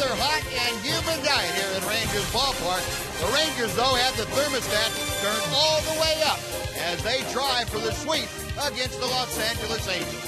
another hot and humid night here at Rangers Ballpark. The Rangers, though, have the thermostat turned all the way up as they try for the sweep against the Los Angeles Angels.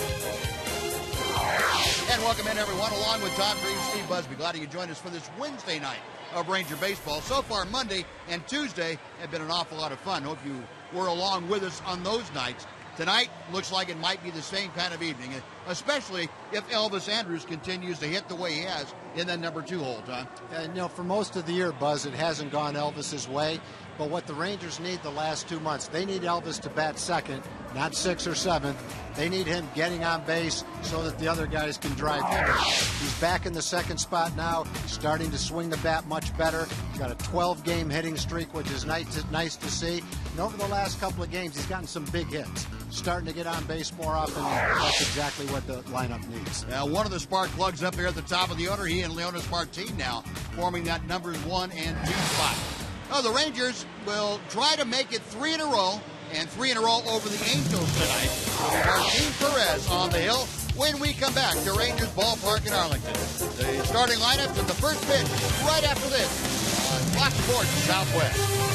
And welcome in, everyone, along with Todd Green, Steve Busby. Glad you joined us for this Wednesday night of Ranger baseball. So far, Monday and Tuesday have been an awful lot of fun. Hope you were along with us on those nights. Tonight looks like it might be the same kind of evening, especially if Elvis Andrus continues to hit the way he has in that number 2 hole, Tom. And, for most of the year, Buzz, it hasn't gone Elvis's way. But what the Rangers need the last 2 months, they need Elvis to bat second, not 6th or 7th. They need him getting on base so that the other guys can drive him. He's back in the second spot now, starting to swing the bat much better. He's got a 12-game hitting streak, which is nice to see. And over the last couple of games, he's gotten some big hits. Starting to get on base more often. That's exactly what the lineup needs. Now, one of the spark plugs up there at the top of the order, he and Leonis Martin now forming that numbers 1 and 2 spot. Now, the Rangers will try to make it 3 in a row, and 3 in a row over the Angels tonight. It'll be Martin Perez on the hill when we come back to Rangers Ballpark in Arlington. The starting lineups and the first pitch right after this on Fox Sports Southwest.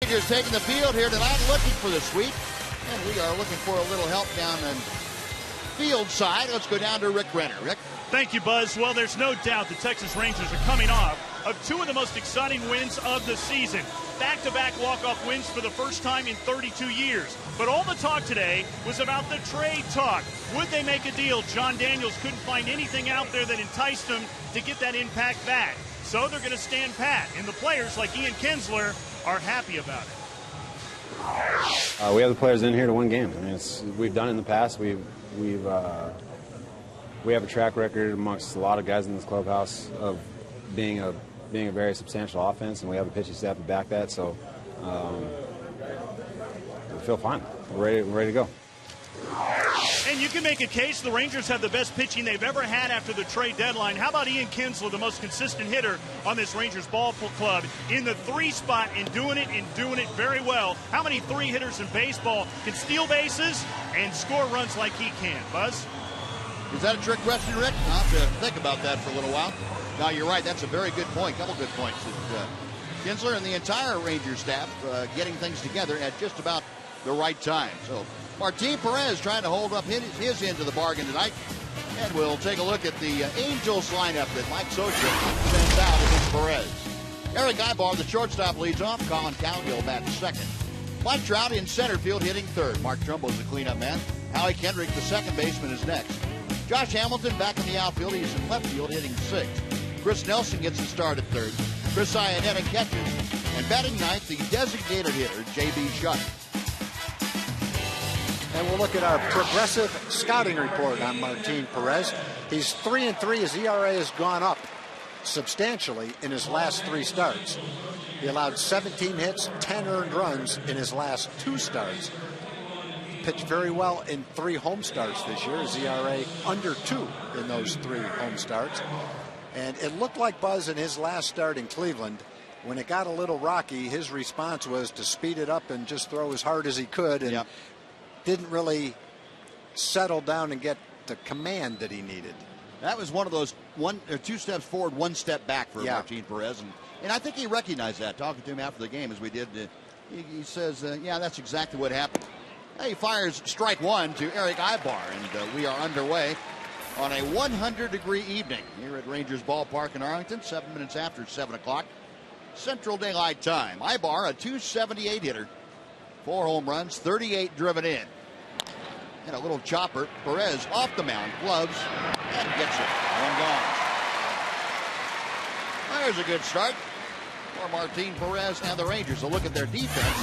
Rangers taking the field here tonight, looking for the sweep, and we are looking for a little help down the field side. Let's go down to Rick Renner. Rick? Thank you, Buzz. Well, there's no doubt the Texas Rangers are coming off of 2 of the most exciting wins of the season. Back-to-back walk-off wins for the first time in 32 years. But all the talk today was about the trade talk. Would they make a deal? John Daniels couldn't find anything out there that enticed him to get that impact back. So they're going to stand pat. And the players like Ian Kinsler are happy about it. We have the players in here to win games. I mean, we've done it in the past. We have a track record amongst a lot of guys in this clubhouse of being a very substantial offense, and we have a pitching staff to back that. So we feel fine. We're ready to go. And you can make a case the Rangers have the best pitching they've ever had after the trade deadline. How about Ian Kinsler, the most consistent hitter on this Rangers ball club, in the 3 spot and doing it very well? How many 3 hitters in baseball can steal bases and score runs like he can? Buzz? Is that a trick question, Rick? I'll have to think about that for a little while. No, you're right. That's a very good point. Couple good points. Kinsler and the entire Rangers staff getting things together at just about the right time. So Martin Perez trying to hold up his end of the bargain tonight. And we'll take a look at the Angels lineup that Mike Socha sends out against Perez. Eric Ibar, the shortstop, leads off. Colin Cowgill bats second. Mike Trout in center field hitting third. Mark Trumbo's the cleanup man. Howie Kendrick, the second baseman, is next. Josh Hamilton back in the outfield. He's in left field hitting sixth. Chris Nelson gets the start at third. Chris Iannetta catches. And batting ninth, the designated hitter, J.B. Shutt. And we'll look at our progressive scouting report on Martin Perez. He's 3-3. His ERA has gone up substantially in his last 3 starts. He allowed 17 hits, 10 earned runs in his last 2 starts. Pitched very well in 3 home starts this year. His ERA under 2 in those 3 home starts. And it looked like Buzz in his last start in Cleveland, when it got a little rocky, his response was to speed it up and just throw as hard as he could. And didn't really settle down and get the command that he needed. That was one of those 2 steps forward, 1 step back for Martin Perez. And I think he recognized that, talking to him after the game as we did. He says, yeah, that's exactly what happened. He fires strike 1 to Eric Ibar, and we are underway on a 100-degree evening here at Rangers Ballpark in Arlington, 7 minutes after 7 o'clock Central Daylight Time. Ibar, a .278 hitter, 4 home runs, 38 driven in. And a little chopper. Perez off the mound, gloves, and gets it. 1 gone. There's a good start for Martin Perez and the Rangers. A look at their defense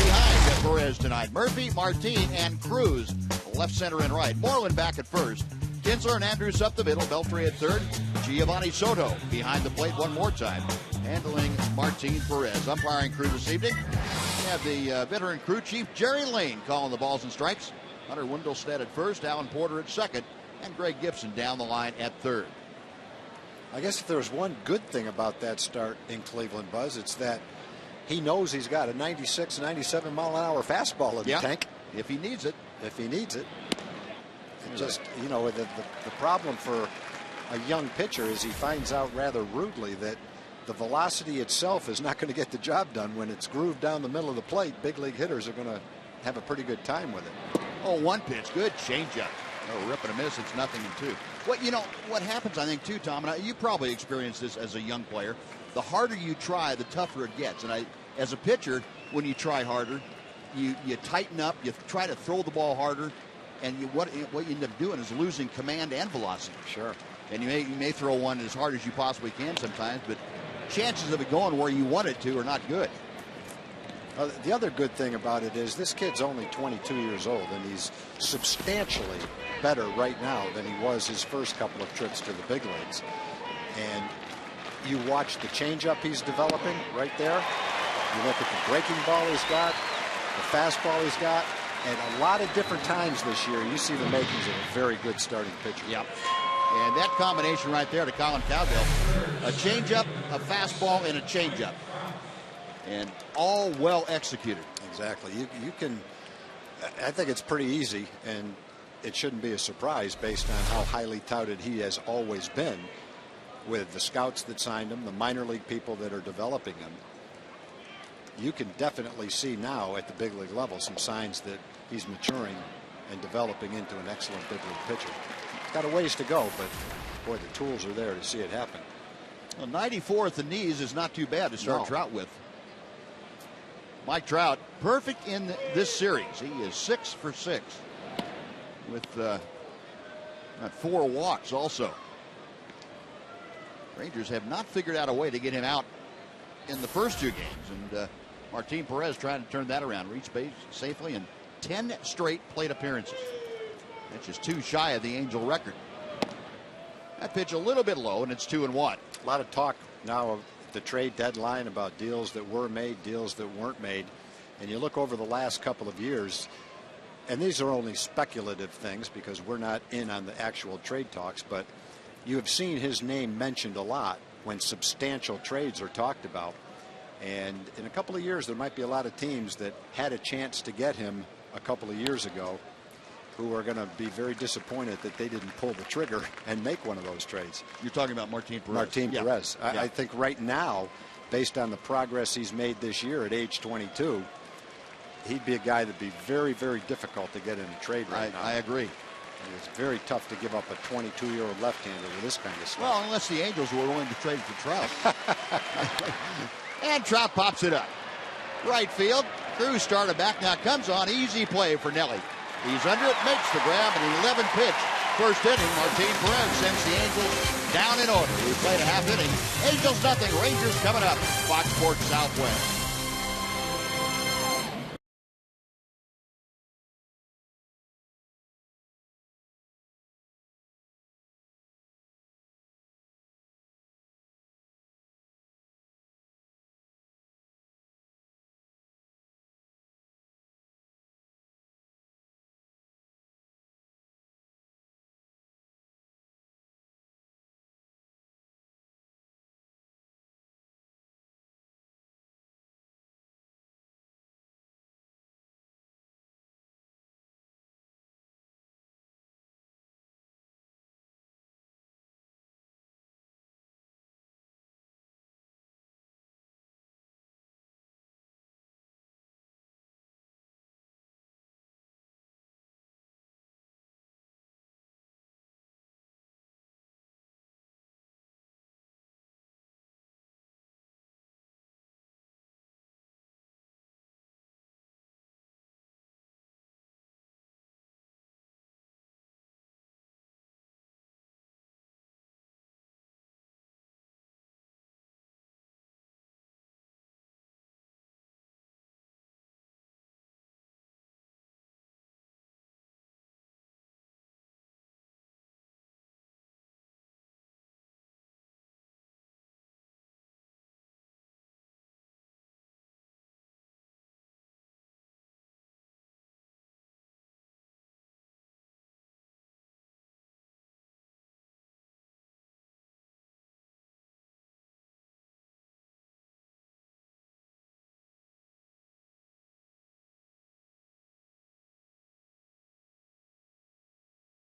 behind Perez tonight. Murphy, Martin, and Cruz, left, center, and right. Moreland back at first. Kinsler and Andrews up the middle. Beltre at third. Giovanni Soto behind the plate one more time, handling Martin Perez. Umpiring crew this evening. We have the veteran crew chief Jerry Lane calling the balls and strikes. Hunter Wendelstedt at first, Alan Porter at second, and Greg Gibson down the line at third. I guess if there's one good thing about that start in Cleveland, Buzz, it's that he knows he's got a 96, 97 mile an hour fastball in the tank. If he needs it. If he needs it. Just, you know, the problem for a young pitcher is he finds out rather rudely that the velocity itself is not going to get the job done. When it's grooved down the middle of the plate, big league hitters are going to have a pretty good time with it. Oh, 1 pitch. Good changeup. Oh, rip and a miss. It's 0-2. What happens, I think, too, Tom, and you probably experienced this as a young player. The harder you try, the tougher it gets. And as a pitcher, when you try harder, you tighten up, you try to throw the ball harder, and what you end up doing is losing command and velocity. Sure. And you may throw one as hard as you possibly can sometimes, but chances of it going where you want it to are not good. The other good thing about it is this kid's only 22 years old, and he's substantially better right now than he was his first couple of trips to the big leagues. And you watch the changeup he's developing right there. You look at the breaking ball he's got, the fastball he's got, and a lot of different times this year you see the makings of a very good starting pitcher. Yep. And that combination right there to Colin Cowgill, a changeup, a fastball, and a changeup. And all well executed. Exactly. You can, I think it's pretty easy, and it shouldn't be a surprise based on how highly touted he has always been with the scouts that signed him, the minor league people that are developing him. You can definitely see now at the big league level some signs that he's maturing and developing into an excellent big league pitcher. He's got a ways to go, but boy, the tools are there to see it happen. Well, 94 at the knees is not too bad to start Trout with. Mike Trout, perfect in this series. He is 6 for 6 with 4 walks also. Rangers have not figured out a way to get him out in the first 2 games, and Martin Perez trying to turn that around. Reached base safely in 10 straight plate appearances. That's just 2 shy of the Angel record. That pitch a little bit low, and it's 2-1. A lot of talk now of the trade deadline about deals that were made, deals that weren't made. And you look over the last couple of years, and these are only speculative things because we're not in on the actual trade talks, but you have seen his name mentioned a lot when substantial trades are talked about. And in a couple of years, there might be a lot of teams that had a chance to get him a couple of years ago who are going to be very disappointed that they didn't pull the trigger and make one of those trades. You're talking about Martin Perez. Martin Perez. I think right now, based on the progress he's made this year at age 22, he'd be a guy that'd be very, very difficult to get in a trade right now. I agree. And it's very tough to give up a 22-year-old left-hander with this kind of stuff. Well, unless the Angels were willing to trade for Trout. And Trout pops it up. Right field. Cruz started back. Now comes on. Easy play for Nelly. He's under it, makes the grab, an 11 pitch. First inning, Martin Perez sends the Angels down in order. We played a half inning. Angels nothing. Rangers coming up. Fox Sports Southwest.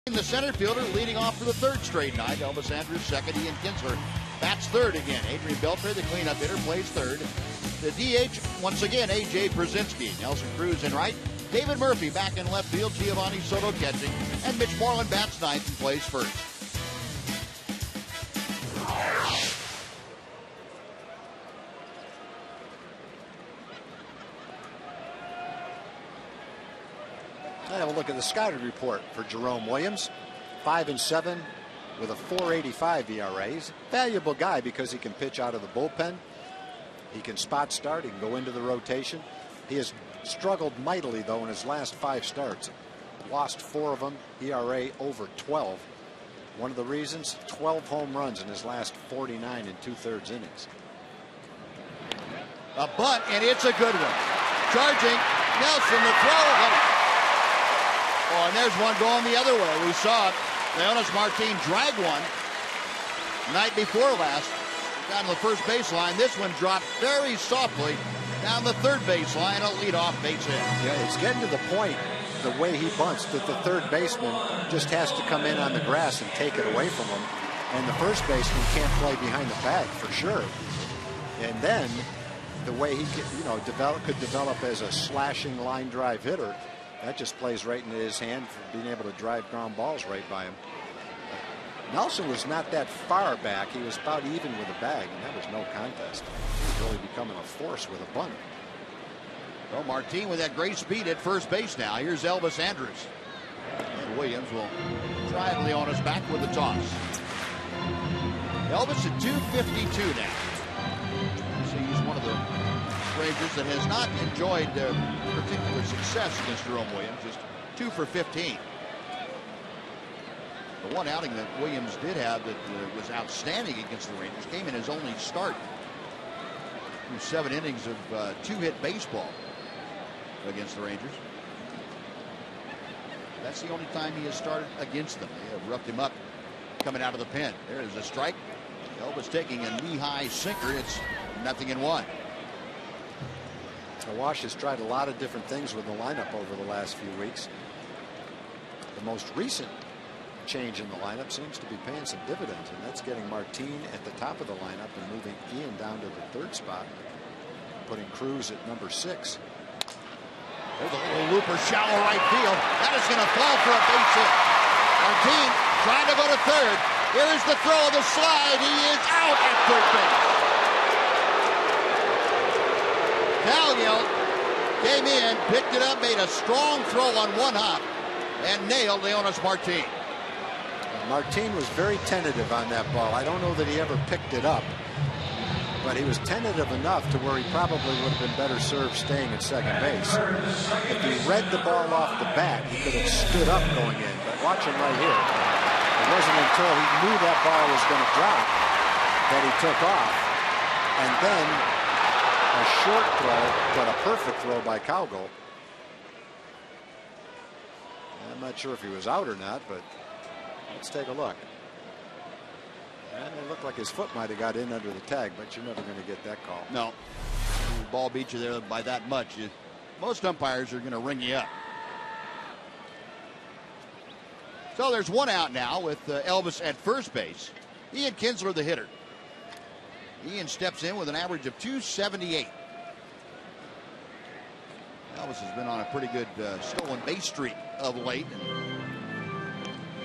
The center fielder leading off for the 3rd straight night. Elvis Andrus second. Ian Kinsler bats 3rd again. Adrian Beltre, the cleanup hitter, plays 3rd. The DH, once again, A.J. Brzezinski. Nelson Cruz in right. David Murphy back in left field. Giovanni Soto catching. And Mitch Moreland bats 9th and plays 1st. Have a look at the scouting report for Jerome Williams. 5-7 with a 4.85 ERA. He's a valuable guy because he can pitch out of the bullpen. He can spot start. He can go into the rotation. He has struggled mightily, though, in his last 5 starts. Lost 4 of them. ERA over 12. One of the reasons, 12 home runs in his last 49 2/3 innings. A bunt, and it's a good one. Charging Nelson, the throw. Oh, and there's one going the other way. We saw it. Leonis Martin drag one night before last. Down to the first baseline. This one dropped very softly down the third baseline. A leadoff base hit. Yeah, it's getting to the point, the way he bunts, that the third baseman just has to come in on the grass and take it away from him. And the first baseman can't play behind the bag for sure. And then the way he could develop as a slashing line drive hitter, that just plays right into his hand for being able to drive ground balls right by him. Nelson was not that far back. He was about even with the bag, and that was no contest. He's really becoming a force with a bunt. Well, Martin with that great speed at first base now. Here's Elvis Andrus. And Williams will try Leonis back with the toss. Elvis at 252 now. See, he's one of the Rangers that has not enjoyed particular success against Jerome Williams, just 2 for 15. The one outing that Williams did have that was outstanding against the Rangers came in his only start through 7 innings of 2-hit baseball against the Rangers. That's the only time he has started against them. They have roughed him up coming out of the pen. There is a strike. Elvis taking a knee-high sinker. It's 0-1. Wash has tried a lot of different things with the lineup over the last few weeks. The most recent change in the lineup seems to be paying some dividends, and that's getting Martin at the top of the lineup and moving Ian down to the 3rd spot, putting Cruz at number 6. There's a little looper, shallow right field. That is going to fall for a base hit. Martin trying to go to 3rd. Here's the throw of the slide. He is out at 3rd base. Calgill came in, picked it up, made a strong throw on one hop, and nailed Leonys Martin. Martin was very tentative on that ball. I don't know that he ever picked it up, but he was tentative enough to where he probably would have been better served staying at 2nd base. If he read the ball off the bat, he could have stood up going in. But watch him right here. It wasn't until he knew that ball was going to drop that he took off. And then a short throw, but a perfect throw by Calgill. I'm not sure if he was out or not, but let's take a look. And it looked like his foot might have got in under the tag, but you're never going to get that call. No. The ball beat you there by that much. Most umpires are going to ring you up. So there's one out now with Elvis at 1st base. Ian Kinsler, the hitter. Ian steps in with an average of 278. Elvis has been on a pretty good stolen base streak of late.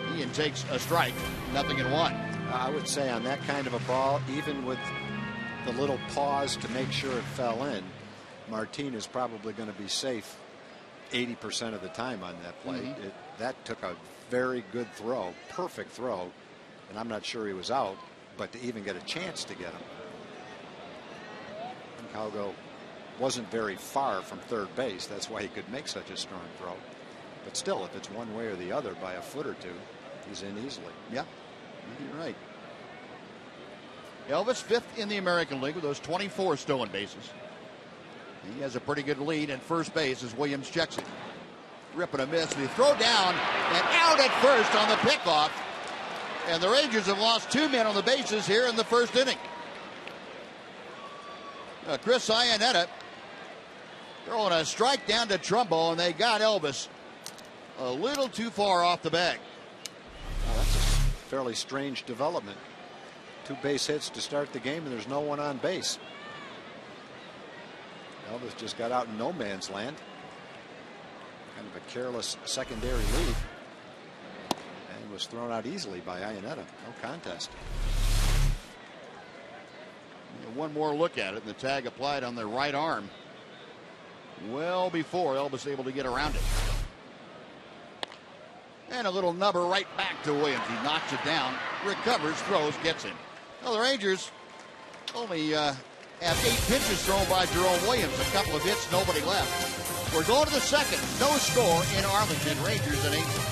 And Ian takes a strike, 0-1. I would say on that kind of a ball, even with the little pause to make sure it fell in, Martin is probably going to be safe 80% of the time on that play. That took a very good throw, perfect throw, and I'm not sure he was out, but to even get a chance to get him. Calgill wasn't very far from 3rd base. That's why he could make such a strong throw. But still, if it's one way or the other by a foot or 2, he's in easily. Yeah, you're right. Elvis 5th in the American League with those 24 stolen bases. He has a pretty good lead at 1st base as Williams checks it. Rip and a miss. And he throw down and out at 1st on the pickoff. And the Rangers have lost 2 men on the bases here in the 1st inning. Chris Iannetta throwing a strike down to Trumbo, and they got Elvis a little too far off the bag. That's a fairly strange development. 2 base hits to start the game, and there's no one on base. Elvis just got out in no man's land. Kind of a careless secondary lead. And was thrown out easily by Iannetta. No contest. One more look at it, and the tag applied on the right arm well before Elvis able to get around it. And a little nubber right back to Williams. He knocks it down, recovers, throws, gets in. Well, the Rangers only have 8 pitches thrown by Jerome Williams. A couple of hits, nobody left. We're going to the 2nd. No score in Arlington. Rangers at 8.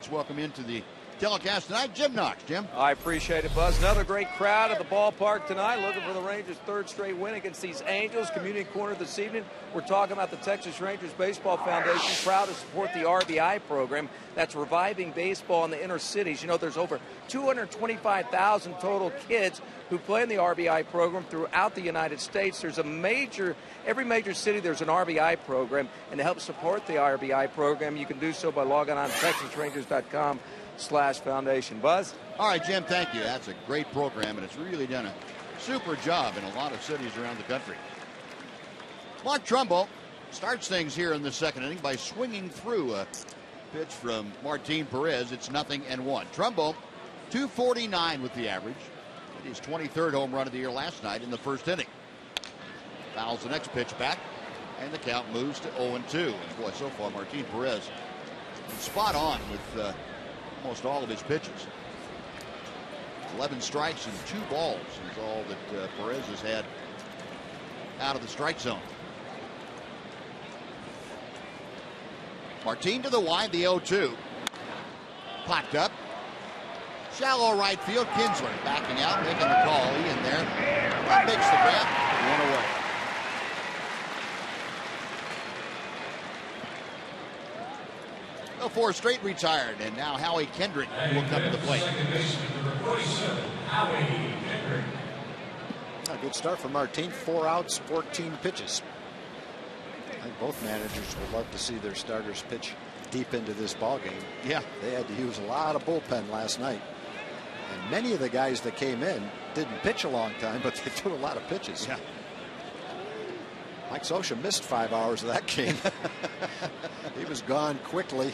Let's welcome into the telecast tonight, Jim Knox. Jim? I appreciate it, Buzz. Another great crowd at the ballpark tonight, looking for the Rangers' third straight win against these Angels. Community Corner this evening, we're talking about the Texas Rangers Baseball Foundation, proud to support the RBI program that's reviving baseball in the inner cities. You know, there's over 225,000 total kids who play in the RBI program throughout the United States. There's every major city there's an RBI program, and to help support the RBI program, you can do so by logging on to TexasRangers.com/foundation. Buzz? All right, Jim, thank you. That's a great program, and it's really done a super job in a lot of cities around the country. Mark Trumbo starts things here in the second inning by swinging through a pitch from Martin Perez. It's 0-1. Trumbo, 249 with the average. His 23rd home run of the year last night in the first inning. Fouls the next pitch back, and the count moves to 0-2. And boy, so far, Martin Perez is spot on with almost all of his pitches. 11 strikes and 2 balls is all that Perez has had out of the strike zone. Martin to the wide, the 0-2. Popped up. Shallow right field. Kinsler backing out, making the call. He in there. That makes the grab. 1 away. The 4 straight retired, and now Howie Kendrick will come to the plate. A good start for Martin. 4 outs, 14 pitches. I think both managers would love to see their starters pitch deep into this ball game. Yeah, they had to use a lot of bullpen last night, and many of the guys that came in didn't pitch a long time, but they threw a lot of pitches. Yeah. Mike Scioscia missed 5 hours of that game. He was gone quickly.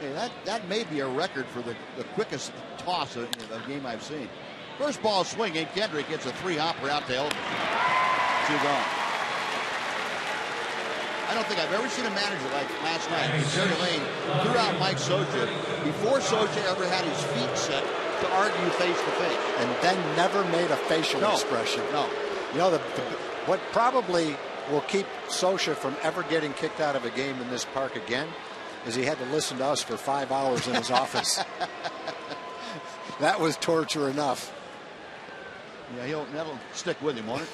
Hey, that may be a record for the quickest toss of game I've seen. First ball swinging, Kendrick gets a 3-hopper out to Elvis. 2 gone. I don't think I've ever seen a manager like last night. Jerry Lane threw out Mike Scioscia before Scioscia ever had his feet set to argue face to face, and then never made a facial expression. No. You know, what probably will keep Scioscia from ever getting kicked out of a game in this park again is he had to listen to us for 5 hours in his office. That was torture enough. Yeah, that'll stick with him, won't it?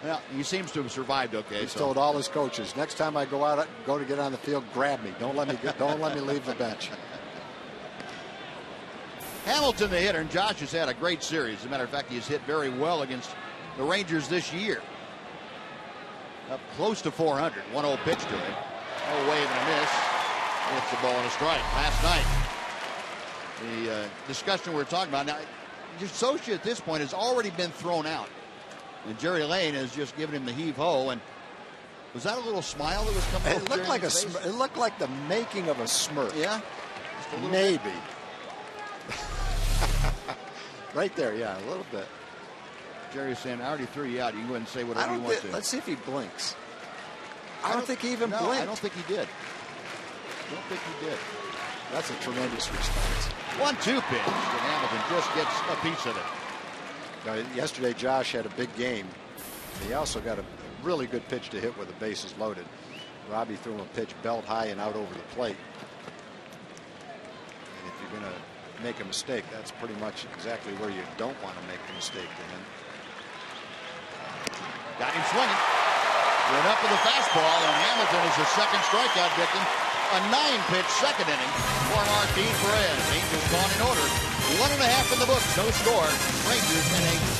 Well, he seems to have survived okay. He's told all his coaches, next time I go to get on the field, grab me. Don't let me leave the bench. Hamilton, the hitter, and Josh has had a great series. As a matter of fact, he has hit very well against the Rangers this year. Up close to 400. 1-0 pitch to him. No wave and a miss. It's the ball and a strike. Last night, the discussion we're talking about now, Scioscia at this point has already been thrown out. And Jerry Lane has just given him the heave-ho. And was that a little smile that was coming over? It looked like it looked like the making of a smirk. Yeah? Maybe. Right there, yeah, a little bit. Jerry's saying, I already threw you out. You can go ahead and say whatever you want to. Let's see if he blinks. I don't think he even blinked. I don't think he did. That's a tremendous response. 1-2 pitch, and Hamilton just gets a piece of it. Now, yesterday, Josh had a big game. He also got a really good pitch to hit with the bases loaded. Robbie threw him a pitch belt high and out over the plate. And if you're going to make a mistake, that's pretty much exactly where you don't want to make the mistake to him. Got him swinging. Went up with a fastball, and Hamilton is the second strikeout victim. A 9-pitch second inning for Martin Perez. Angels gone in order. 1.5 in the books, no score. Rangers and Angels.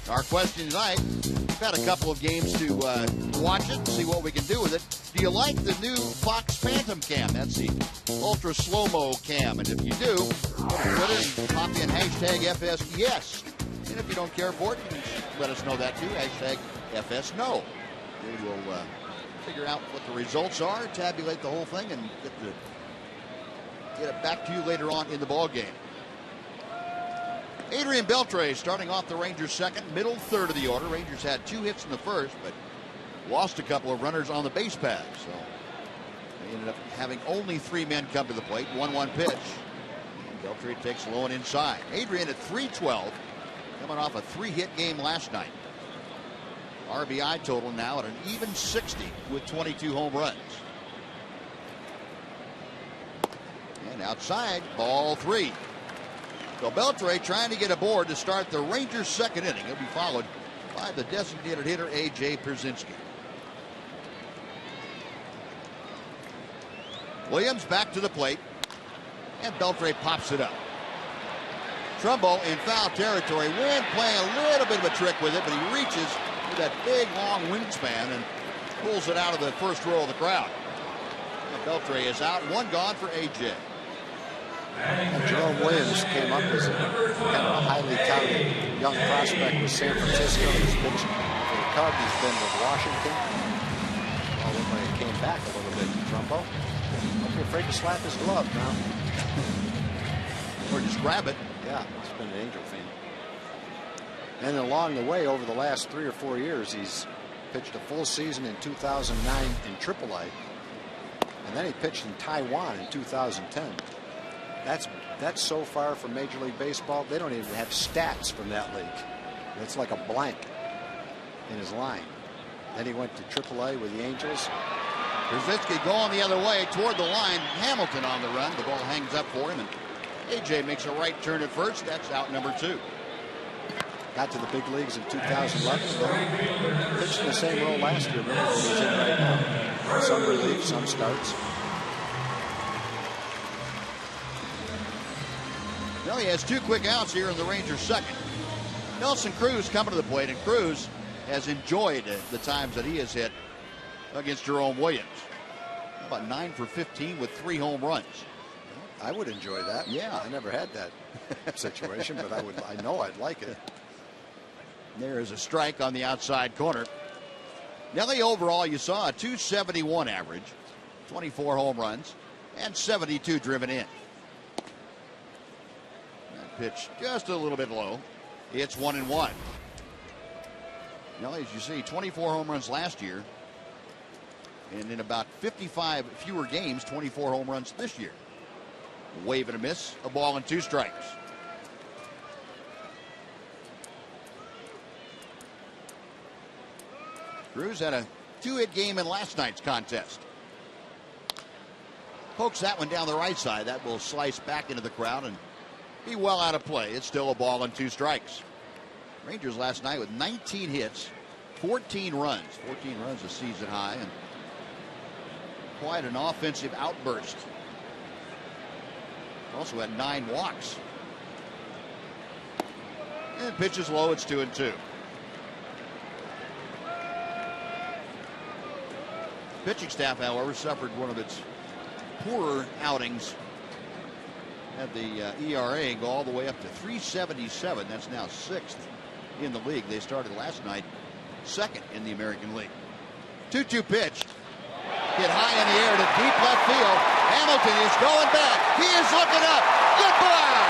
Our question tonight, we've had a couple of games to watch it and see what we can do with it. Do you like the new Fox Phantom cam? That's the ultra slow-mo cam. And if you do, go to Twitter and pop in hashtag FSYes. And if you don't care for it, you can let us know that too. Hashtag FSNo. We will figure out what the results are, tabulate the whole thing, and get it back to you later on in the ball game. Adrian Beltre starting off the Rangers second, middle third of the order. Rangers had 2 hits in the first, but lost a couple of runners on the base paths. So they ended up having only 3 men come to the plate. 1-1 pitch. And Beltre takes low and inside. Adrian at .312, coming off a 3-hit game last night. RBI total now at an even 60 with 22 home runs. And outside, ball 3. So Beltre trying to get aboard to start the Rangers' second inning. He'll be followed by the designated hitter, A.J. Pierzynski. Williams back to the plate, and Beltre pops it up. Trumbo in foul territory. Wynn playing a little bit of a trick with it, but he reaches with that big, long wingspan and pulls it out of the first row of the crowd. And Beltre is out. 1 gone for A.J. And Jerome Williams came up as kind of a highly touted young prospect with San Francisco. He's pitched for the Cubs. He's been with Washington. Well, when he came back a little bit to Trumbo. Don't be afraid to slap his glove now. Or just grab it. Yeah, he's been an Angel fan. And along the way, over the last 3 or 4 years, he's pitched a full season in 2009 in AAA. And then he pitched in Taiwan in 2010. That's so far from Major League Baseball. They don't even have stats from that league. It's like a blank in his line. Then he went to AAA with the Angels. Pierzynski going the other way toward the line. Hamilton on the run. The ball hangs up for him, and A.J. makes a right turn at first. That's out number 2. Got to the big leagues in 2011. Pitched in the same role last year. Remember what he's in right now. Some relief, some starts. Well, he has 2 quick outs here in the Rangers' second. Nelson Cruz coming to the plate, and Cruz has enjoyed the times that he has hit against Jerome Williams. About 9 for 15 with 3 home runs. I would enjoy that. Yeah. I never had that situation, but I know I'd like it. There is a strike on the outside corner. Nelly overall, you saw a .271 average, 24 home runs, and 72 driven in. Pitch just a little bit low. It's 1-1. Now, as you see, 24 home runs last year, and in about 55 fewer games, 24 home runs this year. A wave and a miss, a ball and 2 strikes. Cruz had a 2-hit game in last night's contest. Pokes that one down the right side. That will slice back into the crowd and be well out of play. It's still a ball and 2 strikes. Rangers last night with 19 hits, 14 runs. 14 runs a season high, and quite an offensive outburst. Also had 9 walks. And pitches low. It's 2-2. Pitching staff, however, suffered one of its poorer outings. Had the ERA go all the way up to 377. That's now 6th in the league. They started last night 2nd in the American League. 2-2 pitch. Hit high in the air to deep left field. Hamilton is going back. He is looking up. Goodbye.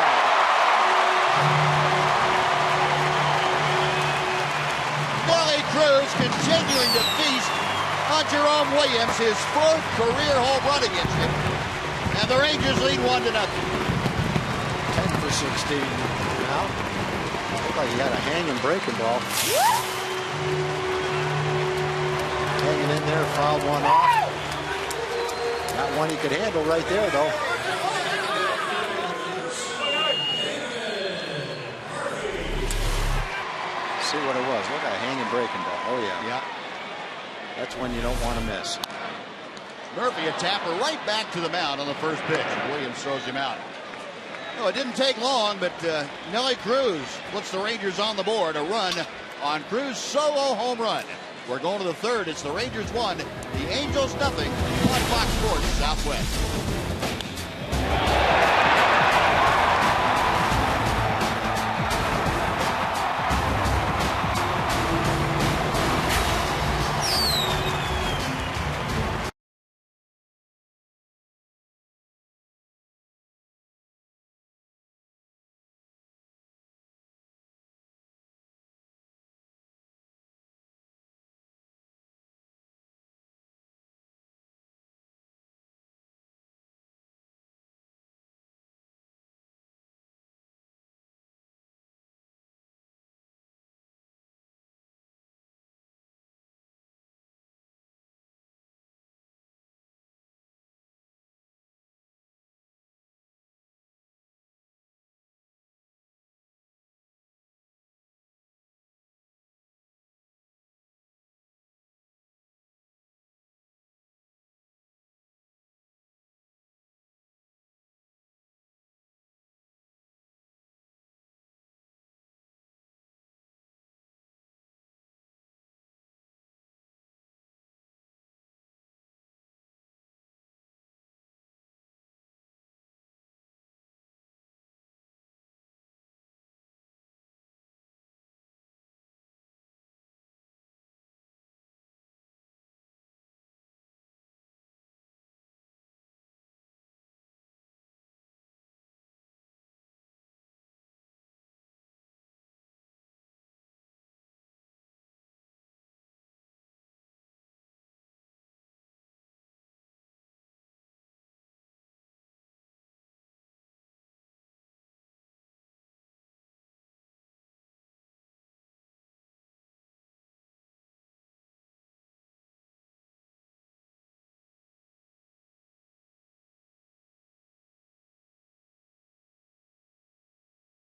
Nelly Cruz continuing to feast on Jerome Williams, his 4th career home run against him. And the Rangers lead 1-0. 10 for 16 now. Looked like he had a hanging breaking ball. Hanging in there, fouled one off. Got one he could handle right there, though. See what it was. Look at a hanging breaking ball. Oh, yeah. Yeah. That's one you don't want to miss. Murphy, a tapper right back to the mound on the first pitch. Williams throws him out. No, it didn't take long, but Nelly Cruz puts the Rangers on the board. A run on Cruz's solo home run. We're going to the third. It's the Rangers 1, the Angels nothing on Fox Sports Southwest.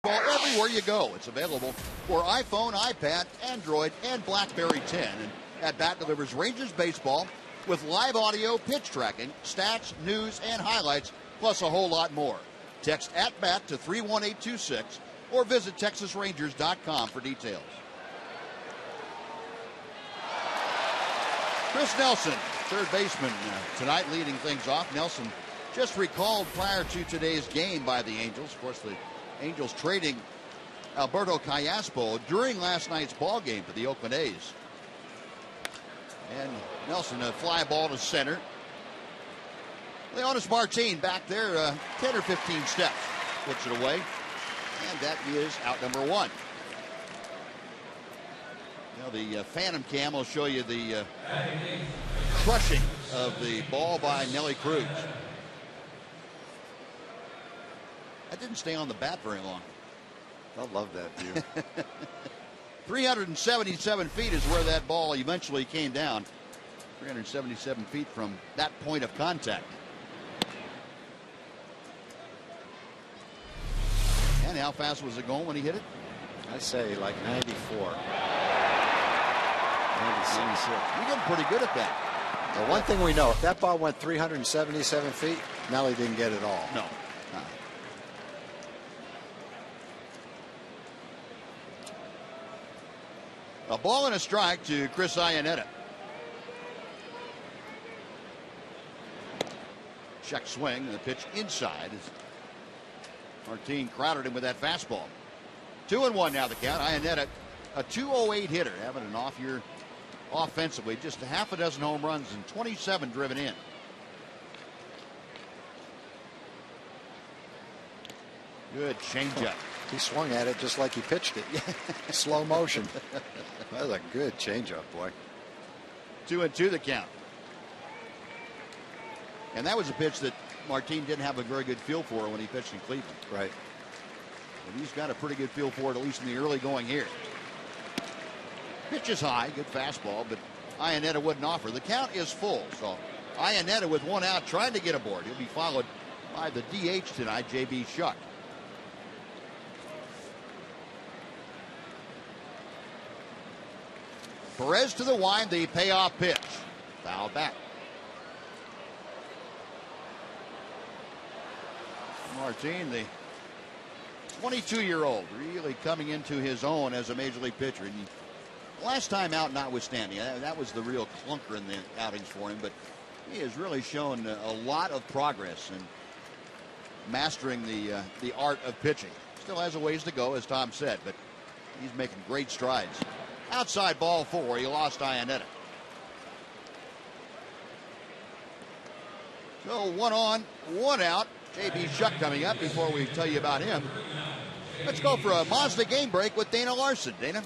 Everywhere you go. It's available for iPhone, iPad, Android, and BlackBerry 10. And At Bat delivers Rangers baseball with live audio, pitch tracking, stats, news, and highlights, plus a whole lot more. Text At Bat to 31826 or visit TexasRangers.com for details. Chris Nelson, third baseman tonight, leading things off. Nelson just recalled prior to today's game by the Angels. Of course, the Angels trading Alberto Callaspo during last night's ball game for the Oakland A's. And Nelson, a fly ball to center. Leonis Martin back there 10 or 15 steps. Puts it away. And that is out number one. Now the Phantom Cam will show you the crushing of the ball by Nelly Cruz. That didn't stay on the bat very long. I love that view. 377 feet is where that ball eventually came down. 377 feet from that point of contact. And how fast was it going when he hit it? I say like 94. 96. You're getting pretty good at that. Well, one thing we know, if that ball went 377 feet, Nelly didn't get it all. No. A ball and a strike to Chris Iannetta. Check swing, and the pitch inside. Martin crowded him with that fastball. 2-1 now the count. Iannetta, a .208 hitter, having an off year offensively. Just a half a dozen home runs and 27 driven in. Good changeup. He swung at it just like he pitched it. Slow motion. That was a good changeup, boy. 2-2 the count. And that was a pitch that Martin didn't have a very good feel for when he pitched in Cleveland. Right. But he's got a pretty good feel for it, at least in the early going here. Pitch is high, good fastball, but Iannetta wouldn't offer. The count is full, so Iannetta with one out trying to get aboard. He'll be followed by the DH tonight, J.B. Shuck. Perez to the wind, the payoff pitch. Foul back. Martin, the 22-year-old, really coming into his own as a major league pitcher. And Last time out notwithstanding, that was the real clunker in the outings for him, but he has really shown a lot of progress in mastering the art of pitching. Still has a ways to go, as Tom said, but he's making great strides. Outside ball 4, he lost Iannetta. So 1 on, 1 out. J.B. Shuck coming up before we tell you about him. Let's go for a Mazda game break with Dana Larson. Dana?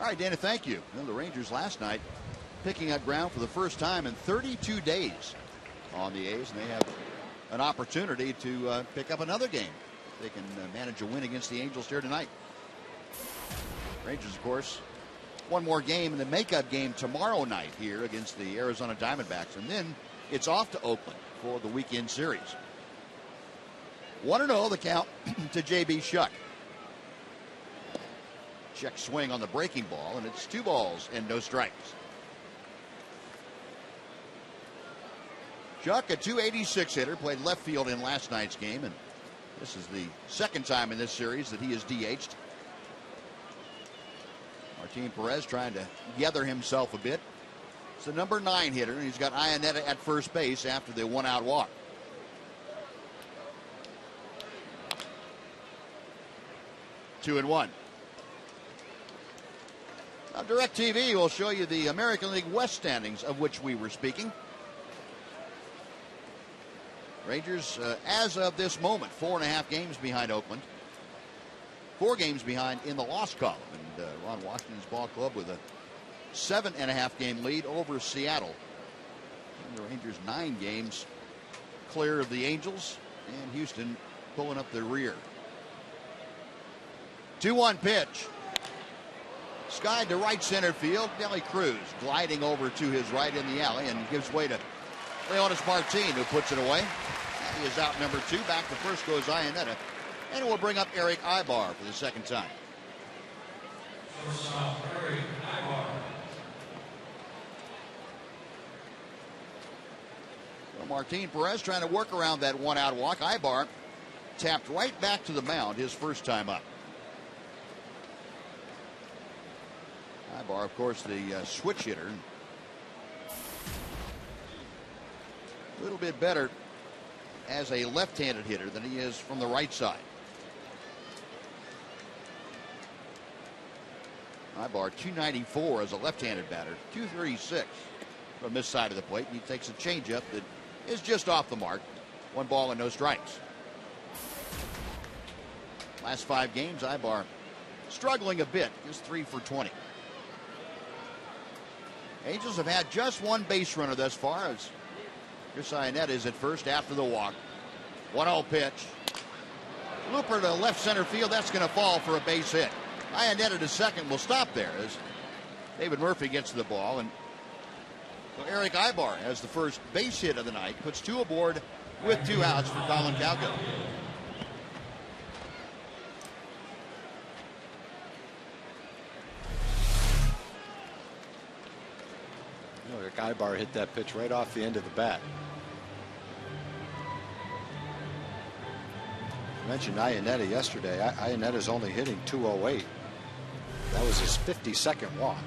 All right, Dana, thank you. Well, the Rangers last night picking up ground for the first time in 32 days on the A's, and they have an opportunity to pick up another game. They can manage a win against the Angels here tonight. Rangers, of course, one more game in the makeup game tomorrow night here against the Arizona Diamondbacks, and then it's off to Oakland for the weekend series. 1-0 the count to J.B. Shuck. Check swing on the breaking ball, and it's 2 balls and no strikes. Shuck, a .286 hitter, played left field in last night's game, and this is the second time in this series that he is DH'd. Martin Perez trying to gather himself a bit. It's the number 9 hitter, and he's got Iannetta at first base after the 1-out walk. Two and one. Now, DirecTV will show you the American League West standings of which we were speaking. Rangers, as of this moment, 4.5 games behind Oakland. 4 games behind in the loss column. And Ron Washington's ball club with a 7.5 game lead over Seattle. And the Rangers 9 games clear of the Angels, and Houston pulling up the rear. 2-1 pitch. Skied to right center field. Nelly Cruz gliding over to his right in the alley and gives way to Leonis Martin, who puts it away. And he is out number 2. Back to first goes Iannetta. And it will bring up Eric Ibar for the second time. Well, Martin Perez trying to work around that 1-out walk. Ibar tapped right back to the mound his first time up. Ibar, of course, the switch hitter. A little bit better as a left-handed hitter than he is from the right side. Ibar, .294 as a left-handed batter, .236 from this side of the plate. And he takes a changeup that is just off the mark. 1 ball and no strikes. Last 5 games, Ibar struggling a bit, just 3 for 20. Angels have had just 1 base runner thus far, as Chris Iannetta is at first after the walk. 1-0 pitch. Looper to left center field. That's going to fall for a base hit. Iannetta to second will stop there as David Murphy gets to the ball. And so Eric Ibar has the first base hit of the night. Puts 2 aboard with 2 outs for Colin Cowgill. Ibar hit that pitch right off the end of the bat. I mentioned Iannetta yesterday. Iannetta's only hitting .208. That was his 52nd walk.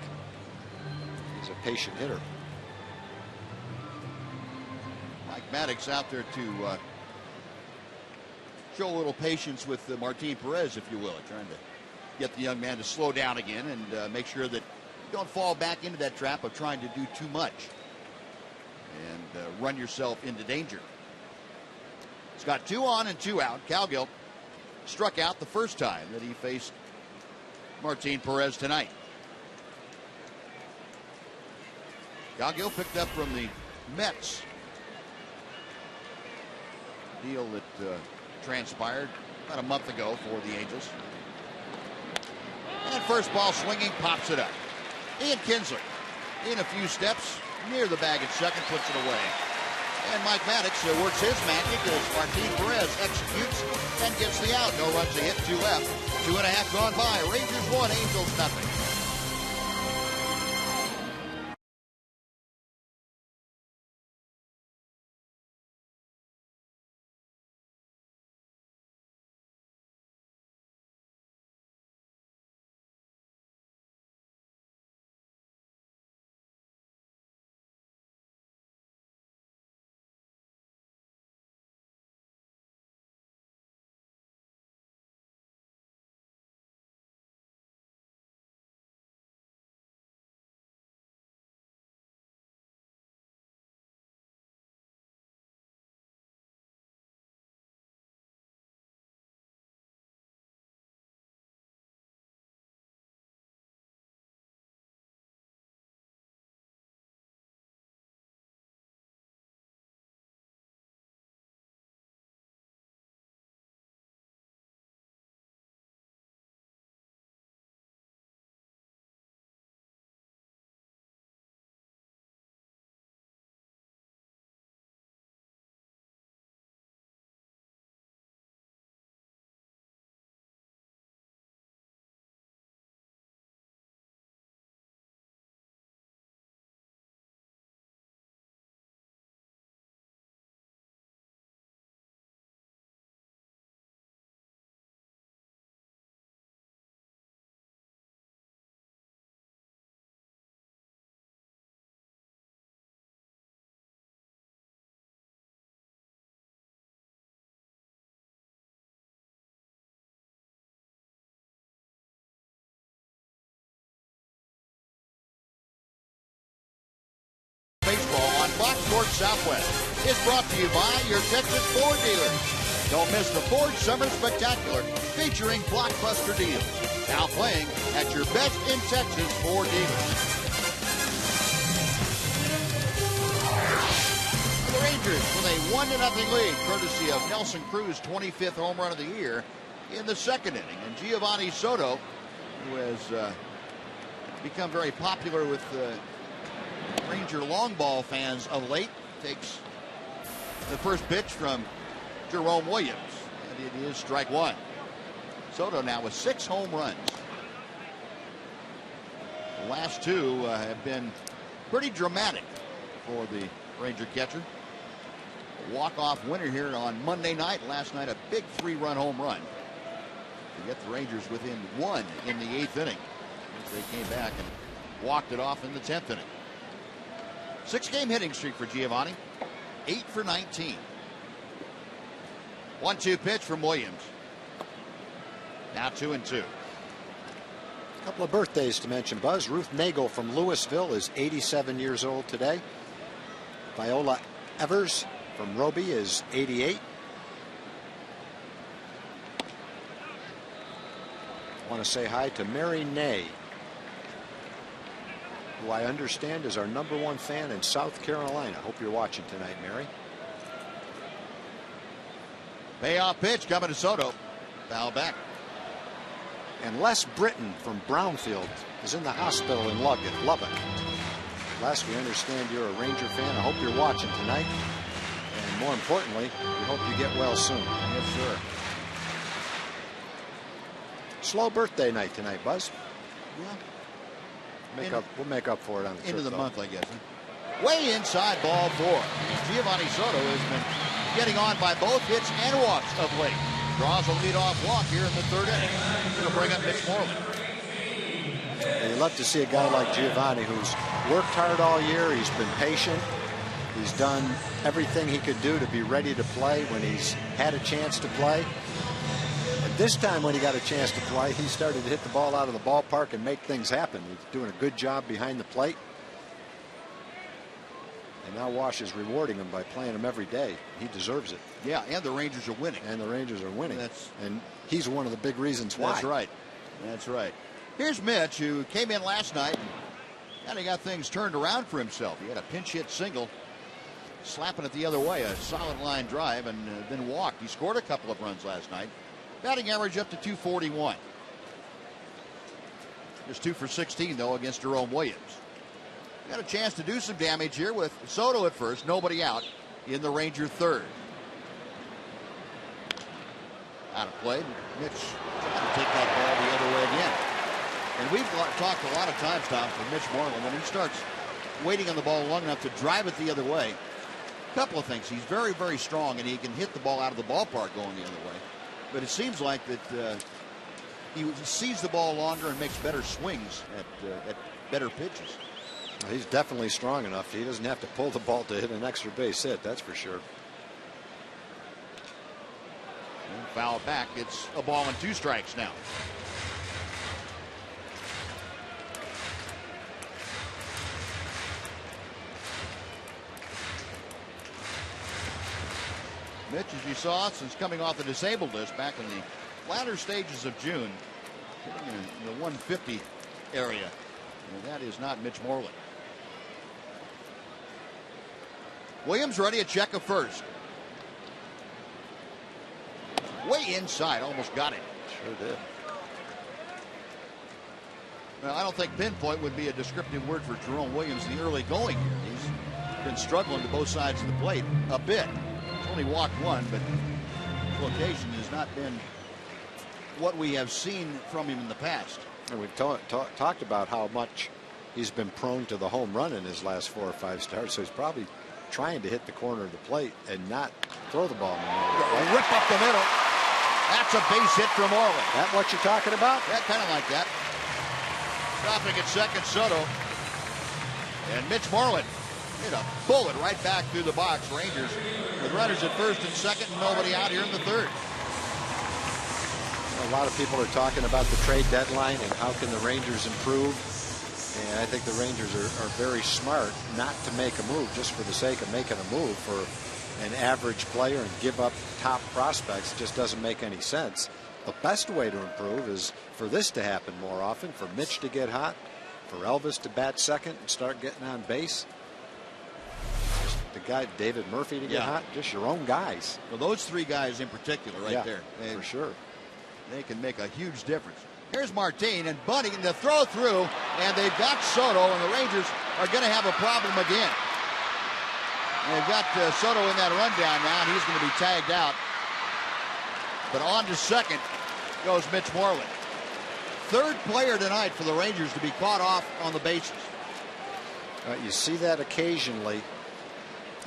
He's a patient hitter. Mike Maddox out there to show a little patience with Martin Perez, if you will, trying to get the young man to slow down again and make sure that you don't fall back into that trap of trying to do too much and run yourself into danger. It's got 2 on and 2 out. Cowgill struck out the first time that he faced Martin Perez tonight. Cowgill picked up from the Mets. Deal that transpired about a month ago for the Angels. And first ball swinging, pops it up. Ian Kinsler in a few steps near the bag at second, puts it away. And Mike Maddox works his magic as Martin Perez executes and gets the out. No runs to hit, 2 left. 2.5 gone by. Rangers 1, Angels nothing. Sports Southwest is brought to you by your Texas Ford dealers. Don't miss the Ford Summer Spectacular featuring blockbuster deals. Now playing at your best in Texas Ford dealers. The Rangers with a 1-0 lead, courtesy of Nelson Cruz's 25th home run of the year in the second inning. And Giovanni Soto, who has become very popular with Ranger long ball fans of late, takes the first pitch from Jerome Williams, and it is strike one. Soto now with 6 home runs. The last 2 have been pretty dramatic for the Ranger catcher. A walk-off winner here on Monday night. Last night, a big 3-run home run to get the Rangers within 1 in the 8th inning. They came back and walked it off in the 10th inning. 6-game hitting streak for Giovanni. 8 for 19. 1-2 pitch from Williams. Now 2-2. A couple of birthdays to mention, Buzz. Ruth Nagel from Louisville is 87 years old today. Viola Evers from Roby is 88. I want to say hi to Mary Ney, who I understand is our #1 fan in South Carolina. Hope you're watching tonight, Mary. Payoff pitch coming to Soto. Foul back. And Les Britton from Brownfield is in the hospital in Lubbock. Les, we understand you're a Ranger fan. I hope you're watching tonight. And more importantly, we hope you get well soon. Yes, sir. Slow birthday night tonight, Buzz. Yeah. We'll make up for it on the end of the turf, month, I guess. Way inside, ball 4. Giovanni Soto has been getting on by both hits and walks of late. Draws a leadoff walk here in the 3rd inning. He'll bring up Mitch Moreland. And you love to see a guy like Giovanni who's worked hard all year. He's been patient. He's done everything he could do to be ready to play when he's had a chance to play. And this time when he got a chance to play, he started to hit the ball out of the ballpark and make things happen. He's doing a good job behind the plate. And now Wash is rewarding him by playing him every day. He deserves it. Yeah, and the Rangers are winning. And the Rangers are winning. And he's one of the big reasons why. That's right. That's right. Here's Mitch, who came in last night and kind of got things turned around for himself. He had a pinch hit single, slapping it the other way, a solid line drive, and then walked. He scored a couple of runs last night. Batting average up to 241. Just 2 for 16, though, against Jerome Williams. Got a chance to do some damage here with Soto at first, nobody out in the Ranger 3rd. Out of play. Mitch trying to take that ball the other way again. And we've talked a lot of times, Tom, from Mitch Moreland, when he starts waiting on the ball long enough to drive it the other way. A couple of things. He's very, very strong, and he can hit the ball out of the ballpark going the other way. But it seems like that he sees the ball longer and makes better swings at better pitches. Well, he's definitely strong enough. He doesn't have to pull the ball to hit an extra base hit, that's for sure. And foul back. It's a ball and 2 strikes now. Mitch, as you saw, since coming off the disabled list back in the latter stages of June, hitting in the 150 area. And that is not Mitch Moreland. Williams ready, a check of first. Way inside, almost got it. Sure did. Well, I don't think pinpoint would be a descriptive word for Jerome Williams in the early going here. He's been struggling to both sides of the plate a bit. He's only walked 1, but his location has not been what we have seen from him in the past. And we've talked about how much he's been prone to the home run in his last 4 or 5 starts, so he's probably trying to hit the corner of the plate and not throw the ball in the middle of the plate. Rip up the middle. That's a base hit from Moreland. That what you're talking about? Yeah, kind of like that. Stopping at second, Soto. And Mitch Moreland hit a bullet right back through the box. Rangers with runners at first and second and nobody out here in the 3rd. A lot of people are talking about the trade deadline and how can the Rangers improve. And I think the Rangers are very smart not to make a move just for the sake of making a move for an average player and give up top prospects. It just doesn't make any sense. The best way to improve is for this to happen more often, for Mitch to get hot, for Elvis to bat second and start getting on base. Just the guy, David Murphy, to get hot. Just your own guys. Well, those three guys in particular right there. For sure. They can make a huge difference. Here's Martin and bunting the throw through, and they've got Soto, and the Rangers are going to have a problem again. And they've got Soto in that rundown now, and he's going to be tagged out. But on to second goes Mitch Moreland. Third player tonight for the Rangers to be caught off on the bases. You see that occasionally,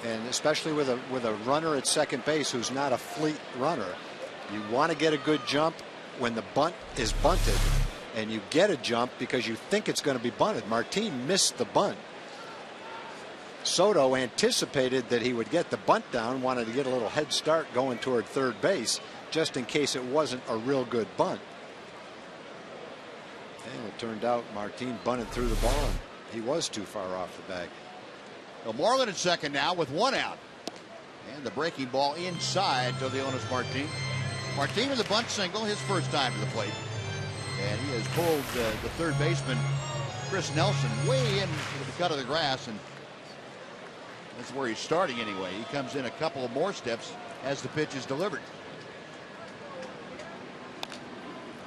and especially with a runner at second base who's not a fleet runner. You want to get a good jump when the bunt is bunted, and you get a jump because you think it's going to be bunted. Martin missed the bunt. Soto anticipated that he would get the bunt down, wanted to get a little head start going toward third base just in case it wasn't a real good bunt. And it turned out Martin bunted through the ball, and he was too far off the bag. Well, Moreland at second now with one out. And the breaking ball inside to Leonis Martin. Martin with a bunt single, his first time to the plate. And he has pulled the third baseman, Chris Nelson, way in with the cut of the grass. And that's where he's starting anyway. He comes in a couple of more steps as the pitch is delivered.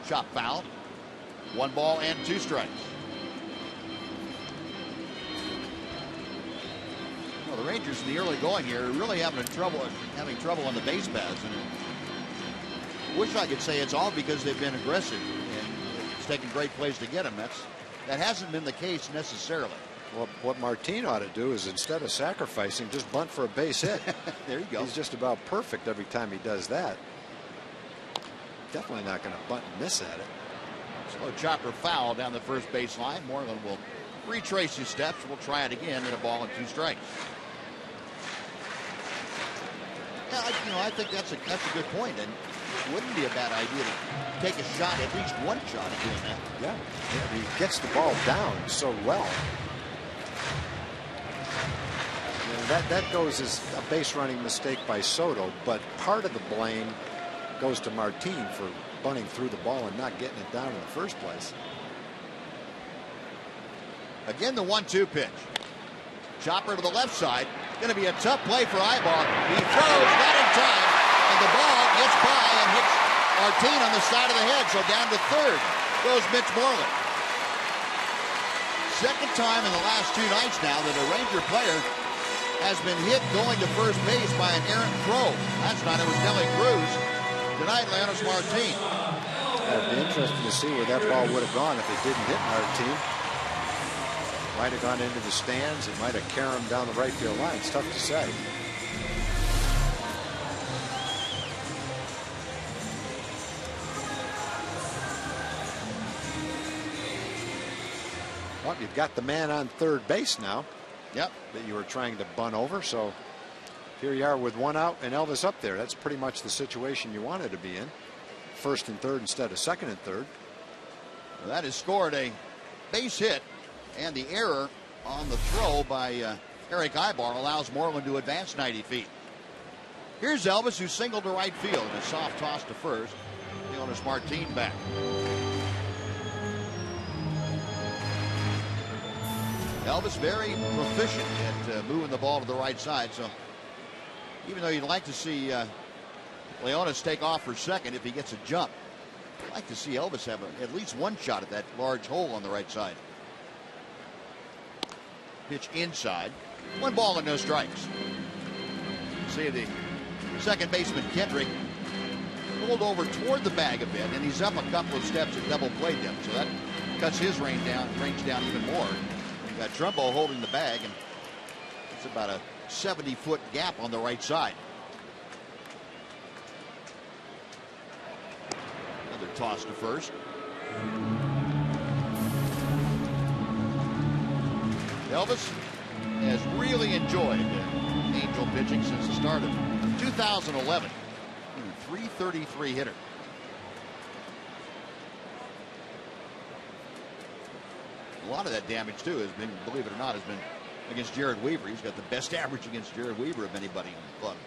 Shot foul. 1 ball and 2 strikes. Well, the Rangers in the early going here are really having trouble on the base paths. And I wish I could say it's all because they've been aggressive and it's taken great plays to get them. That hasn't been the case necessarily. Well, what Martin ought to do is, instead of sacrificing, just bunt for a base hit. There you go. He's just about perfect every time he does that. Definitely not going to bunt and miss at it. Slow chopper foul down the first baseline. Moreland will retrace his steps. We'll try it again in a ball and 2 strikes. Yeah, I think that's a good point, and it wouldn't be a bad idea to take a shot, at least one shot at doing that. Yeah, he gets the ball down so well. That goes as a base running mistake by Soto, but part of the blame goes to Martin for bunting through the ball and not getting it down in the first place. Again, the 1-2 pitch. Chopper to the left side. Going to be a tough play for Eyeball. He throws, not in time, and the ball gets by and hits Martin on the side of the head. So down to third goes Mitch Moreland. Second time in the last 2 nights now that a Ranger player has been hit going to first base by an errant throw. Last night it was Nelly Cruz. Tonight, Leonis Martin. It'd be interesting to see where that ball would have gone if it didn't hit Martin. Might have gone into the stands. It might have carried him down the right field line. It's tough to say. Well, you've got the man on third base now. Yep. That you were trying to bunt over. So here you are with 1 out and Elvis up there. That's pretty much the situation you wanted to be in. First and third instead of second and third. Well, that has scored a base hit, and the error on the throw by Eric Ibar allows Moreland to advance 90 feet. Here's Elvis, who singled to right field. A soft toss to first. Leonis Martin back. Elvis very proficient at moving the ball to the right side. So even though you'd like to see Leonis take off for second if he gets a jump, I'd like to see Elvis have at least one shot at that large hole on the right side. Pitch inside. 1 ball and no strikes. See the second baseman Kendrick pulled over toward the bag a bit, and he's up a couple of steps at double play depth, so that cuts his range down even more. You got Trumbo holding the bag, and it's about a 70-foot gap on the right side. Another toss to first. Elvis has really enjoyed Angel pitching since the start of 2011. .333 hitter. A lot of that damage, too, has been, believe it or not, has been against Jared Weaver. He's got the best average against Jared Weaver of anybody in the club.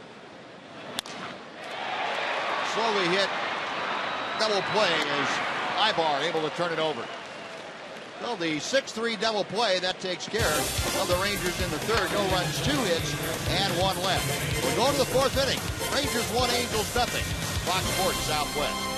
Slowly hit. Double play as Ibar able to turn it over. Well, the 6-3 double play, that takes care of the Rangers in the third. No runs, 2 hits, and 1 left. We'll go to the 4th inning. Rangers 1, Angels nothing. Fox Sports Southwest.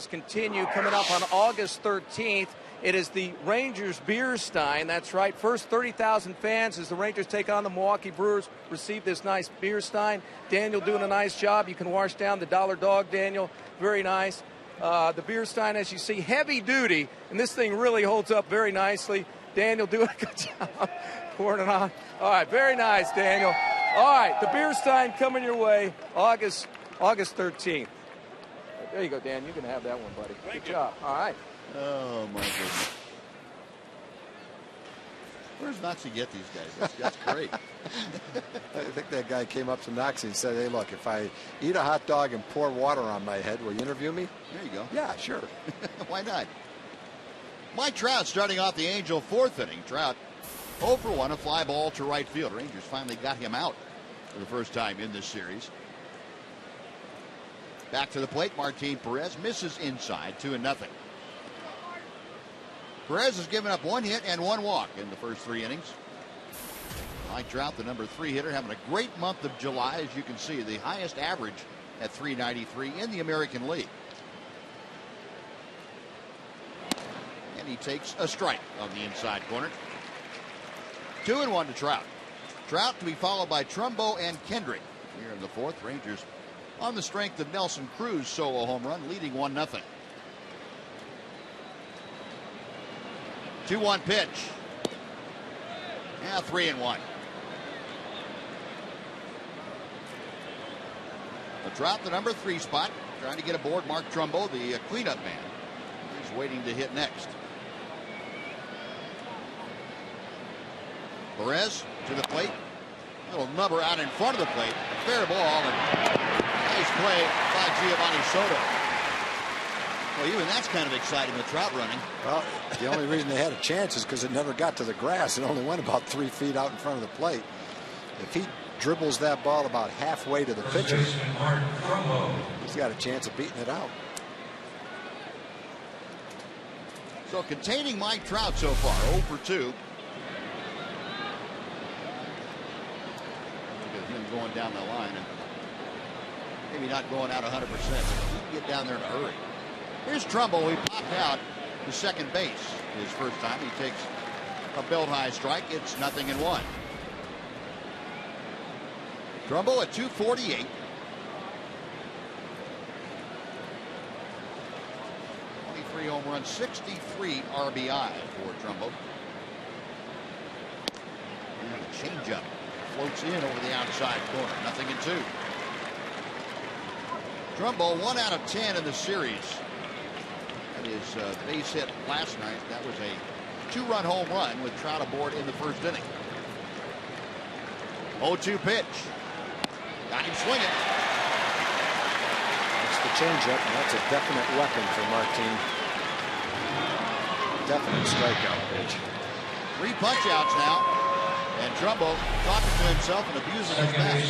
Continue coming up on August 13th. It is the Rangers Beer Stein. That's right. First 30,000 fans as the Rangers take on the Milwaukee Brewers. Receive this nice beer stein. Daniel doing a nice job. You can wash down the Dollar Dog, Daniel. Very nice. The beer stein, as you see, heavy duty, and this thing really holds up very nicely. Daniel doing a good job pouring it on. All right, very nice, Daniel. All right, the beer stein coming your way August 13th. There you go, Dan. You can have that one, buddy. Good job. All right. Oh, my goodness. Where does Noxie get these guys? That's great. I think that guy came up to Noxie and said, hey, look, if I eat a hot dog and pour water on my head, will you interview me? There you go. Yeah, sure. Why not? Mike Trout starting off the Angel 4th inning. Trout 0 for 1, a fly ball to right field. Rangers finally got him out for the first time in this series. Back to the plate, Martin Perez misses inside, 2-0. Perez has given up 1 hit and 1 walk in the first 3 innings. Mike Trout, the number 3 hitter, having a great month of July, as you can see, the highest average at .393 in the American League. And he takes a strike on the inside corner. 2-1 to Trout. Trout to be followed by Trumbo and Kendrick. Here in the 4th, Rangers on the strength of Nelson Cruz' solo home run, leading 1-0. 2-1 pitch. Now 3-1. The Trout, the number 3 spot, trying to get aboard Mark Trumbo, the cleanup man. He's waiting to hit next. Perez to the plate. Little number out in front of the plate. Fair ball. And nice play by Giovanni Soto. Well, even that's kind of exciting with Trout running. Well, the only reason they had a chance is because it never got to the grass. It only went about 3 feet out in front of the plate. If he dribbles that ball about halfway to the pitcher, he's got a chance of beating it out. So containing Mike Trout so far, 0 for 2. Look at him going down the line and maybe not going out 100%. He can get down there in a hurry. Here's Trumbo. He popped out to second base his first time. He takes a belt high strike. It's 0-1. Trumbo at 248. 3 home runs, 63 RBI for Trumbo. And a changeup floats in over the outside corner. 0-2. Trumbo 1 out of 10 in the series. That is base hit last night. That was a 2-run home run with Trout aboard in the first inning. 0-2 pitch. Got him swinging. That's the changeup, and that's a definite weapon for Martin. Definite strikeout pitch. 3 punch-outs now, and Trumbo talking to himself and abusing his bat.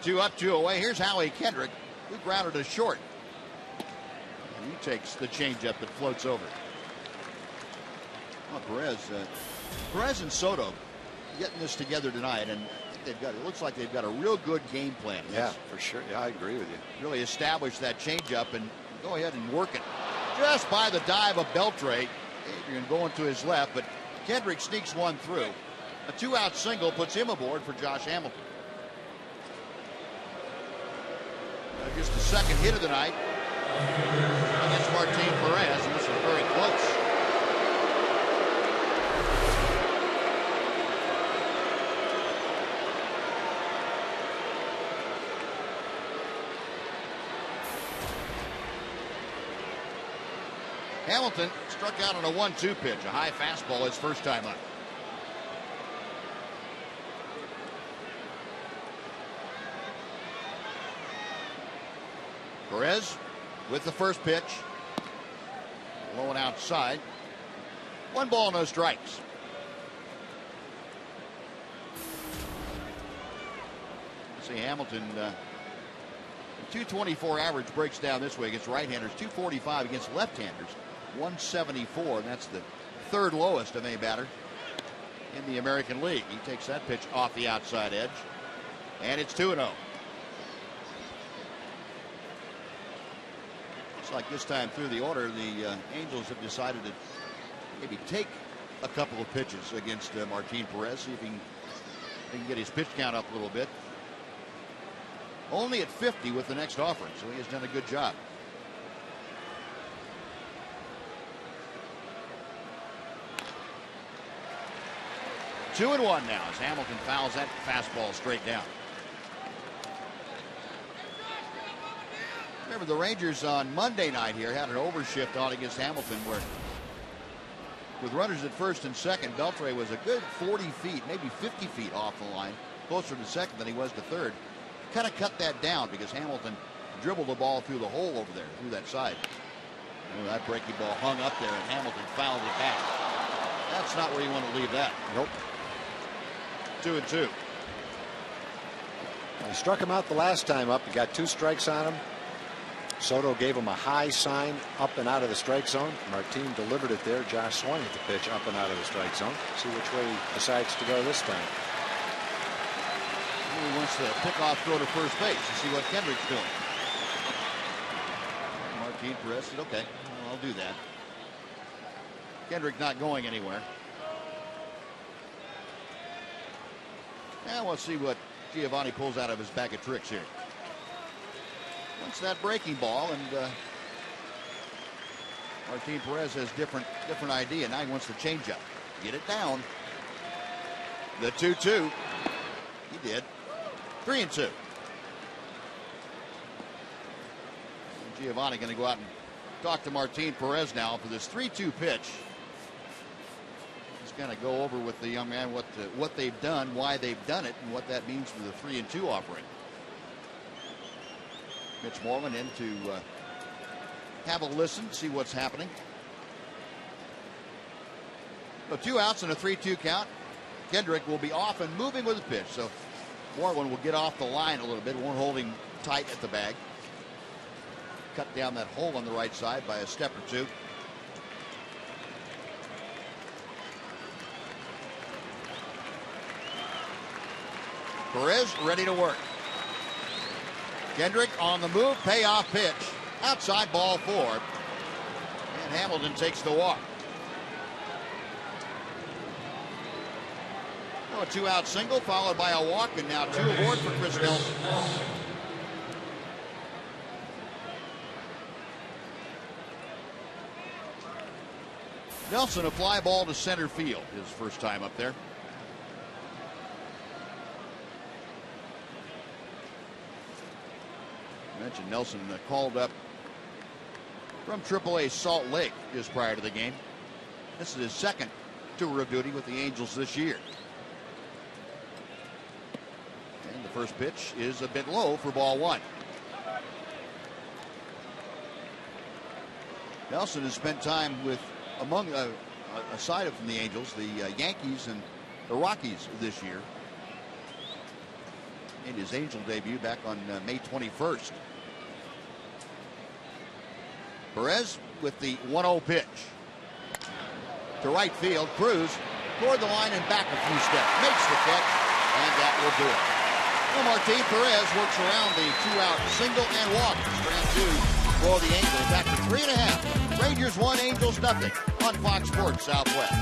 2 up, 2 away. Here's Howie Kendrick, who grounded a short. And he takes the changeup that floats over. Oh, Perez and Soto getting this together tonight, and it looks like they've got a real good game plan. Yeah, for sure. Yeah, I agree with you. Really establish that changeup and go ahead and work it. Just by the dive of Beltre. Adrian going to his left, but Kendrick sneaks one through. A 2-out single puts him aboard for Josh Hamilton. Just the second hit of the night against Martin Perez, and this is very close. Hamilton struck out on a 1-2 pitch, a high fastball his first time up. Perez with the first pitch. Low and outside. 1 ball, no strikes. See Hamilton, 224 average breaks down this way against right-handers, 245 against left-handers, 174, and that's the 3rd lowest of any batter in the American League. He takes that pitch off the outside edge, and it's 2-0. Like this time through the order, the Angels have decided to maybe take a couple of pitches against Martin Perez, see if he can get his pitch count up a little bit. Only at 50 with the next offering, so he has done a good job. Two and one now as Hamilton fouls that fastball straight down. Remember, the Rangers on Monday night here had an overshift on against Hamilton where, with runners at first and second, Beltre was a good 40 feet, maybe 50 feet off the line, closer to second than he was to third. Kind of cut that down because Hamilton dribbled the ball through the hole over there, through that side. Oh, that breaking ball hung up there, and Hamilton fouled it back. That's not where you want to leave that. Nope. 2-2. He struck him out the last time up. He got 2 strikes on him. Soto gave him a high sign up and out of the strike zone. Martin delivered it there. Josh swung at the pitch up and out of the strike zone. See which way he decides to go this time. He wants to pick off throw to first base to see what Kendrick's doing. Martin Perez said, okay, I'll do that. Kendrick not going anywhere. Now we'll see what Giovanni pulls out of his bag of tricks here. Wants that breaking ball, and Martin Perez has different idea. Now he wants the changeup. Get it down. The 2-2. He did. 3-2. Giovanni going to go out and talk to Martin Perez now for this 3-2 pitch. He's going to go over with the young man what they've done, why they've done it, and what that means for the 3-2 offering. Mitch Moreland in to have a listen, see what's happening. So 2 outs and a 3-2 count. Kendrick will be off and moving with the pitch. So Moreland will get off the line a little bit. Won't hold him tight at the bag. Cut down that hole on the right side by a step or two. Perez ready to work. Kendrick on the move, payoff pitch. Outside, ball 4. And Hamilton takes the walk. A 2-out single followed by a walk, and now 2 aboard for Chris Nelson. Nelson, a fly ball to center field, his first time up there. I mentioned Nelson called up from AAA Salt Lake just prior to the game. This is his second tour of duty with the Angels this year. And the first pitch is a bit low for ball 1. Nelson has spent time with, aside from the Angels, the Yankees and the Rockies this year. In his Angel debut back on May 21st. Perez with the 1-0 pitch. To right field, Cruz toward the line and back a few steps. Makes the catch, and that will do it. Well, Martin Perez works around the 2-out single and walk. Strand 2 for the Angels after 3.5. Rangers 1, Angels nothing on Fox Sports Southwest.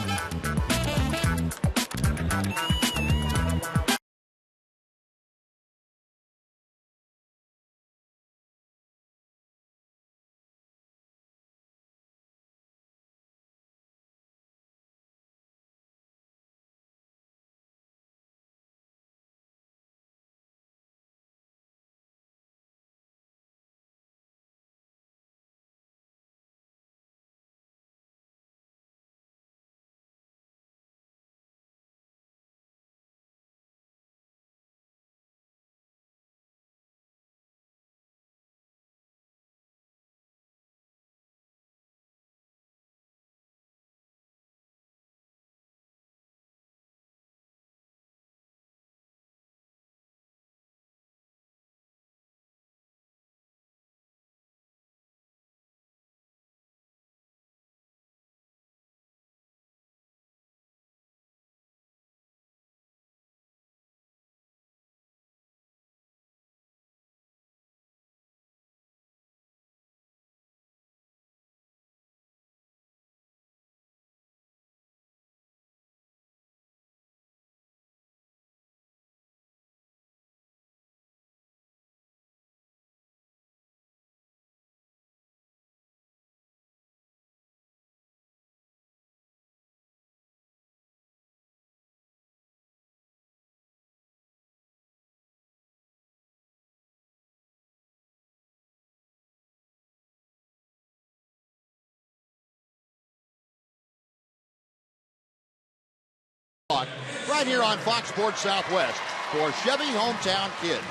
Right here on Fox Sports Southwest for Chevy Hometown Kids.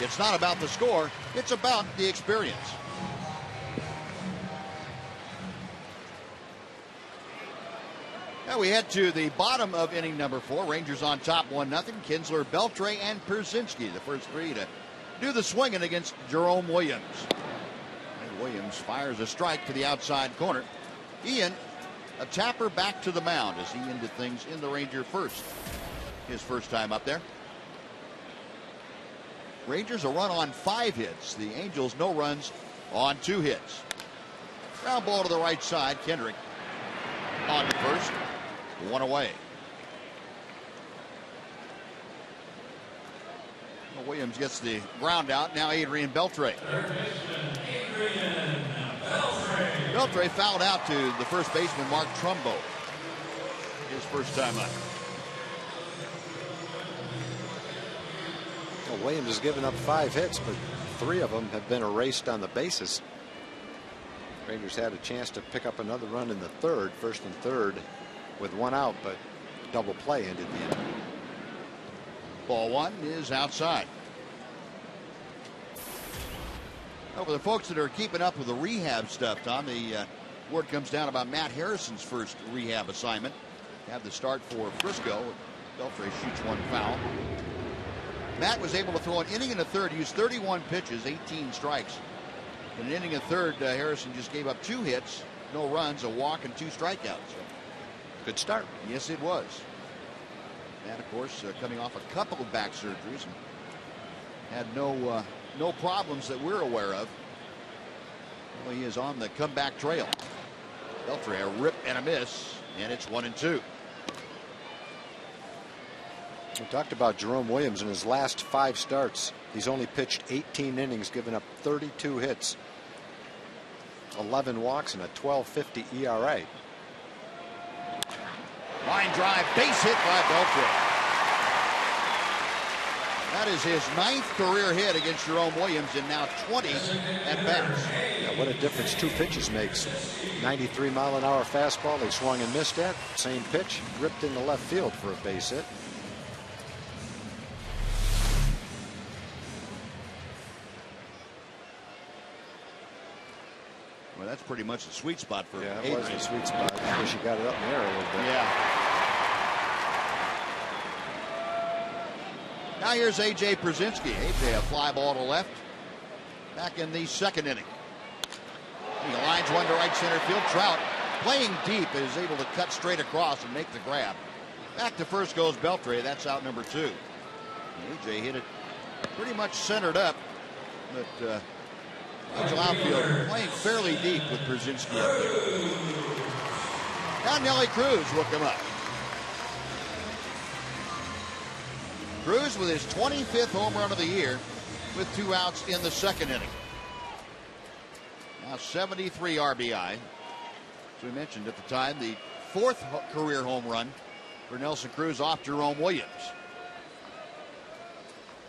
It's not about the score, it's about the experience. Now we head to the bottom of inning number 4. Rangers on top 1-0. Kinsler, Beltre, and Perzinski, the first 3 to do the swinging against Jerome Williams. And Williams fires a strike to the outside corner. Ian, a tapper back to the mound as he ended things in the Ranger first. His first time up there. Rangers a run on 5 hits. The Angels no runs on 2 hits. Ground ball to the right side. Kendrick on to first. 1 away. Williams gets the ground out. Now Adrian Beltre. Beltre fouled out to the first baseman Mark Trumbo. His first time up. Well, Williams has given up 5 hits, but 3 of them have been erased on the bases. Rangers had a chance to pick up another run in the third, first and third, with 1 out, but double play ended the inning. Ball 1 is outside. For the folks that are keeping up with the rehab stuff, Tom, the word comes down about Matt Harrison's first rehab assignment. Had the start for Frisco. Beltre shoots 1 foul. Matt was able to throw an inning and a third. He used 31 pitches, 18 strikes. In an inning and a third, Harrison just gave up 2 hits, no runs, a walk, and 2 strikeouts. Good start. Yes, it was. Matt, of course, coming off a couple of back surgeries and had no problems that we're aware of. Well, he is on the comeback trail. Beltre, a rip and a miss, and it's 1-2. We talked about Jerome Williams in his last 5 starts. He's only pitched 18 innings, given up 32 hits, 11 walks, and a 12.50 ERA. Line drive, base hit by Beltre. That is his 9th career hit against Jerome Williams, and now 20 at bats. Yeah, what a difference 2 pitches makes. 93-mile-an-hour fastball they swung and missed at. Same pitch, ripped into left field for a base hit. Well, that's pretty much the sweet spot for Yeah, Adrian. it was the sweet spot. I wish he got it up in the air a little bit. Yeah. Now here's A.J. Przinsky. A.J. a fly ball to left. Back in the 2nd inning. He lines one to right center field. Trout, playing deep, is able to cut straight across and make the grab. Back to first goes Beltre. That's out number 2. A.J. hit it pretty much centered up, but Angel outfield playing fairly deep with Przinsky up there. Now Nelly Cruz will come up. Cruz with his 25th home run of the year with 2 outs in the 2nd inning. Now 73 RBI. As we mentioned at the time, the 4th career home run for Nelson Cruz off Jerome Williams.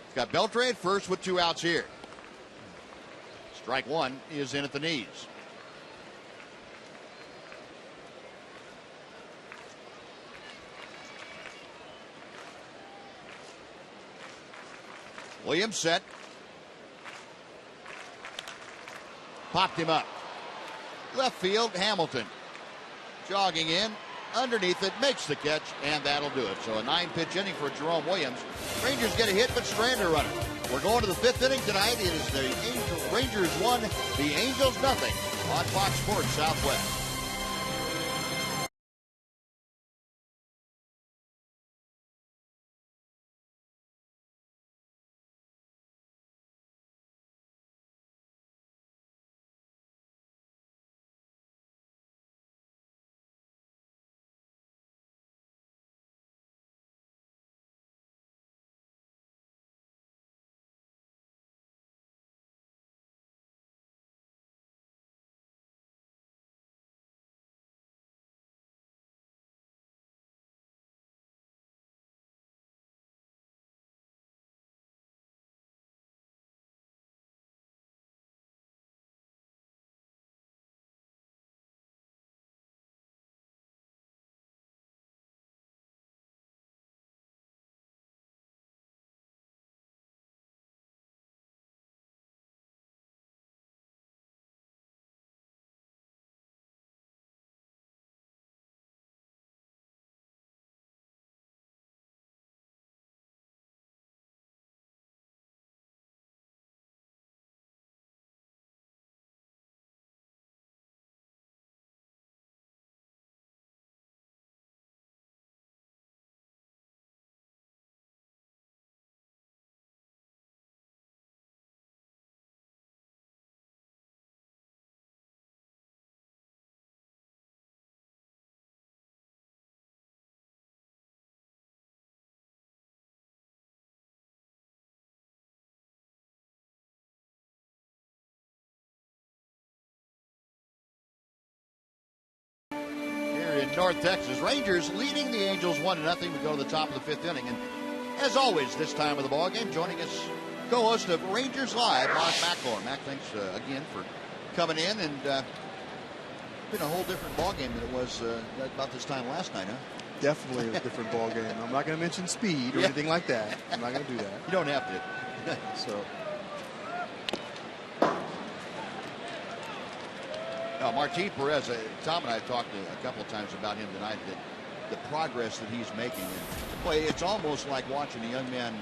He's got Beltre at first with 2 outs here. Strike 1 is in at the knees. Williams set. Popped him up. Left field, Hamilton. Jogging in. Underneath it, makes the catch, and that'll do it. So a 9-pitch inning for Jerome Williams. Rangers get a hit, but Strander running. We're going to the 5th inning tonight. It is the Rangers 1, the Angels nothing on Fox Sports Southwest. In North Texas, Rangers leading the Angels 1-0. We go to the top of the 5th inning, and as always, this time of the ball game, joining us, co-host of Rangers Live, Mark McClure. Mac, thanks again for coming in, and been a whole different ball game than it was about this time last night, huh? Definitely a different ball game. I'm not going to mention speed or anything like that. I'm not going to do that. You don't have to. So. Martin Perez, Tom and I have talked a couple of times about him tonight, that the progress that he's making. And, boy, it's almost like watching a young man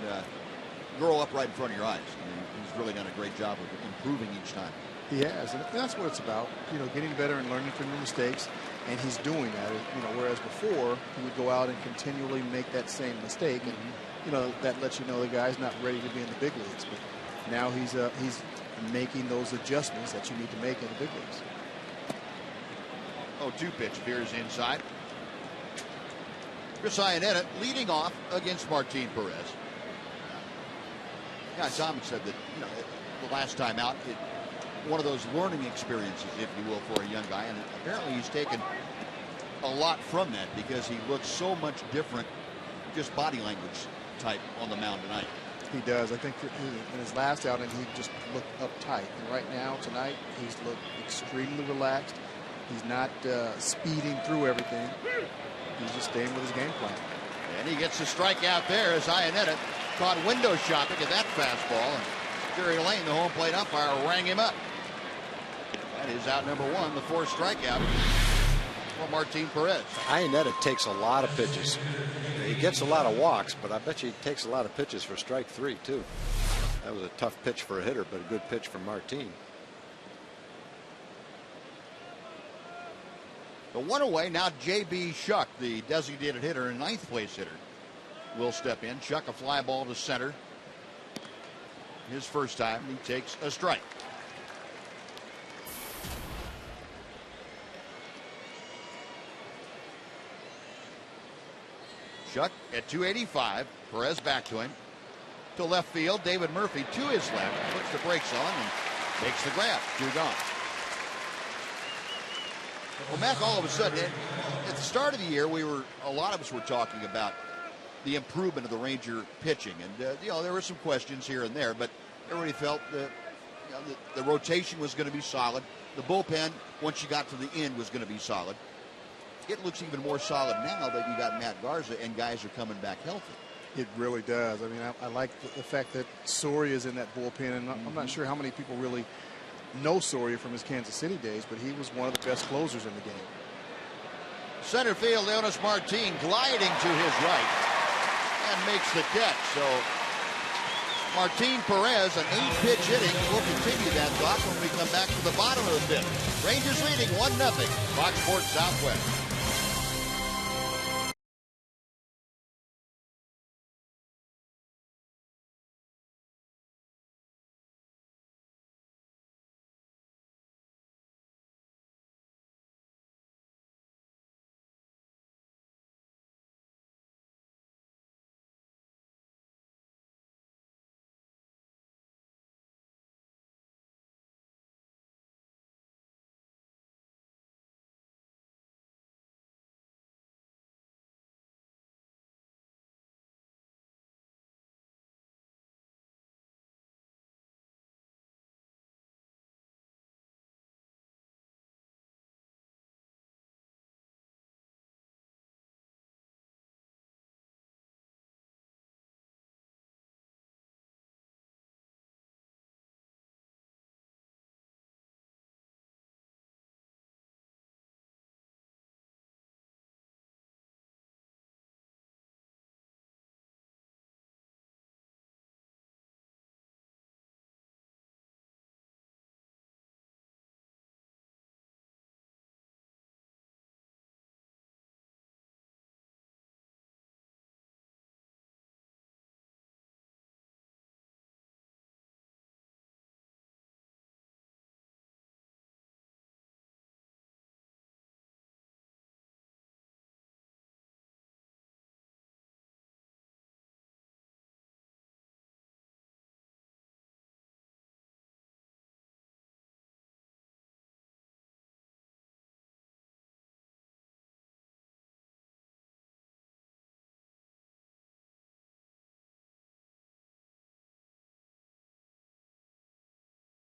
grow up right in front of your eyes. I mean, he's really done a great job of improving each time. He has, and that's what it's about. Getting better and learning from your mistakes, and he's doing that. Whereas before he would go out and continually make that same mistake, and that lets you know the guy's not ready to be in the big leagues. But now he's making those adjustments that you need to make in the big leagues. 0-2 pitch appears inside. Chris Iannetta leading off against Martin Perez. Yeah, Tom said that, the last time out, one of those learning experiences, if you will, for a young guy. And apparently he's taken a lot from that because he looks so much different, just body language type on the mound tonight. He does. I think in his last outing, he just looked uptight. And right now, tonight, he's looked extremely relaxed. He's not speeding through everything. He's just staying with his game plan. And he gets a strikeout there as Iannetta caught window shopping at that fastball. And Jerry Lane, the home plate umpire, rang him up. That is out number one, the fourth strikeout for Martin Perez. Iannetta takes a lot of pitches. He gets a lot of walks, but I bet you he takes a lot of pitches for strike three, too. That was a tough pitch for a hitter, but a good pitch for Martin. The one away, now J.B. Shuck, the designated hitter and ninth place hitter, will step in. Shuck a fly ball to center. His first time, he takes a strike. Shuck at 285. Perez back to him. To left field, David Murphy to his left. Puts the brakes on and takes the grab. 2 gone. Well, Mac, all of a sudden, at the start of the year, a lot of us were talking about the improvement of the Ranger pitching. And, there were some questions here and there, but everybody felt the rotation was going to be solid. The bullpen, once you got to the end, was going to be solid. It looks even more solid now that you got Matt Garza and guys are coming back healthy. It really does. I mean, I like the fact that Soria is in that bullpen, and I'm not sure how many people really know Soria from his Kansas City days, but he was one of the best closers in the game. Center field, Leonis Martin gliding to his right and makes the catch. So Martin Perez, an 8-pitch inning. We'll continue that thought when we come back to the bottom of the 5th. Rangers leading 1-0. Fox Sports Southwest.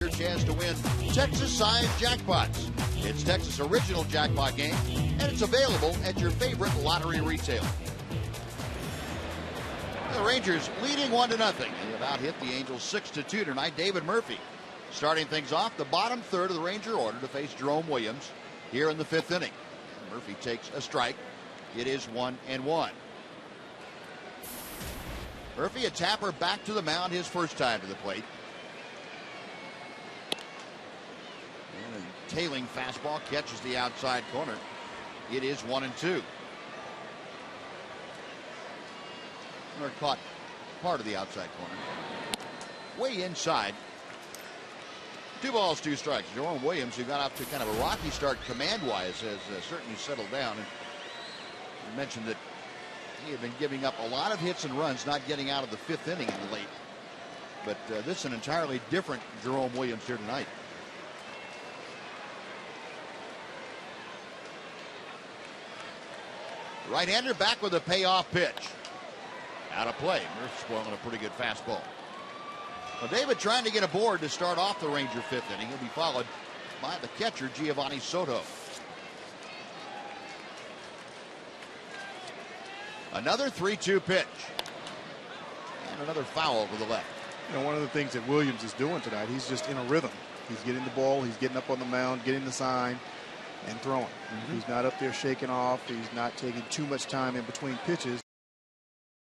Your chance to win Texas-sized jackpots. It's Texas' original jackpot game, and it's available at your favorite lottery retailer. The Rangers leading 1-0. They have out-hit the Angels 6-2 tonight. David Murphy starting things off the bottom third of the Ranger order to face Jerome Williams here in the 5th inning. Murphy takes a strike. It is 1-1. Murphy, a tapper, back to the mound his first time to the plate. And a tailing fastball catches the outside corner. It is 1-2. Miller caught part of the outside corner. Way inside. 2 balls, 2 strikes. Jerome Williams, who got off to kind of a rocky start command-wise, has certainly settled down. And you mentioned that He had been giving up a lot of hits and runs, not getting out of the 5th inning late. But this is an entirely different Jerome Williams here tonight. Right-hander back with a payoff pitch. Out of play. Murph's spoiling a pretty good fastball. Well, David trying to get aboard to start off the Ranger 5th inning. He'll be followed by the catcher, Giovanni Soto. Another 3-2 pitch. And another foul over the left. You know, one of the things that Williams is doing tonight, he's just in a rhythm. He's getting the ball, he's getting up on the mound, getting the sign, and throwing. He's not up there shaking off. He's not taking too much time in between pitches.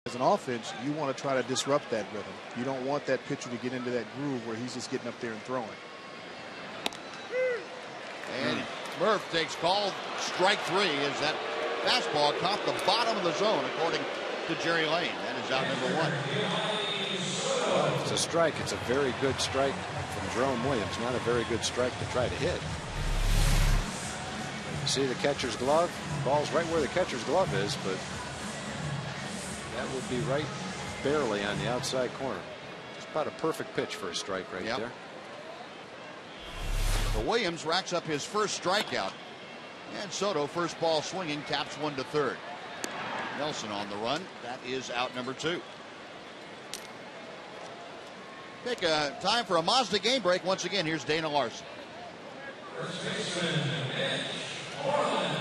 As an offense, you want to try to disrupt that rhythm. You don't want that pitcher to get into that groove where he's just getting up there and throwing. And Murph takes call. Strike 3 as that fastball caught the bottom of the zone, according to Jerry Lane. That is out number 1. Well, if it's a strike, it's a very good strike from Jerome Williams. Not a very good strike to try to hit. You see the catcher's glove? Ball's right where the catcher's glove is, but that would be right barely on the outside corner. It's about a perfect pitch for a strike right there. So Williams racks up his first strikeout. And Soto, first ball swinging, taps one to third. Nelson on the run. That is out number 2. Take a time for a Mazda game break. Once again, here's Dana Larson. First baseman, Mitch Moreland.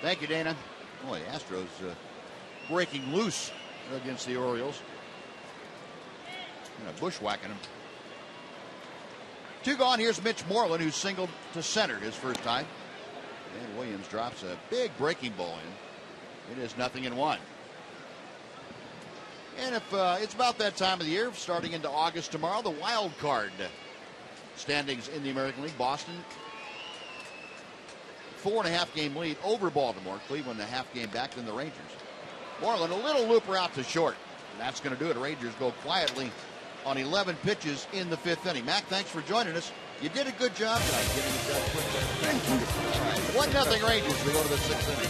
Thank you, Dana. Boy, the Astros breaking loose against the Orioles. Bushwhacking them. 2 gone. Here's Mitch Moreland, who singled to center his first time. And Williams drops a big breaking ball in. It is 0-1. And if it's about that time of the year, starting into August tomorrow, the wild card standings in the American League. Boston, 4.5 game lead over Baltimore. Cleveland a half game back than the Rangers. Moreland, a little looper out to short. And that's going to do it. Rangers go quietly on 11 pitches in the 5th inning. Mac, thanks for joining us. You did a good job tonight getting it done quick. Thank you. All right, 1-0 Rangers. We go to the 6th inning.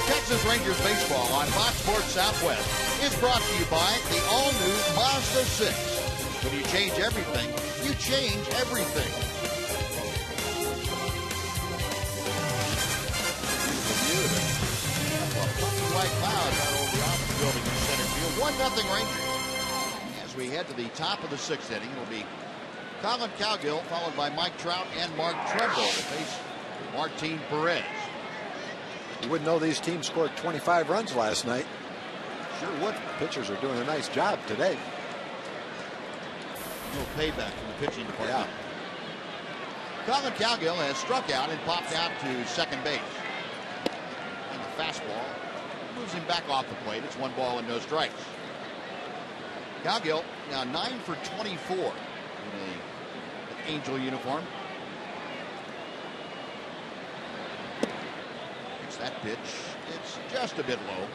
Texas Rangers baseball on Fox Sports Southwest is brought to you by the all-new Mazda 6. When you change everything, you change everything. White cloud out over the office building in center field. 1-0 Rangers. As we head to the top of the 6th inning, it'll be Colin Cowgill followed by Mike Trout and Mark Trumbo to face Martin Perez. You wouldn't know these teams scored 25 runs last night. Sure would. Pitchers are doing a nice job today. No payback from the pitching department. Colin Cowgill has struck out and popped out to second base. And the fastball moves him back off the plate. It's 1 ball and no strikes. Cowgill now 9 for 24 in an Angel uniform. It's that pitch. It's just a bit low.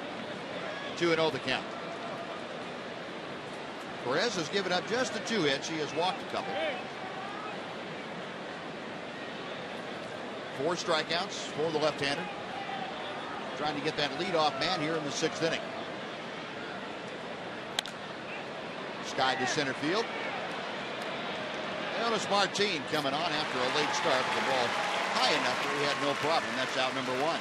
2-0 the count. Perez has given up just the 2 hits. He has walked a couple. 4 strikeouts for the left-hander. Trying to get that leadoff man here in the 6th inning. Sky to center field. Leonis Martin coming on after a late start. The ball high enough that he had no problem. That's out number 1.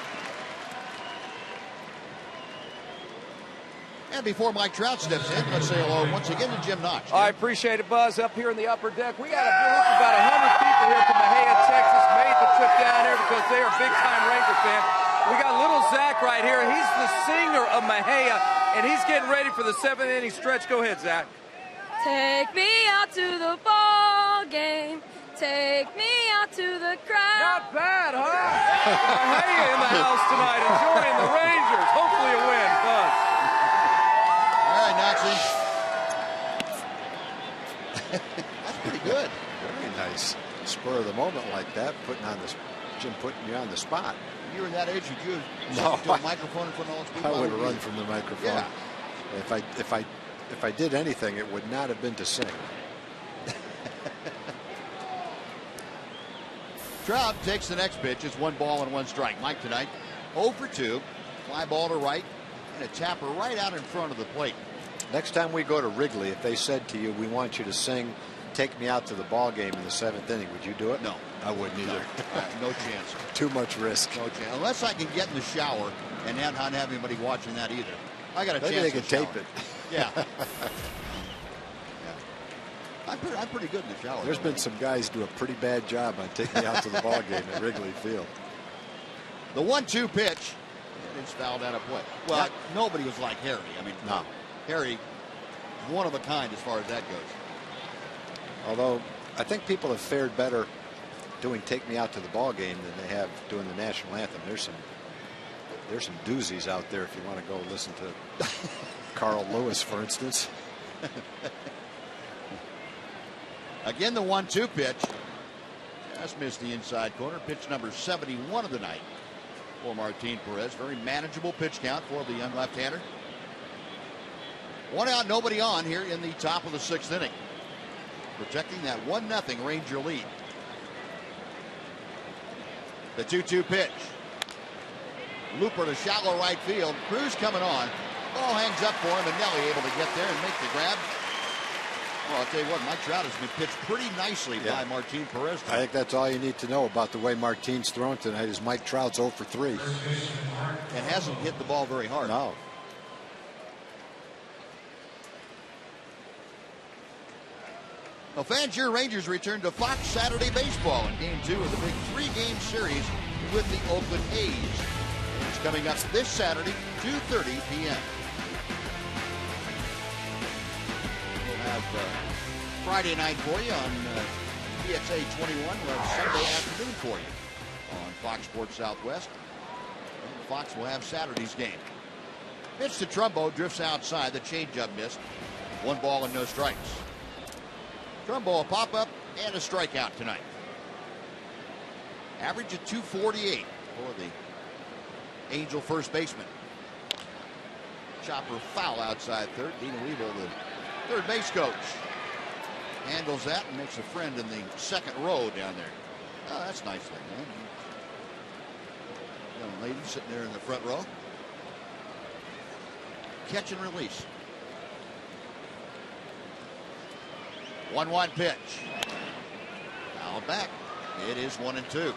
And before Mike Trout steps in, let's say hello once again to Jim Knox. I appreciate it, Buzz. Up here in the upper deck, we got a group of about 100 people here from Mejia, Texas, made the trip down here because they are big-time Ranger fans. We got little Zach right here. He's the singer of Mejia, and he's getting ready for the 7th inning stretch. Go ahead, Zach. Take me out to the ball game. Take me out to the crowd. Not bad, huh? Mejia in the house tonight, enjoying the Rangers. Hopefully a win, Buzz. All right, Nazi. That's pretty good. Very nice. Spur of the moment like that, Jim putting you on the spot. You were that age, would you No, to a microphone in front of all those people? I would have run from the microphone. Yeah. If I did anything, it would not have been to sing. Trout takes the next pitch. It's 1 ball and 1 strike. Mike tonight 0 for 2. Fly ball to right and a tapper right out in front of the plate. Next time we go to Wrigley, if they said to you, we want you to sing Take Me Out to the Ball Game in the 7th inning, would you do it? No. I wouldn't either. No chance. Too much risk. No chance. Unless I can get in the shower and not have anybody watching that either. I got a Maybe chance they to could shower. tape it. Yeah. I'm pretty good in the shower. There's been some guys do a pretty bad job on taking me out to the ball game at Wrigley Field. The 1-2 pitch. It's fouled out of play. Well, nobody was like Harry. I mean, no. Harry, one of a kind as far as that goes. Although I think people have fared better doing Take Me Out to the Ball Game than they have doing the national anthem. There's some doozies out there if you want to go listen to Carl Lewis, for instance. Again, the 1-2 pitch. Just missed the inside corner. Pitch number 71 of the night for Martin Perez. Very manageable pitch count for the young left-hander. 1 out, nobody on here in the top of the 6th inning. Protecting that 1-0 Ranger lead. The 2-2 pitch. Looper to shallow right field. Cruz coming on. Ball hangs up for him, and Nelly able to get there and make the grab. Well, I'll tell you what, Mike Trout has been pitched pretty nicely by Martin Perez tonight. I think that's all you need to know about the way Martin's thrown tonight is Mike Trout's 0 for 3. And hasn't hit the ball very hard. No. Well, fans, your Rangers return to Fox Saturday Baseball in Game 2 of the big 3-game series with the Oakland A's. It's coming up this Saturday, 2:30 p.m. We'll have Friday night for you on PXA 21. We'll have Sunday afternoon for you on Fox Sports Southwest. And Fox will have Saturday's game. Pitch to Trumbo, drifts outside. The changeup missed. 1 ball and no strikes. Trumbo, a pop-up and a strikeout tonight. Average of 248 for the Angel first baseman. Chopper foul outside third. Dean Weevil, the third base coach, handles that and makes a friend in the second row down there. Oh, that's nice thing, man. Young lady sitting there in the front row. Catch and release. 1-1 pitch. Foul back. It is 1-2.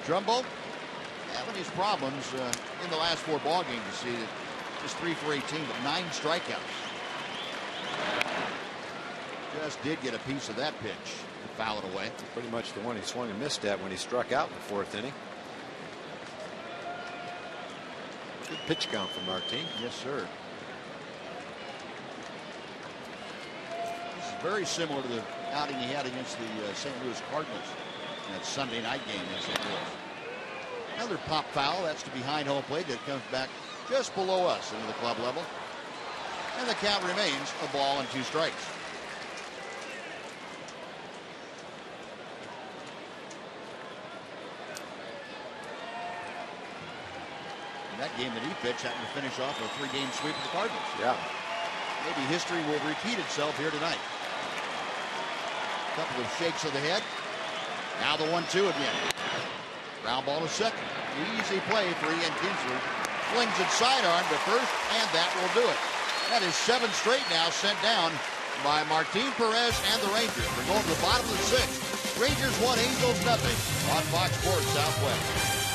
Trumbo having his problems in the last 4 ball games. You see that Just 3 for 18, but 9 strikeouts. Just did get a piece of that pitch to foul it away. Pretty much the one he swung and missed at when he struck out in the 4th inning. Good pitch count from Martin. Yes, sir. This is very similar to the outing he had against the St. Louis Cardinals in that Sunday night game in St. Louis. Another pop foul. That's to behind home plate. That comes back just below us into the club level. And the count remains a ball and 2 strikes. That game that he pitched happened to finish off a 3-game sweep of the Cardinals. Yeah. Maybe history will repeat itself here tonight. A couple of shakes of the head. Now the 1-2 again. Ground ball to second. Easy play for Ian Kinsler. Flings it sidearm to first, and that will do it. That is 7 straight now sent down by Martin Perez and the Rangers. We're going to the bottom of the 6th. Rangers 1, Angels nothing on Fox Sports Southwest.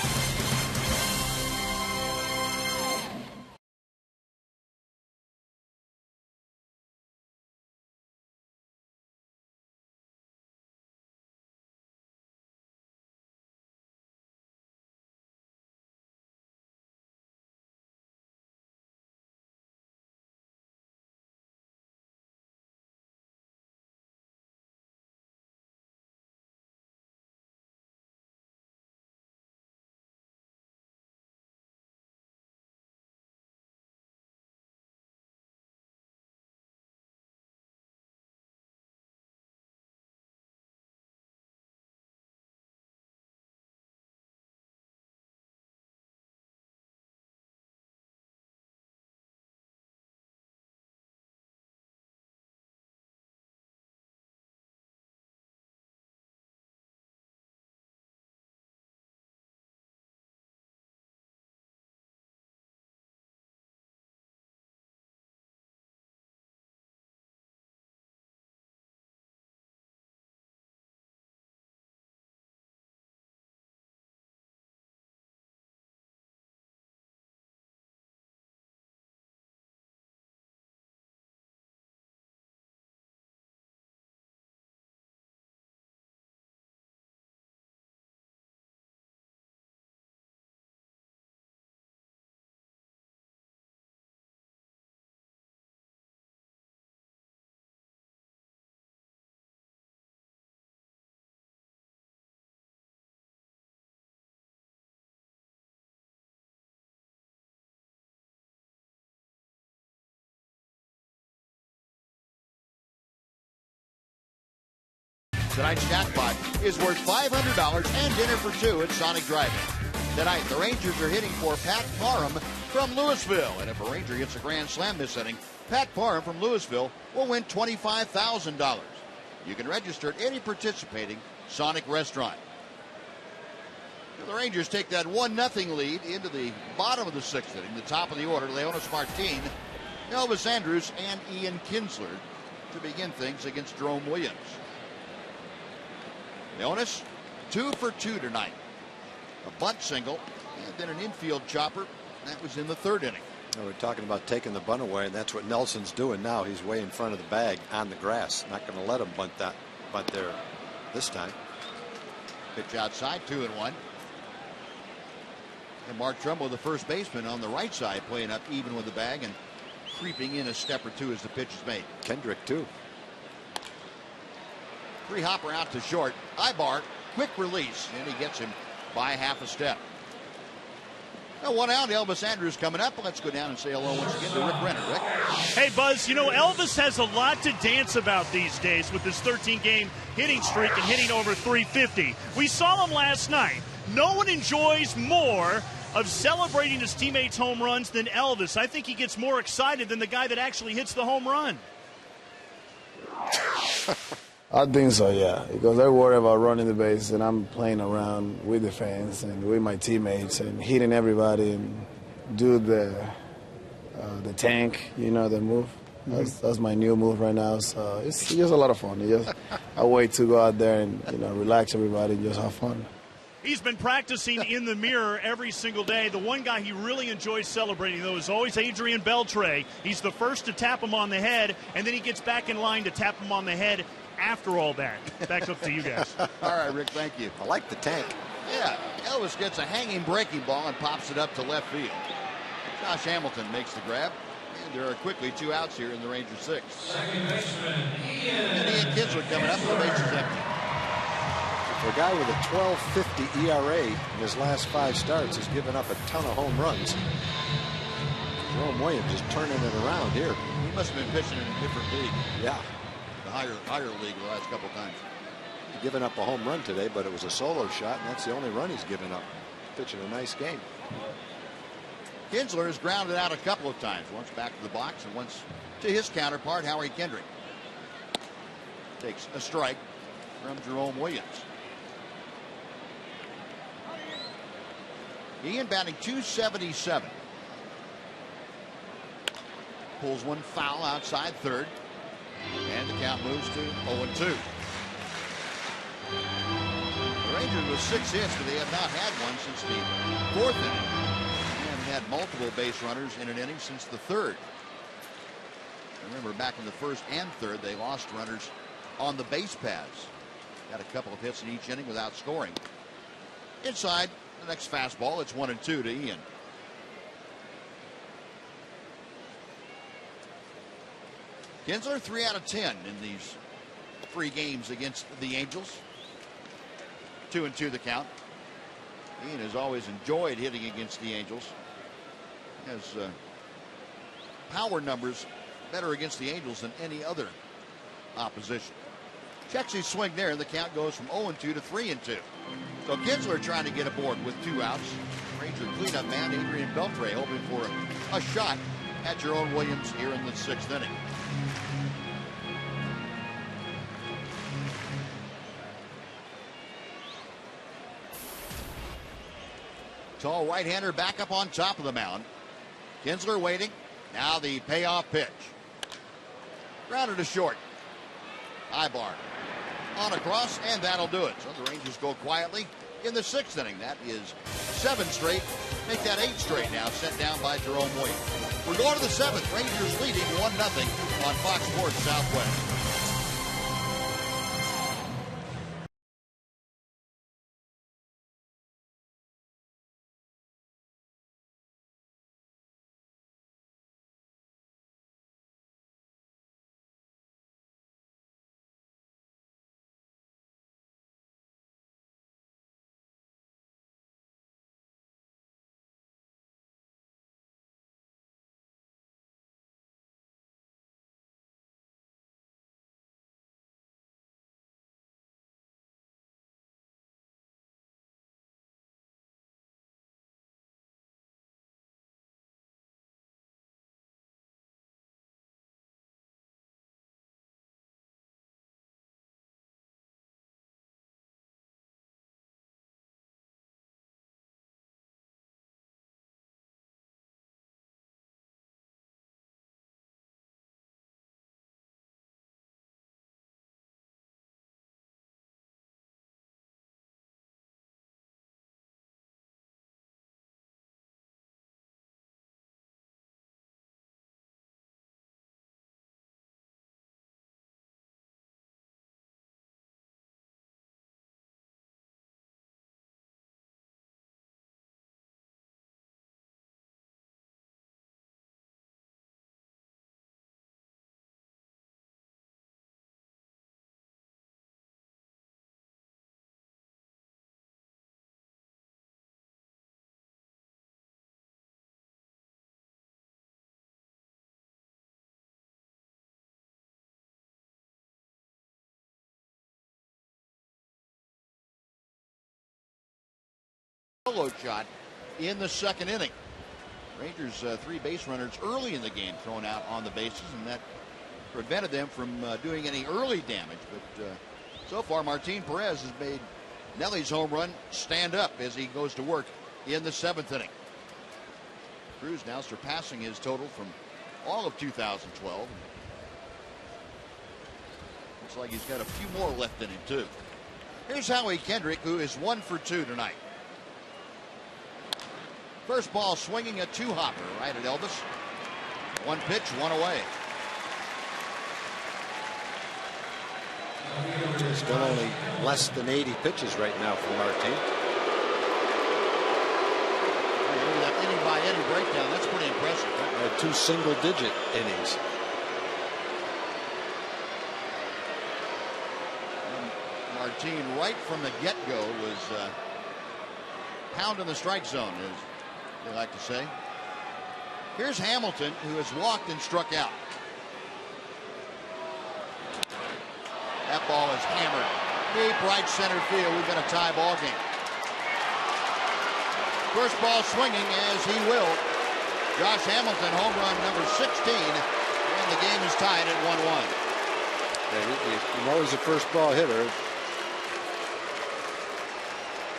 Tonight's jackpot is worth $500 and dinner for 2 at Sonic Drive-In. Tonight, the Rangers are hitting for Pat Parham from Louisville. And if a Ranger gets a grand slam this inning, Pat Parham from Louisville will win $25,000. You can register at any participating Sonic restaurant. The Rangers take that 1-0 lead into the bottom of the 6th inning. The top of the order, Leonis Martin, Elvis Andrus, and Ian Kinsler to begin things against Jerome Williams. Leonis, 2 for 2 tonight. A bunt single, and then an infield chopper. That was in the 3rd inning. Now we're talking about taking the bunt away, and that's what Nelson's doing now. He's way in front of the bag on the grass. Not going to let him bunt there this time. Pitch outside, 2-1. And Mark Trumbo, the first baseman, on the right side, playing up even with the bag and creeping in a step or 2 as the pitch is made. Kendrick, too. 3-hopper out to short. Ibar, quick release, and he gets him by half a step. Now 1 out, Elvis Andrus coming up. Let's go down and say hello once again to Rick Renner. Rick? Hey, Buzz, you know, Elvis has a lot to dance about these days with his 13-game hitting streak and hitting over 350. We saw him last night. No one enjoys more of celebrating his teammates' home runs than Elvis. I think he gets more excited than the guy that actually hits the home run. I think so, yeah, because I worry about running the base, and I'm playing around with the fans and with my teammates and hitting everybody and do the tank, you know, the move. That's my new move right now. So it's just a lot of fun. I wait to go out there and relax everybody and just have fun. He's been practicing in the mirror every single day. The one guy he really enjoys celebrating, though, is always Adrian Beltre. He's the first to tap him on the head, and then he gets back in line to tap him on the head after all that. Back up to you guys. All right, Rick, thank you. I like the tank. Yeah, Elvis gets a hanging breaking ball and pops it up to left field. Josh Hamilton makes the grab, and there are quickly 2 outs here in the Rangers' 6th. Second baseman, And Ian Kinsler coming up, the base is empty. For a guy with a 12.50 ERA in his last 5 starts, has given up a ton of home runs. Jerome Williams is turning it around here. He must have been pitching in a different league. Yeah. The higher league the last couple of times. He's given up a home run today, but it was a solo shot, and that's the only run he's given up. Pitching a nice game. Kinsler has grounded out a couple of times, once back to the box and once to his counterpart, Howie Kendrick. Takes a strike from Jerome Williams. Ian batting .277. Pulls one foul outside third. And the count moves to 0-2. The Rangers with 6 hits, but they have not had one since the 4th inning. And had multiple base runners in an inning since the 3rd. Remember, back in the 1st and 3rd, they lost runners on the base paths. Got a couple of hits in each inning without scoring. Inside the next fastball, it's 1-2 to Ian. Kinsler 3 out of 10 in these 3 games against the Angels. 2-2 the count. Ian has always enjoyed hitting against the Angels. Has power numbers better against the Angels than any other opposition. Checks his swing there, and the count goes from 0-2 to 3-2. So Kinsler trying to get aboard with 2 outs. Ranger cleanup man Adrian Beltre hoping for a shot at Jerome Williams here in the 6th inning. Tall right-hander back up on top of the mound. Kinsler waiting. Now the payoff pitch. Grounded to short. High bar. On across, and that'll do it. So the Rangers go quietly in the 6th inning. That is 7 straight. Make that 8 straight now, sent down by Jerome Williams. We're going to the 7th. Rangers leading 1-0 on Fox Sports Southwest. Solo shot in the 2nd inning. Rangers 3 base runners early in the game thrown out on the bases, and that prevented them from doing any early damage. But so far, Martin Perez has made Nelly's home run stand up as he goes to work in the 7th inning. Cruz now surpassing his total from all of 2012. Looks like he's got a few more left in him, too. Here's Howie Kendrick, who is 1 for 2 tonight. First ball swinging a 2-hopper right at Elvis. 1 pitch, 1 away. He's done only less than 80 pitches right now for Martin. Look at that inning by inning breakdown. That's pretty impressive. 2 single-digit innings. Martin, right from the get-go, was pounding the strike zone, as they like to say. Here's Hamilton, who has walked and struck out. That ball is hammered deep right center field. We've got a tie ball game. First ball swinging as he will. Josh Hamilton, home run number 16, and the game is tied at 1-1. You know he's a first ball hitter.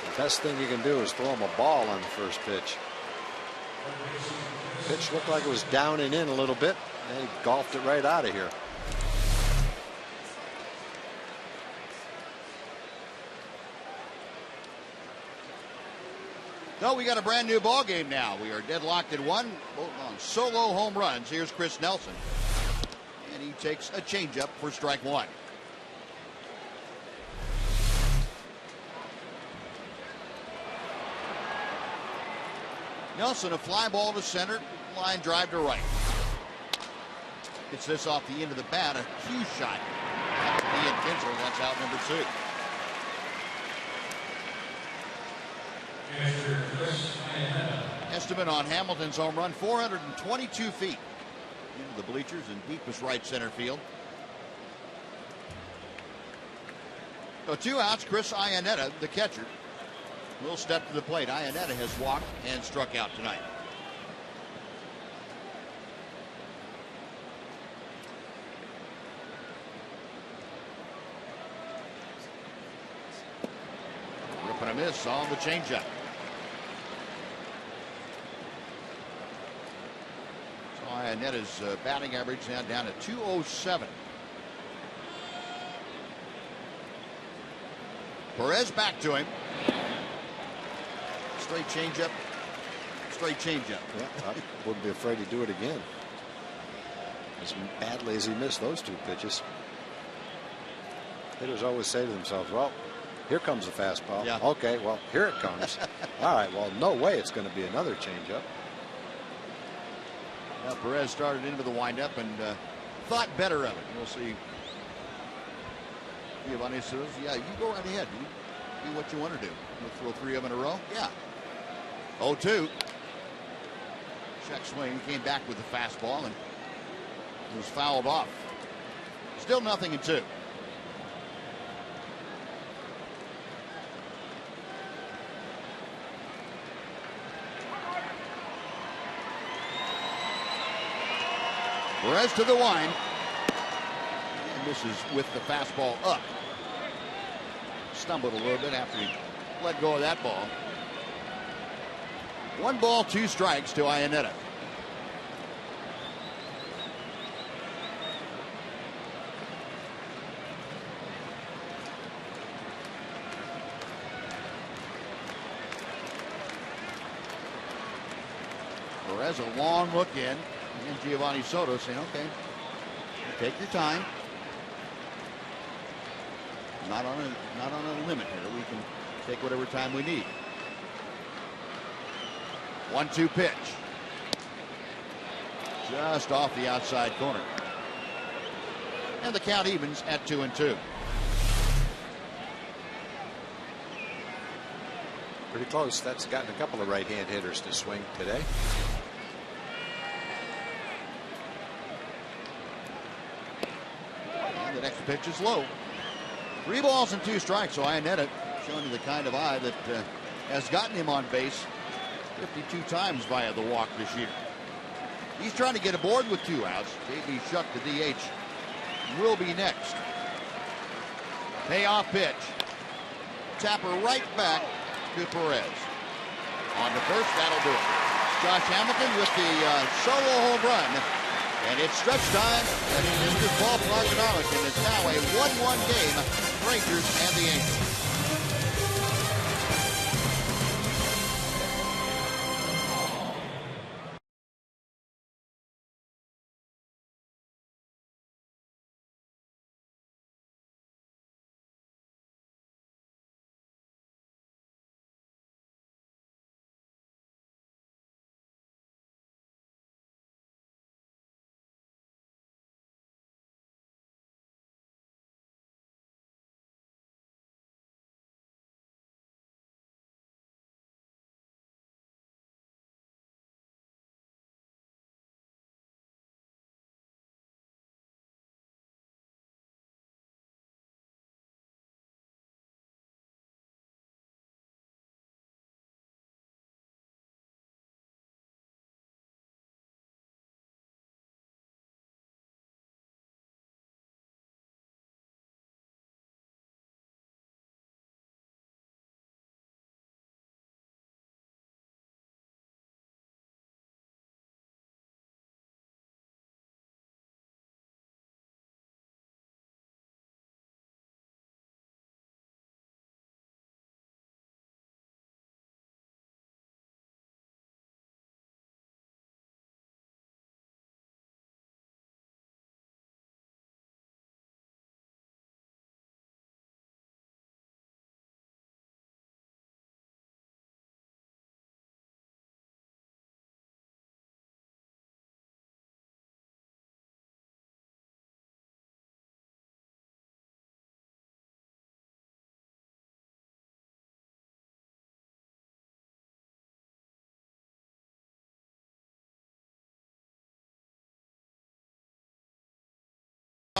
The best thing you can do is throw him a ball on the first pitch. Pitch looked like it was down and in a little bit, and he golfed it right out of here. No, we got a brand new ball game now. We are deadlocked at 1, both on solo home runs. Here's Chris Nelson, and he takes a changeup for strike 1. Nelson, a fly ball to center, line drive to right. Gets this off the end of the bat, a huge shot. Ian Kinsler, that's out number 2. Estimate on Hamilton's home run, 422 feet into the bleachers and deepest right center field. So 2 outs. Chris Iannetta, the catcher, will step to the plate. Iannetta has walked and struck out tonight. Ripping a miss on the changeup. Iannetta's batting average now down to 207. Perez back to him. Straight changeup. Straight changeup. Yeah, I wouldn't be afraid to do it again. As badly as he missed those 2 pitches. Hitters always say to themselves, well, here comes a fastball. Yeah. Okay, well, here it comes. All right, well, no way it's going to be another changeup. Well, Perez started into the windup and thought better of it. We'll see. Giovanni says, yeah, you go right ahead. You do what you want to do. We'll throw 3 of them in a row. Yeah. 0-2. Check swing. Came back with the fastball and was fouled off. Still 0-2. Perez to the wind. And misses with the fastball up. Stumbled a little bit after he let go of that ball. 1 ball, 2 strikes to Iannetta. Perez a long look in. And Giovanni Soto saying, okay, take your time. Not on a limit here. We can take whatever time we need. 1-2 pitch. Just off the outside corner. And the count evens at 2-2. Pretty close. That's gotten a couple of right-hand hitters to swing today. And the next pitch is low. 3 balls and 2 strikes. So Iannetta showing you the kind of eye that has gotten him on base 52 times via the walk this year. He's trying to get aboard with 2 outs. J.B. Shuck, the DH, will be next. Payoff pitch. Tapper right back to Perez. On the first, that'll do it. Josh Hamilton with the solo home run. And it's stretch time at Industries Ballpark in Arlington. It's now a 1-1 game, Rangers and the Angels.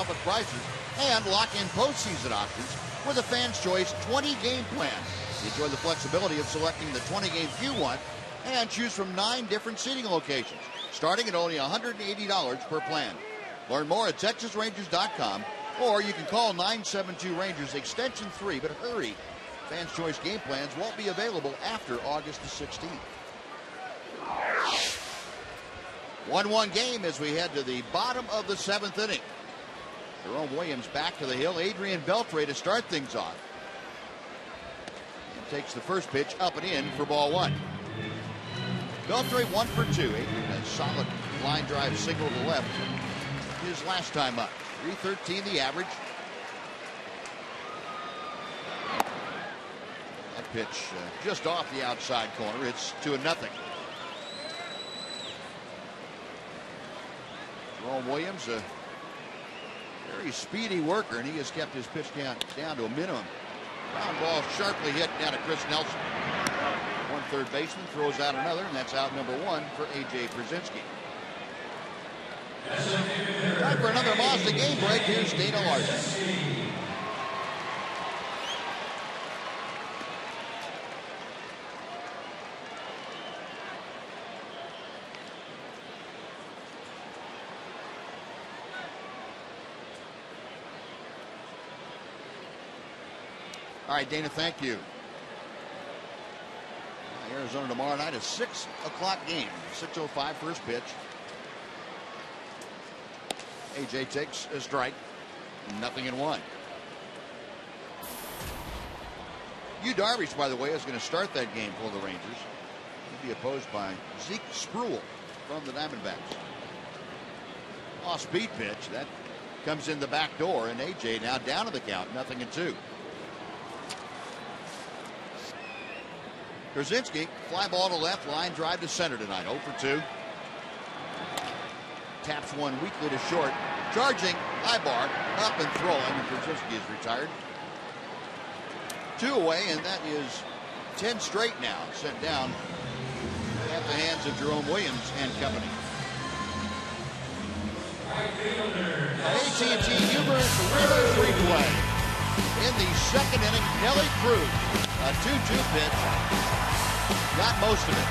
yourself at prices and lock in postseason options with a Fan's Choice 20-game plan. Enjoy the flexibility of selecting the 20 games you want and choose from 9 different seating locations, starting at only $180 per plan. Learn more at TexasRangers.com, or you can call 972-RANGERS extension 3, but hurry. Fans Choice game plans won't be available after August the 16th. 1-1 game as we head to the bottom of the 7th inning. Jerome Williams back to the hill. Adrian Beltre to start things off. And takes the first pitch up and in for ball 1. Beltre 1 for 2. Adrian a solid line drive single to left his last time up. 313 the average. That pitch just off the outside corner. It's 2-0. Jerome Williams, a very speedy worker, and he has kept his pitch down to a minimum. Ground ball sharply hit down to Chris Nelson. One third baseman throws out another, and that's out number 1 for A.J. Brzezinski. Time for another Mazda game break. Here's Dana Larson. All right, Dana, thank you. Arizona tomorrow night, a 6 o'clock game. 6:05 first pitch. AJ takes a strike. 0-1. Yu Darvish, by the way, is going to start that game for the Rangers. He'll be opposed by Zeke Spruill from the Diamondbacks. Off-speed pitch. That comes in the back door, and AJ now down to the count. 0-2. Brzezinski, fly ball to left, line drive to center tonight. 0 for 2. Taps one weakly to short. Charging, Ibar, up and throwing, and Brzezinski is retired. 2 away, and that is 10 straight now sent down at the hands of Jerome Williams and company. AT&T Humor Rivers replay. In the second inning, Nelly Cruz, a 2-2 pitch, got most of it.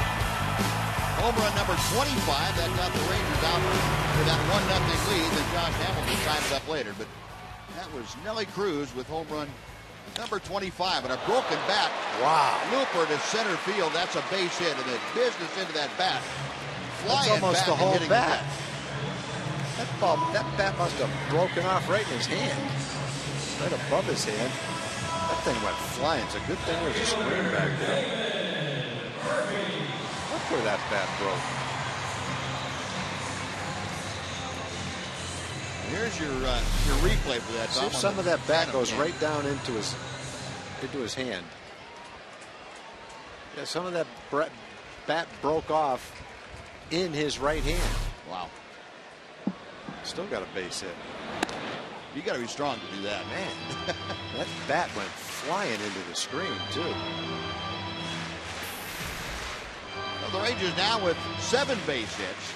Home run number 25, that got the Rangers out with that 1-0 lead. Then Josh Hamilton tied it up later. But that was Nelly Cruz with home run number 25. And a broken bat. Wow. Looper to center field. That's a base hit. And then business into that bat. That's almost the whole bat. That bat must have broken off right in his hand. Right above his hand. That thing went flying. It's a good thing there's a screen back there. Look where that bat broke. Here's your replay for that. See if some of that bat goes right down into his hand. Yeah, some of that bat broke off in his right hand. Wow. Still got a base hit. You got to be strong to do that. Man, that bat went flying into the screen, too. Well, the Rangers now with 7 base hits.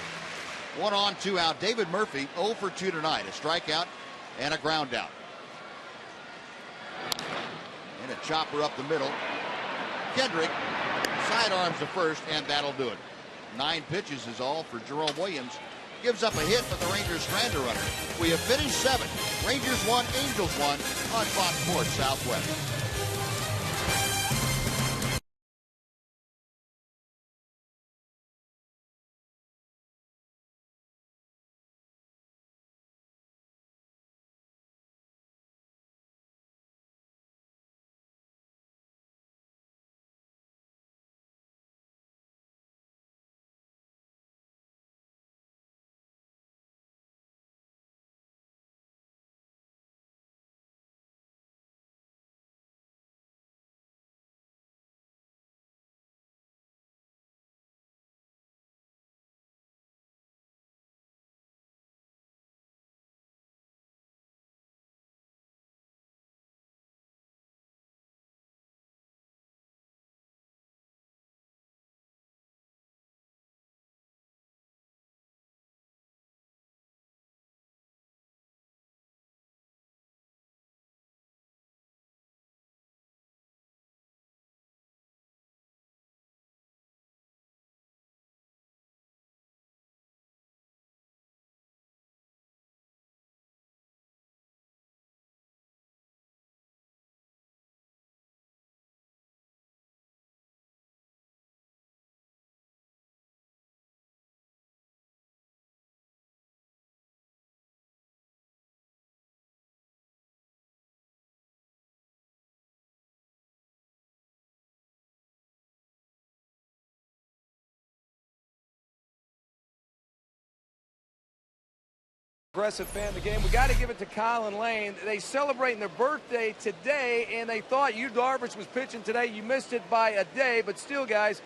1 on, 2 out. David Murphy 0 for 2 tonight. A strikeout and a ground out. And a chopper up the middle. Kendrick sidearms to first, and that'll do it. 9 pitches is all for Jerome Williams. Gives up a hit, but the Rangers strand a runner. We have finished 7. Rangers 1, Angels 1 on Fox Sports Southwest. Aggressive fan of the game. We got to give it to Kyle and Lane. They celebrating their birthday today, and they thought Yu Darvish was pitching today. You missed it by a day, but still, guys,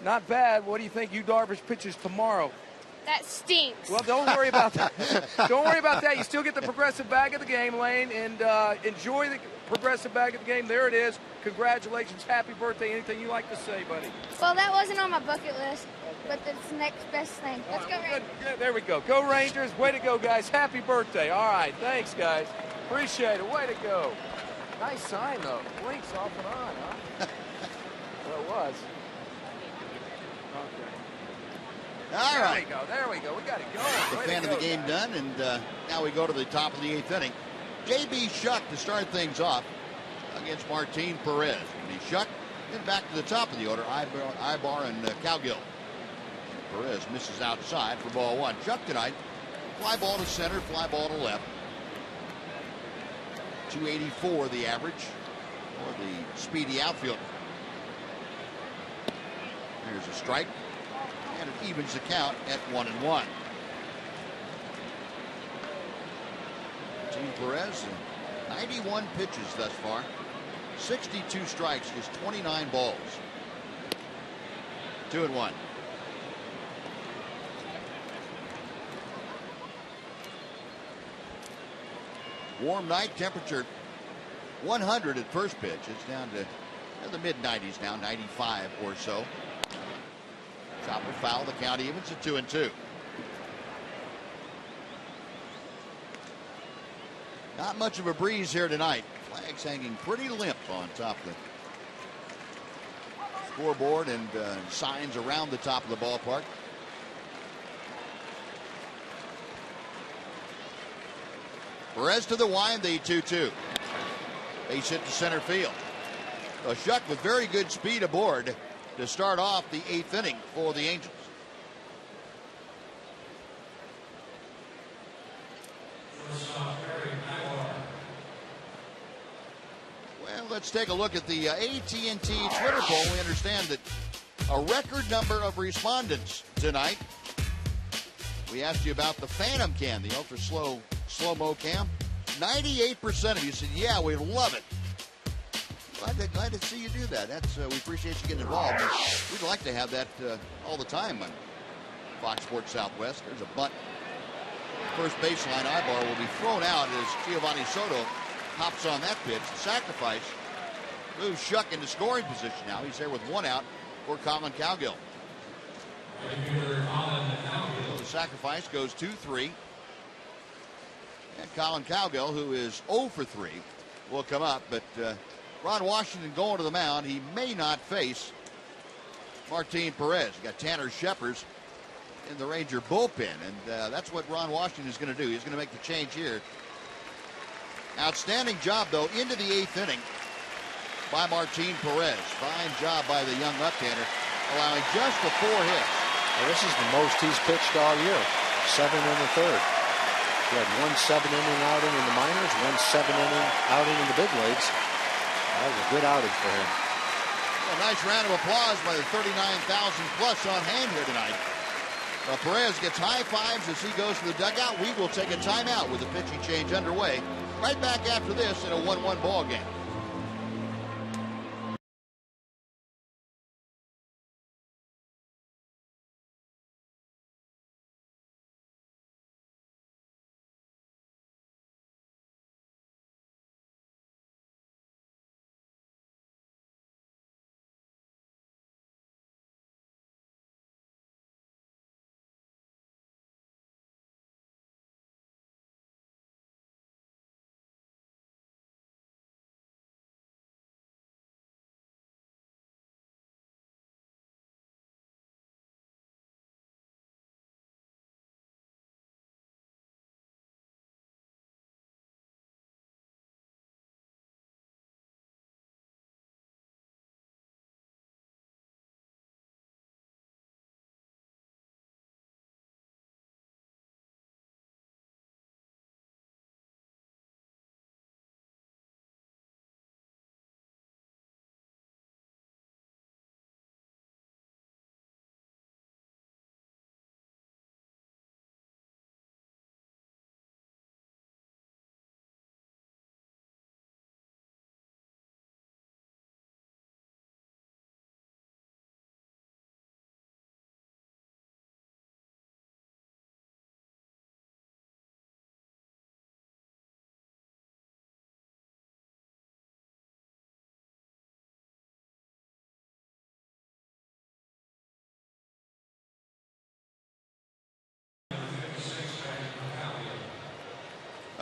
not bad. What do you think Yu Darvish pitches tomorrow? That stinks. Well, don't worry about that. Don't worry about that. You still get the progressive bag of the game, Lane, and enjoy the progressive bag of the game. There it is. Congratulations. Happy birthday. Anything you like to say, buddy? Well, that wasn't on my bucket list, but it's the next best thing. Let's go, Rangers. Good. There we go. Go Rangers. Way to go, guys. Happy birthday. All right. Thanks, guys. Appreciate it. Way to go. Nice sign, though. Blinks off and on, huh? Well, it was. Okay. All right. There we go. We got it going. The fan of the game done, and now we go to the top of the 8th inning. J.B. Shuck to start things off against Martin Perez. Shuck then back to the top of the order, Ibar and Cowgill. Perez misses outside for ball 1. Shuck tonight, fly ball to center, fly ball to left. 284 the average for the speedy outfielder. There's a strike. And it evens the count at 1-1. Martin Perez, 91 pitches thus far, 62 strikes, just 29 balls. 2-1. Warm night, temperature 100 at first pitch. It's down to the mid-90s now, 95 or so. Chopper foul, the count evens at 2-2. Not much of a breeze here tonight. Flags hanging pretty limp on top of the scoreboard and signs around the top of the ballpark. Perez to the wind, the 2-2. Base hit to center field. A Shuck with very good speed aboard to start off the 8th inning for the Angels. Well, let's take a look at the AT&T Twitter poll. We understand that a record number of respondents tonight. We asked you about the Phantom cam, the ultra slow-mo cam. 98% of you said, yeah, we love it. Glad to see you do that. We appreciate you getting involved. We'd like to have that all the time on Fox Sports Southwest. There's a bunt. First baseline Ibar will be thrown out as Giovanni Soto hops on that pitch. The sacrifice moves Shuck into scoring position now. He's there with 1 out for Colin Cowgill. The sacrifice goes 2-3. And Colin Cowgill, who is 0 for 3, will come up, but Ron Washington going to the mound. He may not face Martin Perez. You got Tanner Scheppers in the Ranger bullpen, and that's what Ron Washington is going to do. He's going to make the change here. Outstanding job, though, into the 8th inning by Martin Perez. Fine job by the young left-hander, allowing just the 4 hits. Well, this is the most he's pitched all year. 7 in the 3rd. He had 1 7-inning outing in the minors, 1 7-inning outing in the big leagues. That was a good outing for him. A nice round of applause by the 39,000 plus on hand here tonight. Perez gets high fives as he goes to the dugout. We will take a timeout with the pitching change underway. Right back after this in a 1-1 ball game.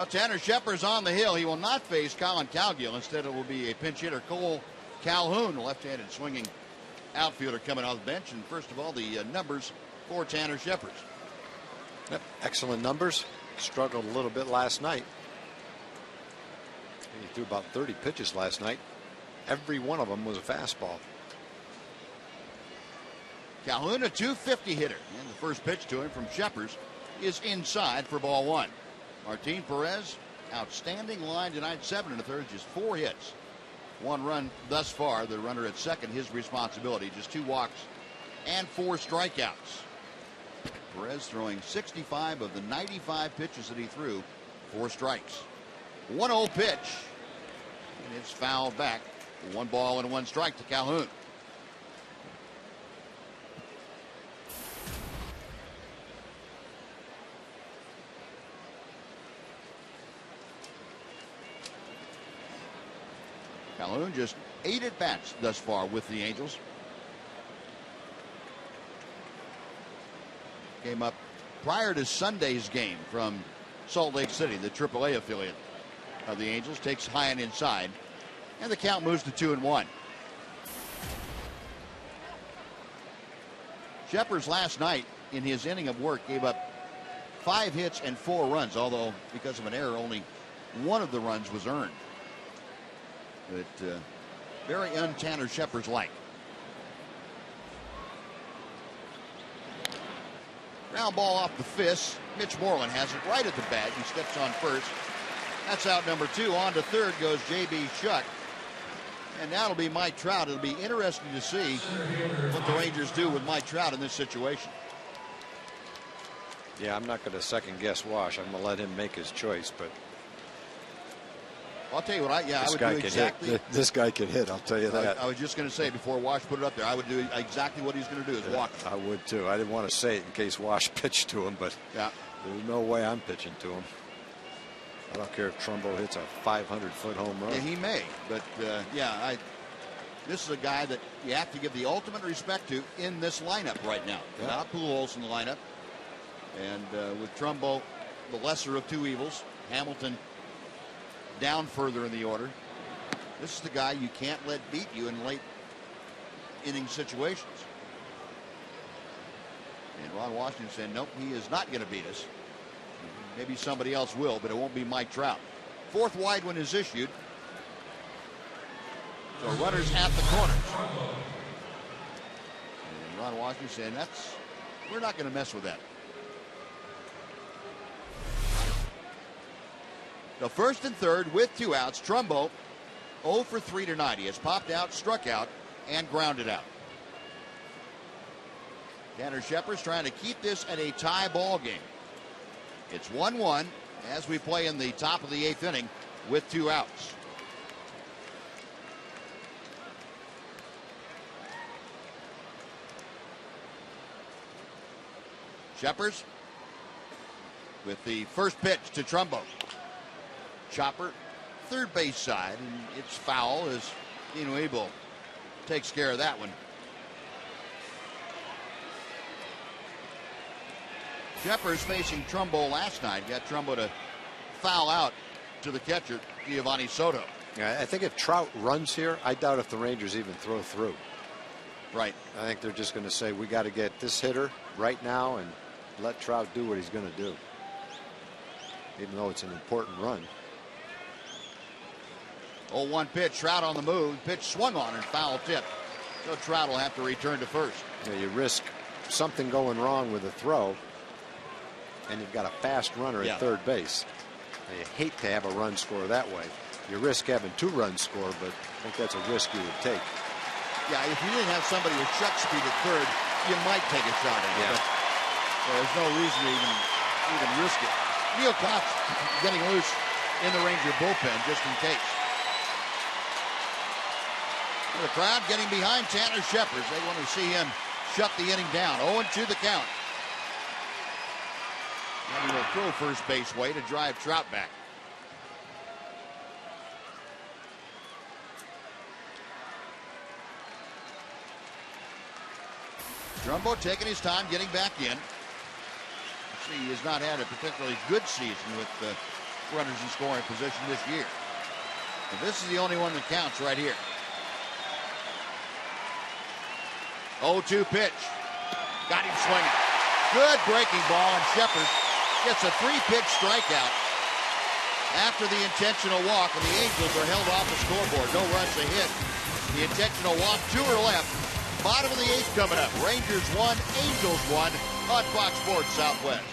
Well, Tanner Shepard's on the hill. He will not face Colin Cowgill. Instead, it will be a pinch hitter, Cole Calhoun, a left-handed swinging outfielder coming off the bench. And first of all, the numbers for Tanner Shepard. Yep, excellent numbers. Struggled a little bit last night. He threw about 30 pitches last night. Every one of them was a fastball. Calhoun, a 250 hitter. And the first pitch to him from Shepard is inside for ball one. Martin Perez, outstanding line tonight, 7 1/3, just 4 hits. 1 run thus far. The runner at second, his responsibility. Just 2 walks and 4 strikeouts. Perez throwing 65 of the 95 pitches that he threw, 4 strikes. 1-0 pitch, and it's fouled back. 1 ball and 1 strike to Calhoun. Calhoun just 8 at-bats thus far with the Angels. Came up prior to Sunday's game from Salt Lake City, the AAA affiliate of the Angels. Takes high and inside, and the count moves to 2-1. Shepard's last night in his inning of work gave up 5 hits and 4 runs, although because of an error, only 1 of the runs was earned. But very un-Tanner Shepard's like. Ground ball off the fist. Mitch Moreland has it right at the bat. He steps on first. That's out number 2. On to third goes J.B. Shuck. And now it'll be Mike Trout. It'll be interesting to see what the Rangers do with Mike Trout in this situation. Yeah, I'm not going to second guess Wash. I'm going to let him make his choice, but I'll tell you what, I would do exactly. This guy can hit, I'll tell you that. I was just going to say before Wash put it up there, I would do exactly what he's going to do is walk. I would too. I didn't want to say it in case Wash pitched to him, but yeah, there's no way I'm pitching to him. I don't care if Trumbo hits a 500-foot home run. Yeah, he may, but this is a guy that you have to give the ultimate respect to in this lineup right now. Yeah. Not Pujols in the lineup, and with Trumbo, the lesser of 2 evils, Hamilton down further in the order. This is the guy you can't let beat you in late inning situations. And Ron Washington said, nope, he is not going to beat us. Maybe somebody else will, but it won't be Mike Trout. 4th wide one is issued. So runners at the corners. And Ron Washington said, we're not going to mess with that. The first and third with 2 outs. Trumbo 0 for 3 tonight. He has popped out, struck out, and grounded out. Tanner Shepard's trying to keep this at a tie ball game. It's 1-1 as we play in the top of the 8th inning with 2 outs. Shepard with the first pitch to Trumbo. Chopper, third base side, and it's foul as Inuibo takes care of that one. Shepard's facing Trumbo last night. Got Trumbo to foul out to the catcher, Giovanni Soto. Yeah, I think if Trout runs here, I doubt if the Rangers even throw through. Right. I think they're just going to say, we got to get this hitter right now and let Trout do what he's going to do. Even though it's an important run. 0-1 pitch, Trout on the move. Pitch swung on and foul tip. So Trout will have to return to first. Yeah, you risk something going wrong with a throw, and you've got a fast runner at third base. Now, you hate to have a run score that way. You risk having 2 runs score, but I think that's a risk you would take. Yeah, if you didn't have somebody with Chuck speed at third, you might take a shot at it. But there's no reason to even risk it. Neil Cox getting loose in the Ranger bullpen just in case. The crowd getting behind Tanner Shepard. They want to see him shut the inning down. 0-2 the count. And he will throw first base way to drive Trout back. Trumbo taking his time getting back in. See, he has not had a particularly good season with runners in scoring position this year. And this is the only one that counts right here. 0-2 pitch. Got him swinging. Good breaking ball, and Shepard gets a 3-pitch strikeout after the intentional walk, and the Angels are held off the scoreboard. No runs to hit. The intentional walk, 2 are left. Bottom of the 8th coming up. Rangers 1, Angels 1 on Fox Sports Southwest.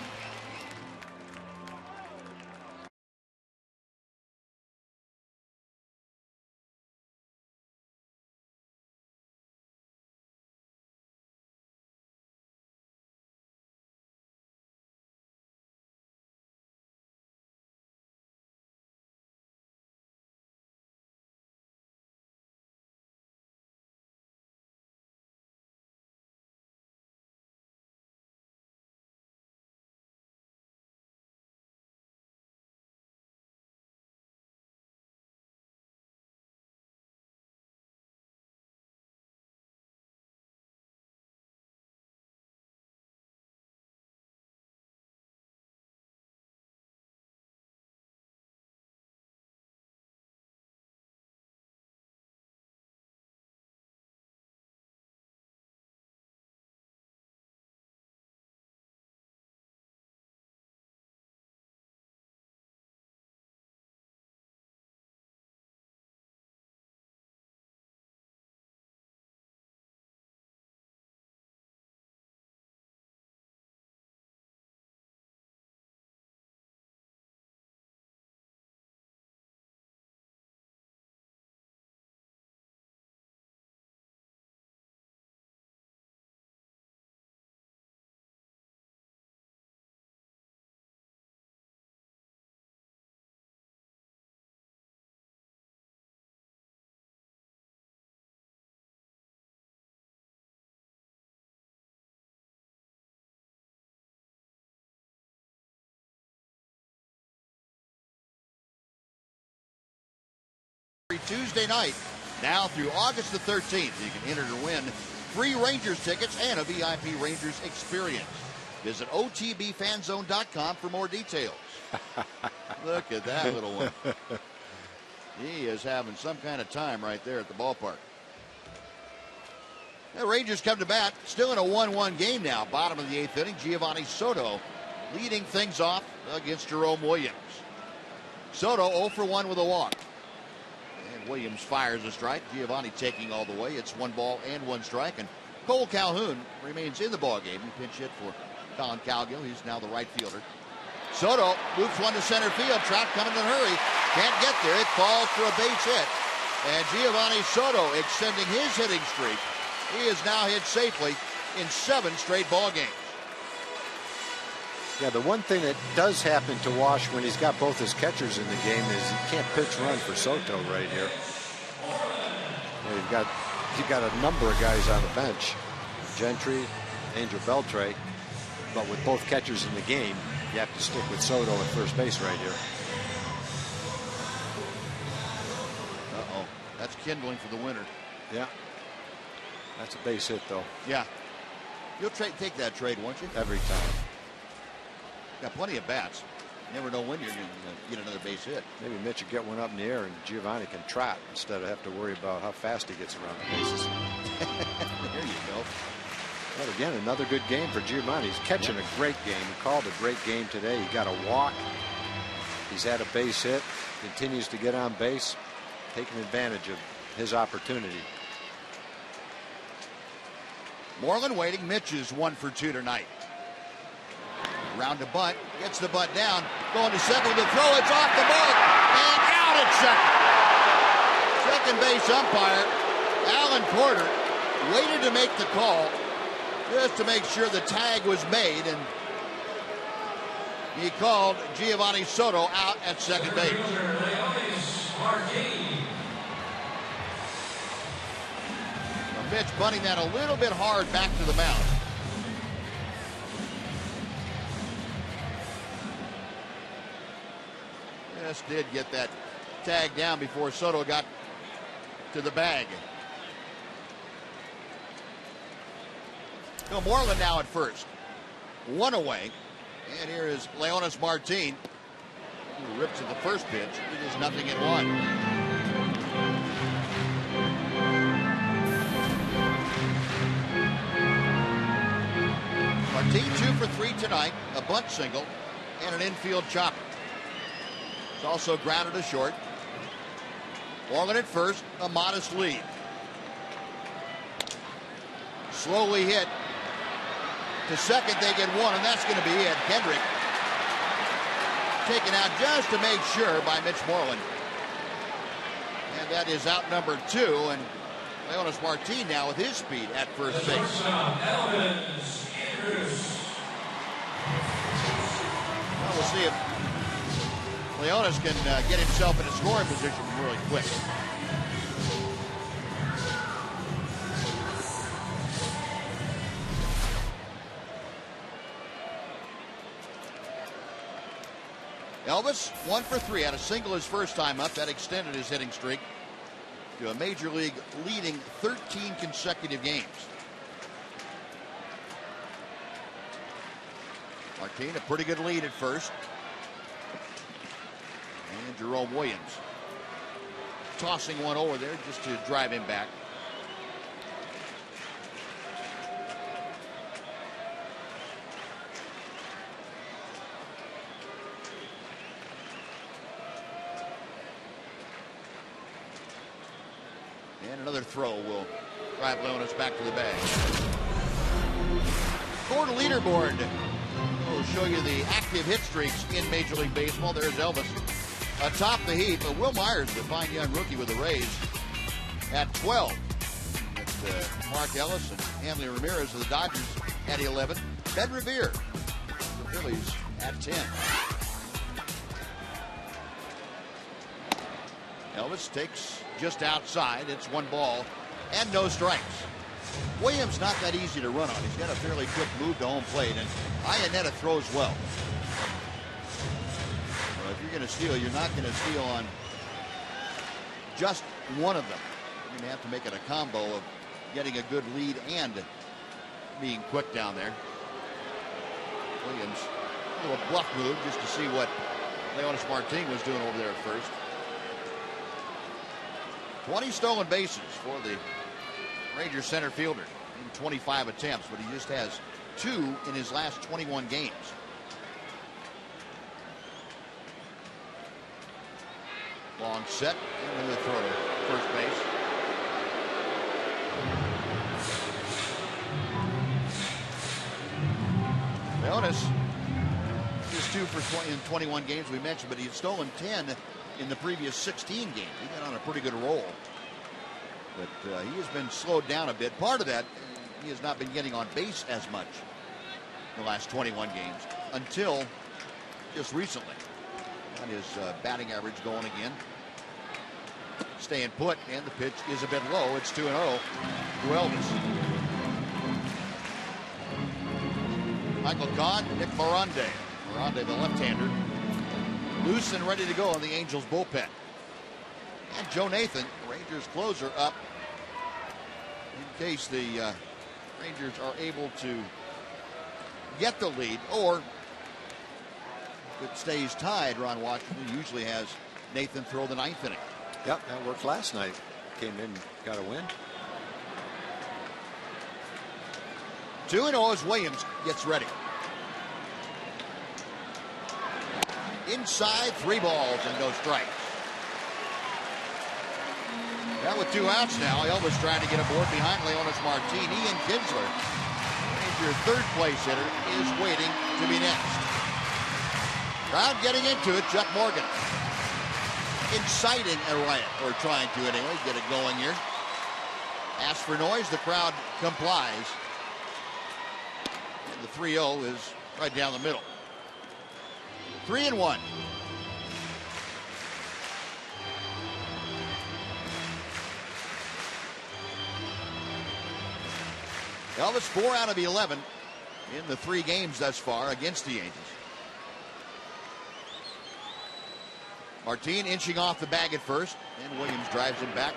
Tuesday night, now through August the 13th. You can enter to win free Rangers tickets and a VIP Rangers experience. Visit otbfanzone.com for more details. Look at that little one. He is having some kind of time right there at the ballpark. The Rangers come to bat, still in a 1-1 game now. Bottom of the 8th inning, Giovanni Soto leading things off against Jerome Williams. Soto 0 for 1 with a walk. Williams fires a strike. Giovanni taking all the way. It's 1 ball and 1 strike. And Cole Calhoun remains in the ball game. He pinch hit for Colin Cowgill. He's now the right fielder. Soto moves one to center field. Trout coming in a hurry. Can't get there. It falls for a base hit. And Giovanni Soto extending his hitting streak. He has now hit safely in 7 straight ball games. Yeah, the one thing that does happen to Wash when he's got both his catchers in the game is he can't pitch run for Soto right here. Yeah, you've got a number of guys on the bench. Gentry, Adrian Beltre. But with both catchers in the game, you have to stick with Soto at first base right here. Uh-oh. That's kindling for the winner. Yeah. That's a base hit, though. Yeah. You'll take that trade, won't you? Every time. Got plenty of bats. You never know when you're going to get another base hit. Maybe Mitch will get one up in the air and Giovanni can trot instead of have to worry about how fast he gets around the bases. There you go. But again, another good game for Giovanni. He's catching a great game. He called a great game today. He got a walk. He's had a base hit. Continues to get on base, taking advantage of his opportunity. Moreland waiting. Mitch is 1 for 2 tonight. Round to bunt, gets the bunt down, going to second with the throw, it's off the mark, and out at second. Second base umpire, Alan Porter, waited to make the call, just to make sure the tag was made, and he called Giovanni Soto out at second base. Mitch bunting that a little bit hard back to the mound. Just did get that tag down before Soto got to the bag. No, Moreland now at first. 1 away. And here is Leonis Martin. He rips at the first pitch. It is 0-1. Martin 2 for 3 tonight, a bunt single, and an infield chopper. He's also grounded to short. Moreland at first, a modest lead. Slowly hit. To second, they get one, and that's going to be it. Kendrick taken out just to make sure by Mitch Moreland. And that is out number 2, and Leonis Martin now with his speed at first base. Well, we'll see if Leonis can get himself in a scoring position really quick. Elvis 1 for 3, had a single his first time up. That extended his hitting streak to a major league leading 13 consecutive games. Martin, a pretty good lead at first. And Jerome Williams tossing one over there just to drive him back. And another throw will drive Leonis back to the bag. Scored leaderboard. We'll show you the active hit streaks in Major League Baseball. There's Elvis atop the heap. Will Myers, the fine young rookie with the Rays, at 12. It's Mark Ellis and Hanley Ramirez of the Dodgers at 11. Ben Revere, the Phillies, at 10. Elvis takes just outside. It's 1 ball and no strikes. Williams not that easy to run on. He's got a fairly quick move to home plate, and Iannetta throws well. Well, if you're going to steal, you're not going to steal on just one of them. You're going to have to make it a combo of getting a good lead and being quick down there. Williams, a little bluff move just to see what Leonis Martin was doing over there at first. 20 stolen bases for the Rangers center fielder in 25 attempts, but he just has 2 in his last 21 games. Long set, and then throw to first base. Leonis is 2 for 20 in 21 games we mentioned, but he's stolen 10 in the previous 16 games. He got on a pretty good roll. But he has been slowed down a bit. Part of that, he has not been getting on base as much in the last 21 games until just recently. Got his batting average going again. Staying put, and the pitch is a bit low. It's 2-0 to Elvis. Michael Kahn, Nick Morande. Morande, the left-hander, loose and ready to go in the Angels bullpen. And Joe Nathan, Rangers closer, up in case the Rangers are able to get the lead, or if it stays tied, Ron Washington usually has Nathan throw the 9th inning. Yep, that worked last night. Came in, got a win. 2-0 as Williams gets ready. Inside, 3 balls and no strikes. Now with 2 outs now, Elvis trying to get aboard behind Leonis Martin. Ian Kinsler, Ranger third place hitter, is waiting to be next. Crowd getting into it. Chuck Morgan inciting a riot, or trying to anyway, get it going here. Asks for noise, the crowd complies. And the 3-0 is right down the middle. 3-1. Elvis 4 out of 11 in the 3 games thus far against the Angels. Martin inching off the bag at first, and Williams drives him back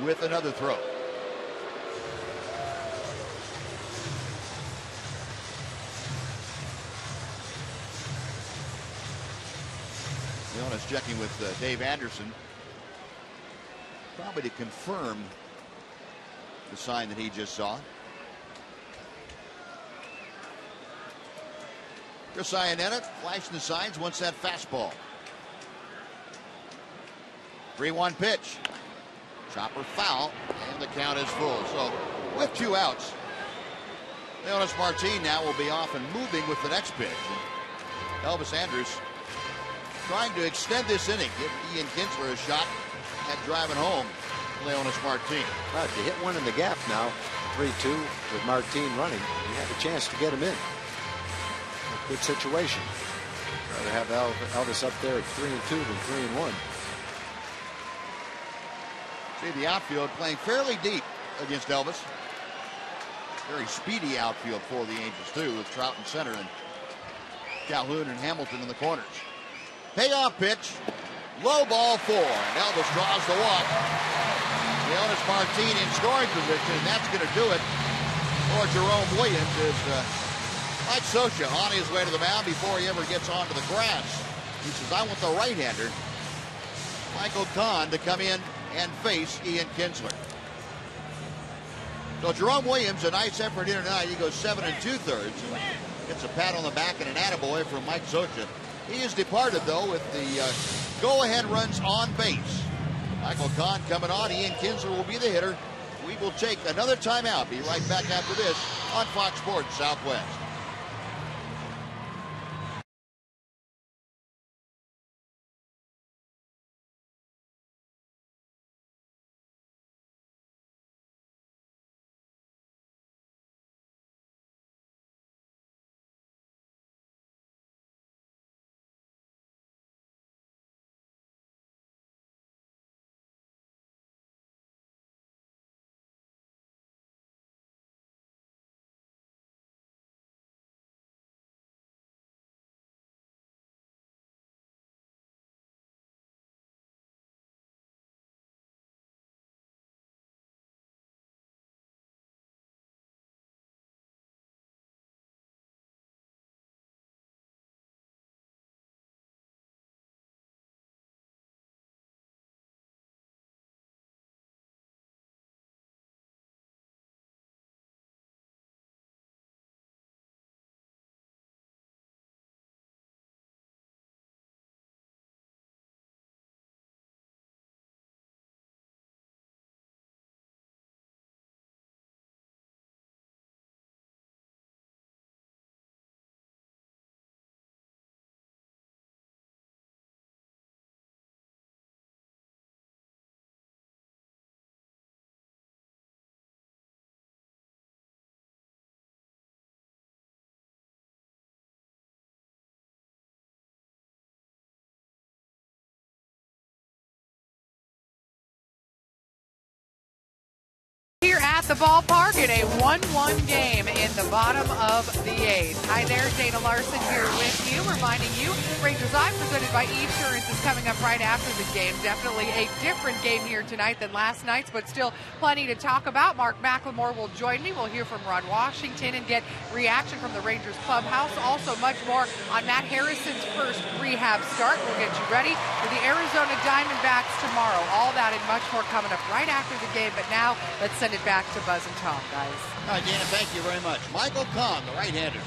with another throw. Leonis checking with Dave Anderson, probably to confirm the sign that he just saw. Chris Iannetta flashing the signs, wants that fastball. 3-1 pitch. Chopper foul, and the count is full. So with 2 outs, Leonis Martin now will be off and moving with the next pitch. Elvis Andrus trying to extend this inning, give Ian Kinsler a shot at driving home Leonis Martin. Well, if you hit one in the gap now, 3-2 with Martin running, you have a chance to get him in. A good situation. Rather have Elvis up there at 3-2 than 3-1. See the outfield playing fairly deep against Elvis. Very speedy outfield for the Angels too, with Trout in center and Calhoun and Hamilton in the corners. Payoff pitch, low ball 4, and Elvis draws the walk. Leonis Martin in scoring position, and that's going to do it for Jerome Williams as Mike Scioscia on his way to the mound before he ever gets onto the grass. He says, I want the right-hander, Michael Kahn, to come in and face Ian Kinsler. So Jerome Williams, a nice effort here tonight. He goes 7 2/3 and gets a pat on the back and an attaboy from Mike Scioscia. He is departed, though, with the go-ahead runs on base. Michael Kahn coming on. Ian Kinsler will be the hitter. We will take another timeout. Be right back after this on Fox Sports Southwest. Here at the ballpark in a 1-1 game in the bottom of the 8th. Hi there, Dana Larson here with you, reminding you Rangers Eye presented by Esurance is coming up right after the game. Definitely a different game here tonight than last night's, but still plenty to talk about. Mark McLemore will join me. We'll hear from Ron Washington and get reaction from the Rangers clubhouse. Also much more on Matt Harrison's first rehab start. We'll get you ready for the Arizona Diamondbacks tomorrow. All that and much more coming up right after the game. But now let's send it back to Buzz and Tom, guys. All right, Dana, thank you very much. Michael Kahn, the right-hander,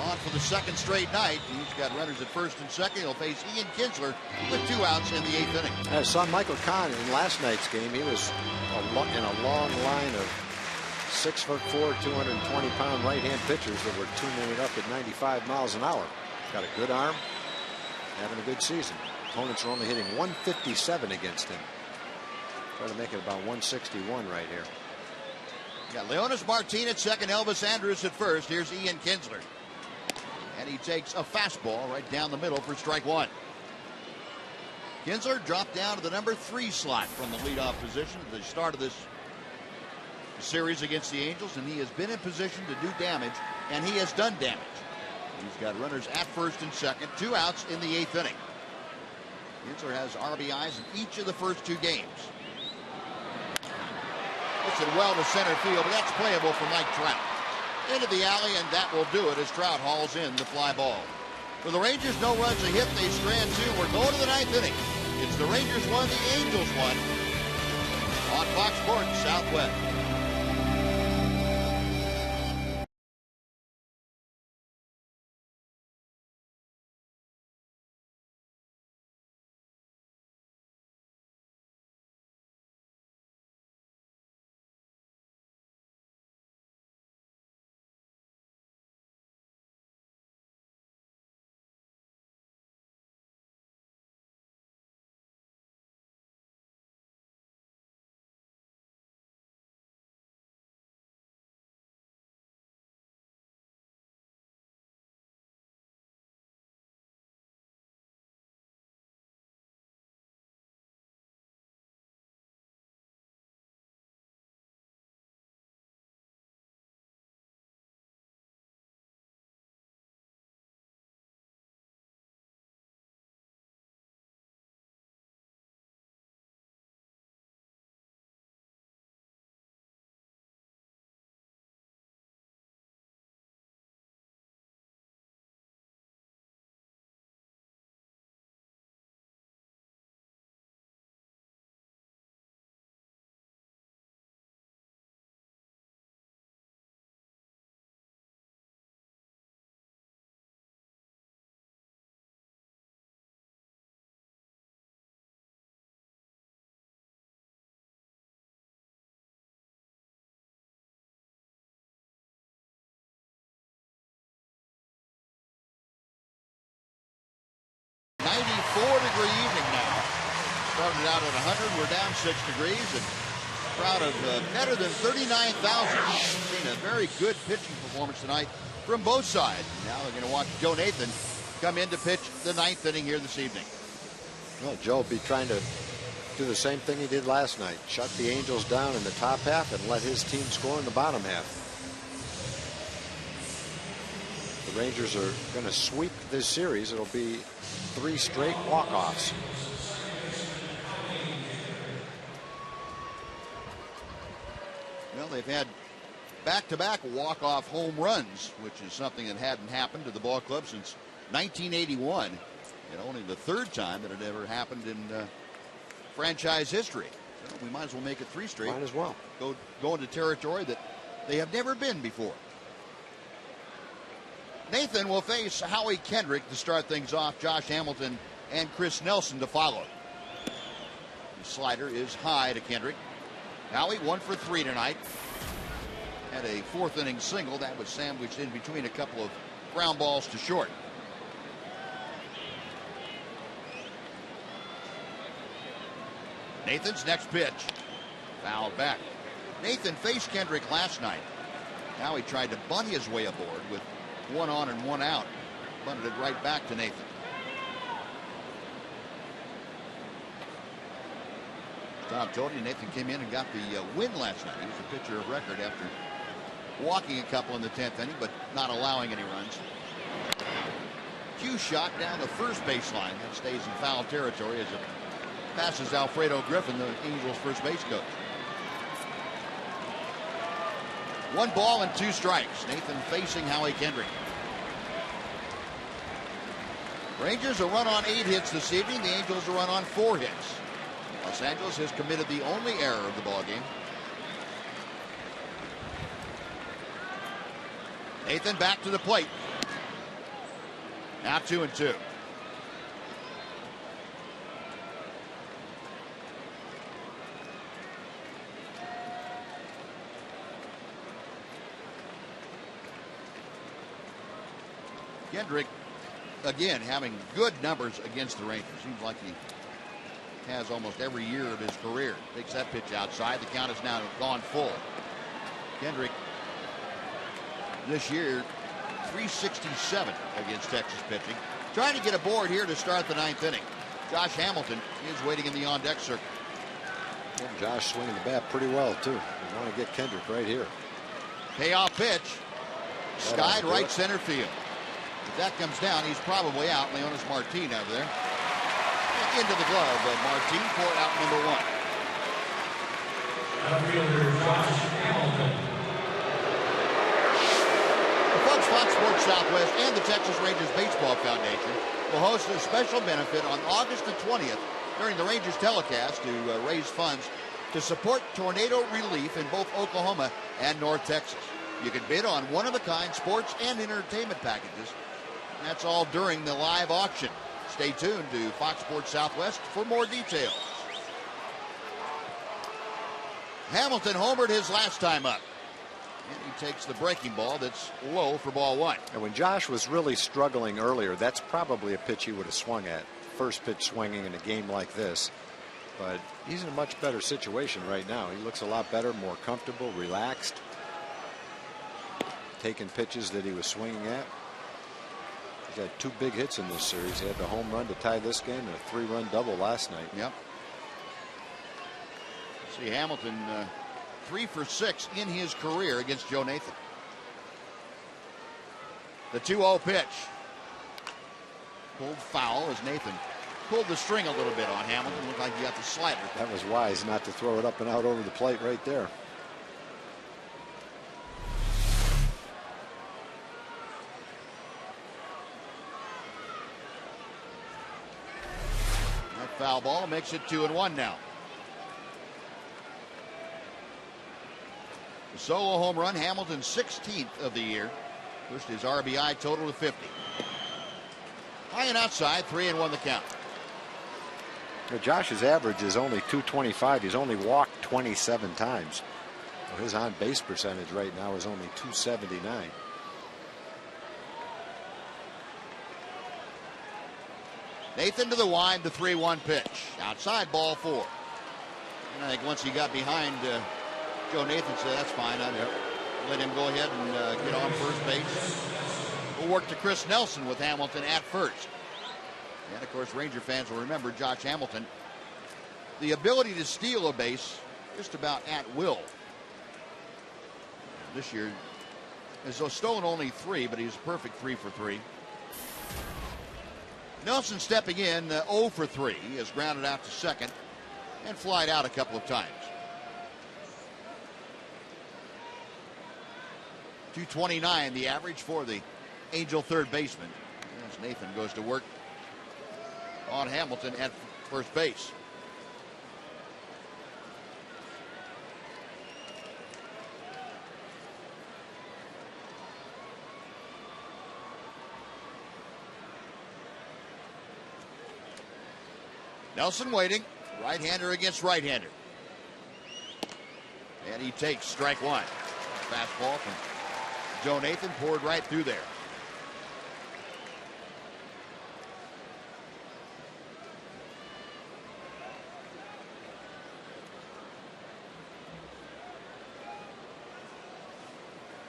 on for the second straight night. He's got runners at first and second. He'll face Ian Kinsler with 2 outs in the 8th inning. I saw Michael Kahn in last night's game. He was in a long line of 6'4", 220-pound right-hand pitchers that were tuning it up at 95 miles an hour. Got a good arm, having a good season. Opponents are only hitting 157 against him. Try to make it about 161 right here. Got Leonis Martin at second, Elvis Andrus at first. Here's Ian Kinsler. And he takes a fastball right down the middle for strike 1. Kinsler dropped down to the number 3 slot from the leadoff position at the start of this series against the Angels, and he has been in position to do damage, and he has done damage. He's got runners at first and second, 2 outs in the 8th inning. Kinsler has RBIs in each of the first 2 games. Puts it well to center field, but that's playable for Mike Trout. Into the alley, and that will do it as Trout hauls in the fly ball. For the Rangers, no runs, a hit. They strand two. We're going to the ninth inning. It's the Rangers 1, the Angels 1 on Fox Sports Southwest. Degree evening now. Started out at 100. We're down 6 degrees, and crowd of better than 39,000. Seen a very good pitching performance tonight from both sides. Now they're going to watch Joe Nathan come in to pitch the ninth inning here this evening. Well, Joe will be trying to do the same thing he did last night. Shut the Angels down in the top half and let his team score in the bottom half. The Rangers are going to sweep this series. It'll be 3 straight walk-offs. Well, they've had back-to-back walk-off home runs, which is something that hadn't happened to the ball club since 1981, and only the 3rd time that it ever happened in franchise history. So we might as well make it 3 straight. Might as well. Go into territory that they have never been before. Nathan will face Howie Kendrick to start things off. Josh Hamilton and Chris Nelson to follow. The slider is high to Kendrick. Howie 1 for 3 tonight. Had a 4th inning single that was sandwiched in between a couple of ground balls to short. Nathan's next pitch. Fouled back. Nathan faced Kendrick last night. Now he tried to bunt his way aboard with 1 on and 1 out. Bunted it right back to Nathan. Tom told you Nathan came in and got the win last night. He was a pitcher of record after walking a couple in the 10th inning, but not allowing any runs. Cue shot down the first baseline. That stays in foul territory as it passes Alfredo Griffin, the Angels' first base coach. 1 ball and 2 strikes. Nathan facing Howie Kendrick. Rangers a run on 8 hits this evening. The Angels a run on 4 hits. Los Angeles has committed the only error of the ballgame. Nathan back to the plate. Now 2-2. Kendrick, again, having good numbers against the Rangers. Seems like he has almost every year of his career. Takes that pitch outside. The count is now gone full. Kendrick, this year, 367 against Texas pitching. Trying to get aboard here to start the 9th inning. Josh Hamilton is waiting in the on-deck circle. Well, Josh swinging the bat pretty well, too. We want to get Kendrick right here. Payoff pitch. Skied right center field. If that comes down, he's probably out. Leonis Martin over there. Into the glove of Martin for out number 1. Outfielder Josh Hamilton. Folks, Fox Sports Southwest and the Texas Rangers Baseball Foundation will host a special benefit on August the 20th during the Rangers telecast to raise funds to support tornado relief in both Oklahoma and North Texas. You can bid on one-of-a-kind sports and entertainment packages. That's all during the live auction. Stay tuned to Fox Sports Southwest for more details. Hamilton homered his last time up. And he takes the breaking ball that's low for ball one. And when Josh was really struggling earlier, that's probably a pitch he would have swung at. First pitch swinging in a game like this. But he's in a much better situation right now. He looks a lot better, more comfortable, relaxed. Taking pitches that he was swinging at. He's had 2 big hits in this series. He had the home run to tie this game and a 3-run double last night. Yep. See Hamilton 3 for 6 in his career against Joe Nathan. The 2-0 pitch. Pulled foul as Nathan pulled the string a little bit on Hamilton. Looked like he got the slider. That was wise not to throw it up and out over the plate right there. That foul ball makes it 2-1 now. The solo home run, Hamilton's 16th of the year. Pushed his RBI total to 50. High and outside, 3-1 the count. Josh's average is only .225. He's only walked 27 times. Well, his on-base percentage right now is only .279. Nathan to the wind, the 3-1 pitch. Outside, ball 4. And I think once he got behind Joe Nathan, said, that's fine. I'd let him go ahead and get on first base. We'll work to Chris Nelson with Hamilton at first. And, of course, Ranger fans will remember Josh Hamilton. The ability to steal a base just about at will. This year, has stolen only 3, but he's a perfect 3 for 3. Nelson stepping in 0 for 3. He has grounded out to second and flied out a couple of times. 229 the average for the Angel third baseman. As Nathan goes to work on Hamilton at first base. Nelson waiting. Right-hander against right-hander. And he takes strike 1. Fastball from Joe Nathan poured right through there.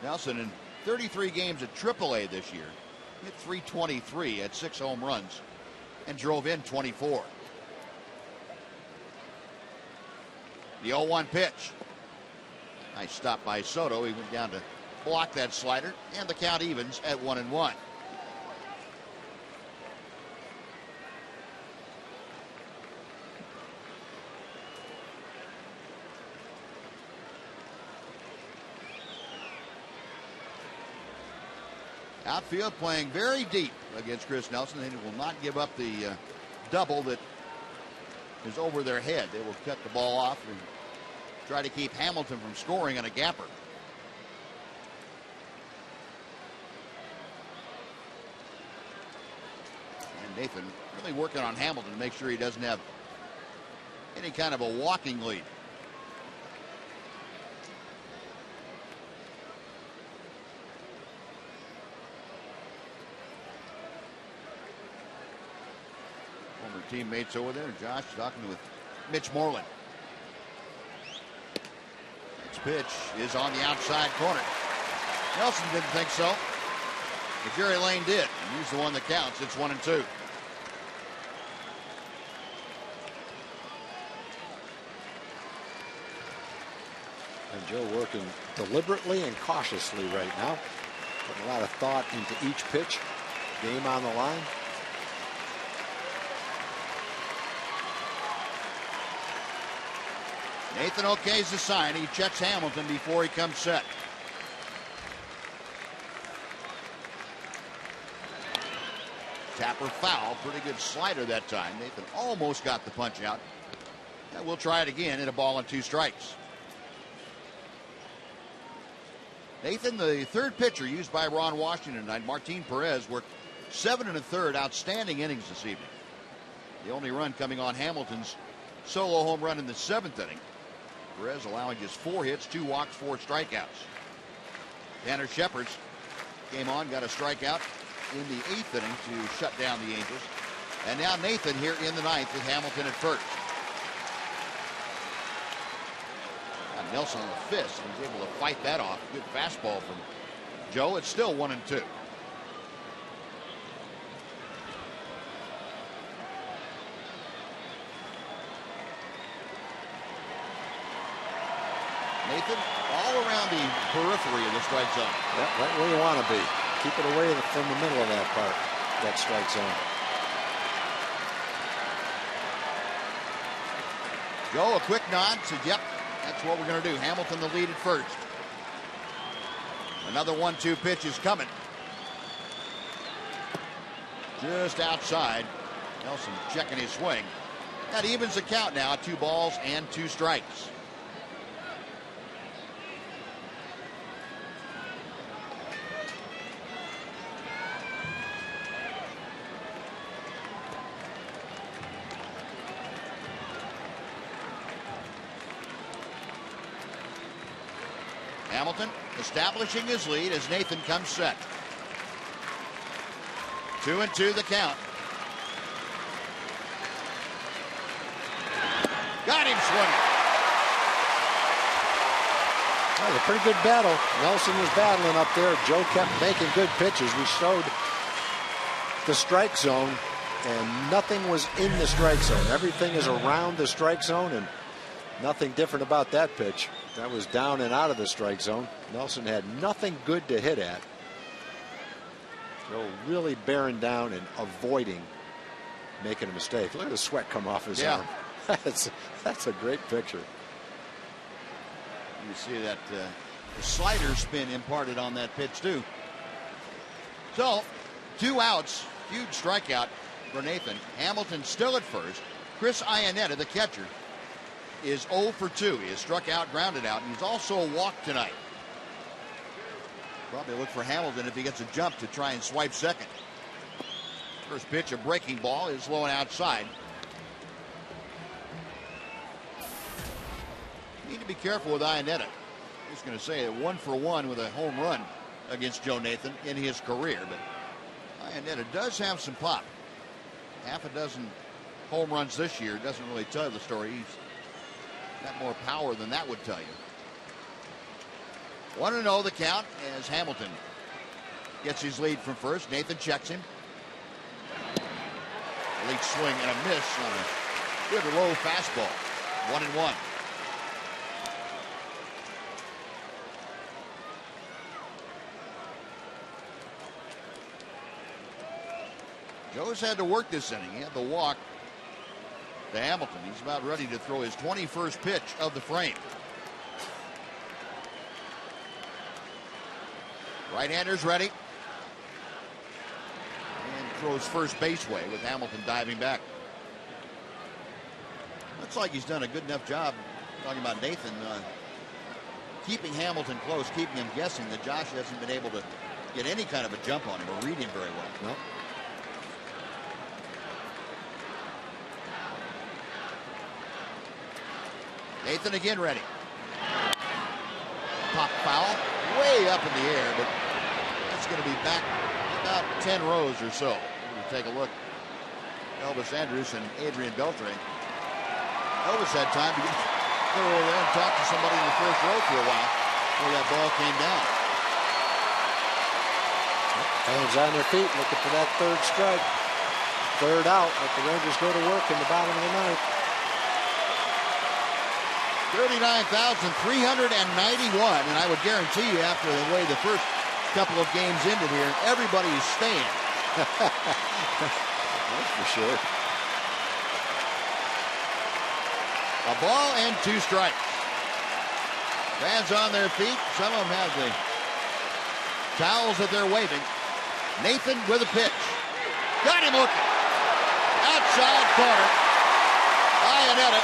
Nelson in 33 games at AAA this year hit .323 at 6 home runs and drove in 24. The 0-1 pitch. Nice stop by Soto. He went down to block that slider, and the count evens at 1-1. Outfield playing very deep against Chris Nelson. They will not give up the double that is over their head. They will cut the ball off and try to keep Hamilton from scoring on a gapper. And Nathan really working on Hamilton to make sure he doesn't have any kind of a walking lead. Former teammates over there. Josh talking with Mitch Moreland. Next pitch is on the outside corner. Nelson didn't think so. But Jerry Lane did. And he's the one that counts. It's 1-2. And Joe working deliberately and cautiously right now. Putting a lot of thought into each pitch. Game on the line. Nathan okays the sign. He checks Hamilton before he comes set. Tapper foul. Pretty good slider that time. Nathan almost got the punch out. And we'll try it again in a ball and 2 strikes. Nathan, the third pitcher used by Ron Washington tonight. Martin Perez worked 7 1/3 outstanding innings this evening. The only run coming on Hamilton's solo home run in the 7th inning. Perez allowing just 4 hits, 2 walks, 4 strikeouts. Tanner Shepard came on, got a strikeout in the 8th inning to shut down the Angels. And now Nathan here in the 9th with Hamilton at first. Now Nelson on the fist, and he's able to fight that off. Good fastball from Joe. It's still 1-2. Nathan, all around the periphery of the strike zone. Yeah, right where you want to be. Keep it away from the middle of that part, that strike zone. Joe, a quick nod, said, yep, that's what we're going to do. Hamilton the lead at first. Another 1-2 pitch is coming. Just outside. Nelson checking his swing. That evens the count now at 2 balls and 2 strikes. Hamilton establishing his lead as Nathan comes set. 2-2 the count. Got him swinging. That was a pretty good battle. Nelson was battling up there. Joe kept making good pitches. We showed the strike zone, and nothing was in the strike zone. Everything is around the strike zone, and nothing different about that pitch. That was down and out of the strike zone. Nelson had nothing good to hit at. Joe really bearing down and avoiding making a mistake. Look at the sweat come off his arm. That's a great picture. You see that the slider spin imparted on that pitch too. So 2 outs, huge strikeout for Nathan. Hamilton still at first. Chris Iannetta, the catcher, is 0 for 2. He has struck out, grounded out, and he's also walked tonight. Probably look for Hamilton if he gets a jump to try and swipe second. First pitch, a breaking ball, is low and outside. Need to be careful with Iannetta. I was going to say 1 for 1 with a home run against Joe Nathan in his career, but Iannetta does have some pop. Half a dozen home runs this year doesn't really tell the story. He's got more power than that would tell you. 1-0 the count as Hamilton gets his lead from first. Nathan checks him. Late swing and a miss on a good low fastball. 1-1. Joe's had to work this inning. He had the walk to Hamilton. He's about ready to throw his 21st pitch of the frame. Right-hander's ready. And throws first base way with Hamilton diving back. Looks like he's done a good enough job, talking about Nathan, keeping Hamilton close, keeping him guessing, that Josh hasn't been able to get any kind of a jump on him or read him very well. No. Nathan again ready. Pop foul way up in the air, but that's going to be back about 10 rows or so. We'll take a look. Elvis Andrus and Adrian Beltre. Elvis had time to go over there and talk to somebody in the first row for a while before that ball came down. Fans on their feet looking for that 3rd strike. 3rd out. Let the Rangers go to work in the bottom of the 9th. 39,391, and I would guarantee you after the way the first couple of games ended here, everybody is staying. That's for sure. A ball and 2 strikes. Fans on their feet. Some of them have the towels that they're waving. Nathan with a pitch. Got him looking. Outside corner. Iannetta,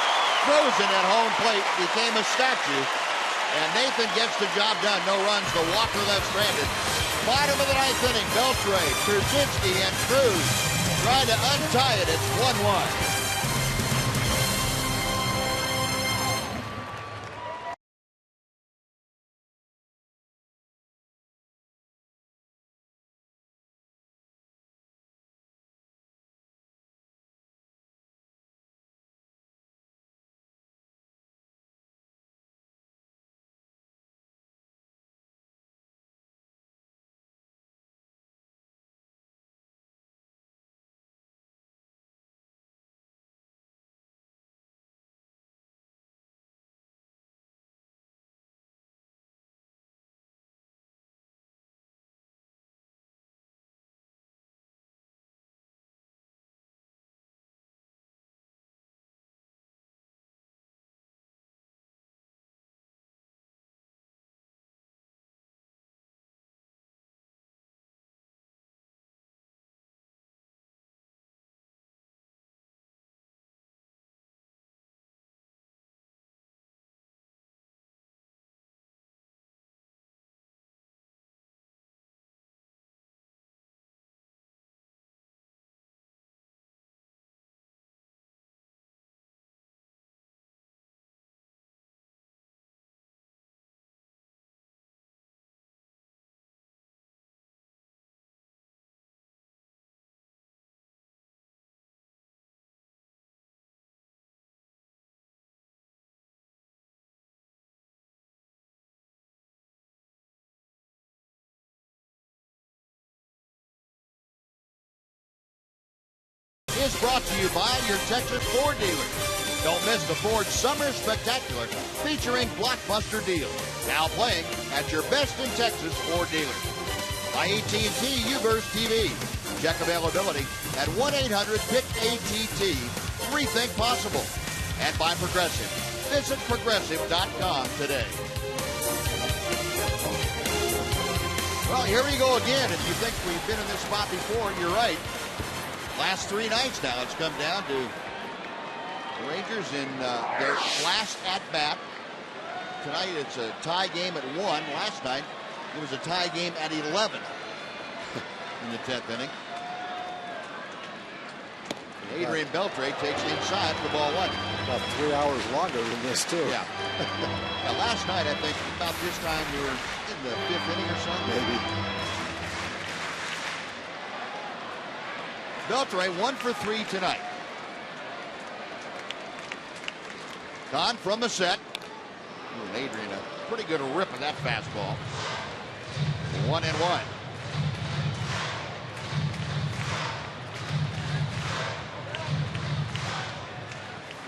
frozen at home plate, became a statue. And Nathan gets the job done. No runs. The Walker left stranded. Bottom of the ninth inning. Beltre, Trzynski, and Cruz trying to untie it. It's 1-1. Is brought to you by your Texas Ford dealer. Don't miss the Ford Summer Spectacular featuring blockbuster deals. Now playing at your best in Texas Ford dealer. By AT&T U-Burst TV. Check availability at 1-800-PIC-ATT. Rethink possible. And by Progressive. Visit Progressive.com today. Well, here we go again. If you think we've been in this spot before, you're right. Last 3 nights now, it's come down to the Rangers in their last at-bat. Tonight, it's a tie game at 1. Last night, it was a tie game at 11 in the 10th inning. Adrian Beltre takes it inside for ball 1. About 3 hours longer than this, too. Yeah. Now, last night, I think, about this time, we were in the 5th inning or something. Maybe. Beltre 1 for 3 tonight. Gone from the set. Ooh, Adrian, a pretty good rip of that fastball. 1-1.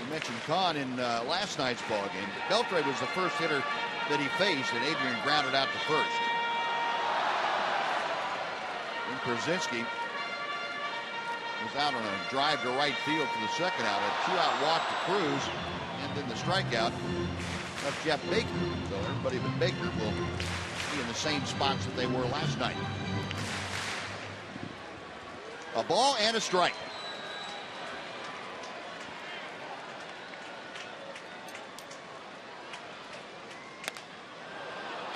We mentioned Kahn in last night's ball game. Beltre was the first hitter that he faced, and Adrian grounded out to first. And Trzynski was out on a drive to right field for the second out. A 2-out walk to Cruz, and then the strikeout of Jeff Baker. So everybody but Baker will be in the same spots that they were last night. A ball and a strike.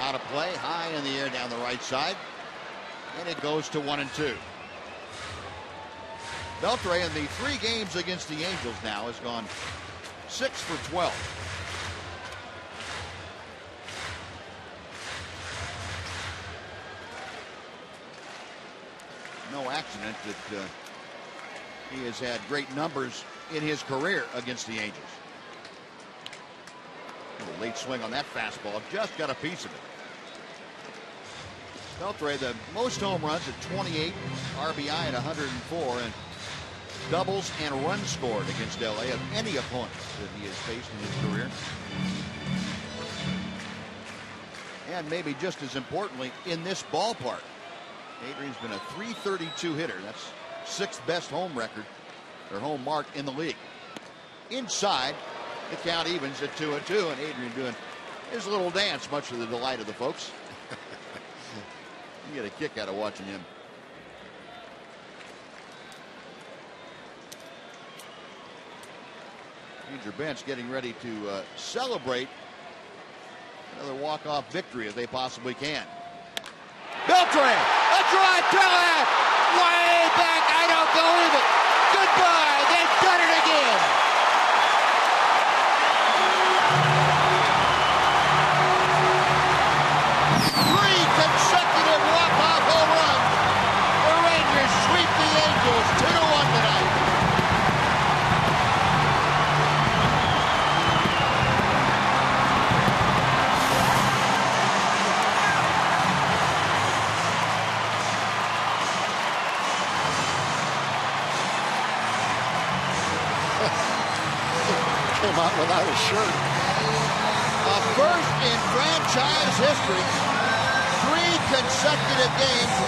Out of play, high in the air down the right side, and it goes to 1-2. Beltre in the 3 games against the Angels now has gone 6 for 12. No accident that he has had great numbers in his career against the Angels. A late swing on that fastball, just got a piece of it. Beltre, the most home runs at 28, RBI at 104, and doubles and runs scored against LA of any opponent that he has faced in his career. And maybe just as importantly, in this ballpark. Adrian's been a .332 hitter. That's 6th best home record, or home mark in the league. Inside, the count evens at 2-2, and Adrian doing his little dance, much to the delight of the folks. You get a kick out of watching him. Ranger bench getting ready to celebrate another walk-off victory if they possibly can. Beltre, a drive to left, way back, I don't believe it. Goodbye, they've done it again. Three consecutive walk-off home runs. The Rangers sweep the Angels 2-1 tonight. Came out without a shirt. A first in franchise history. 3 consecutive games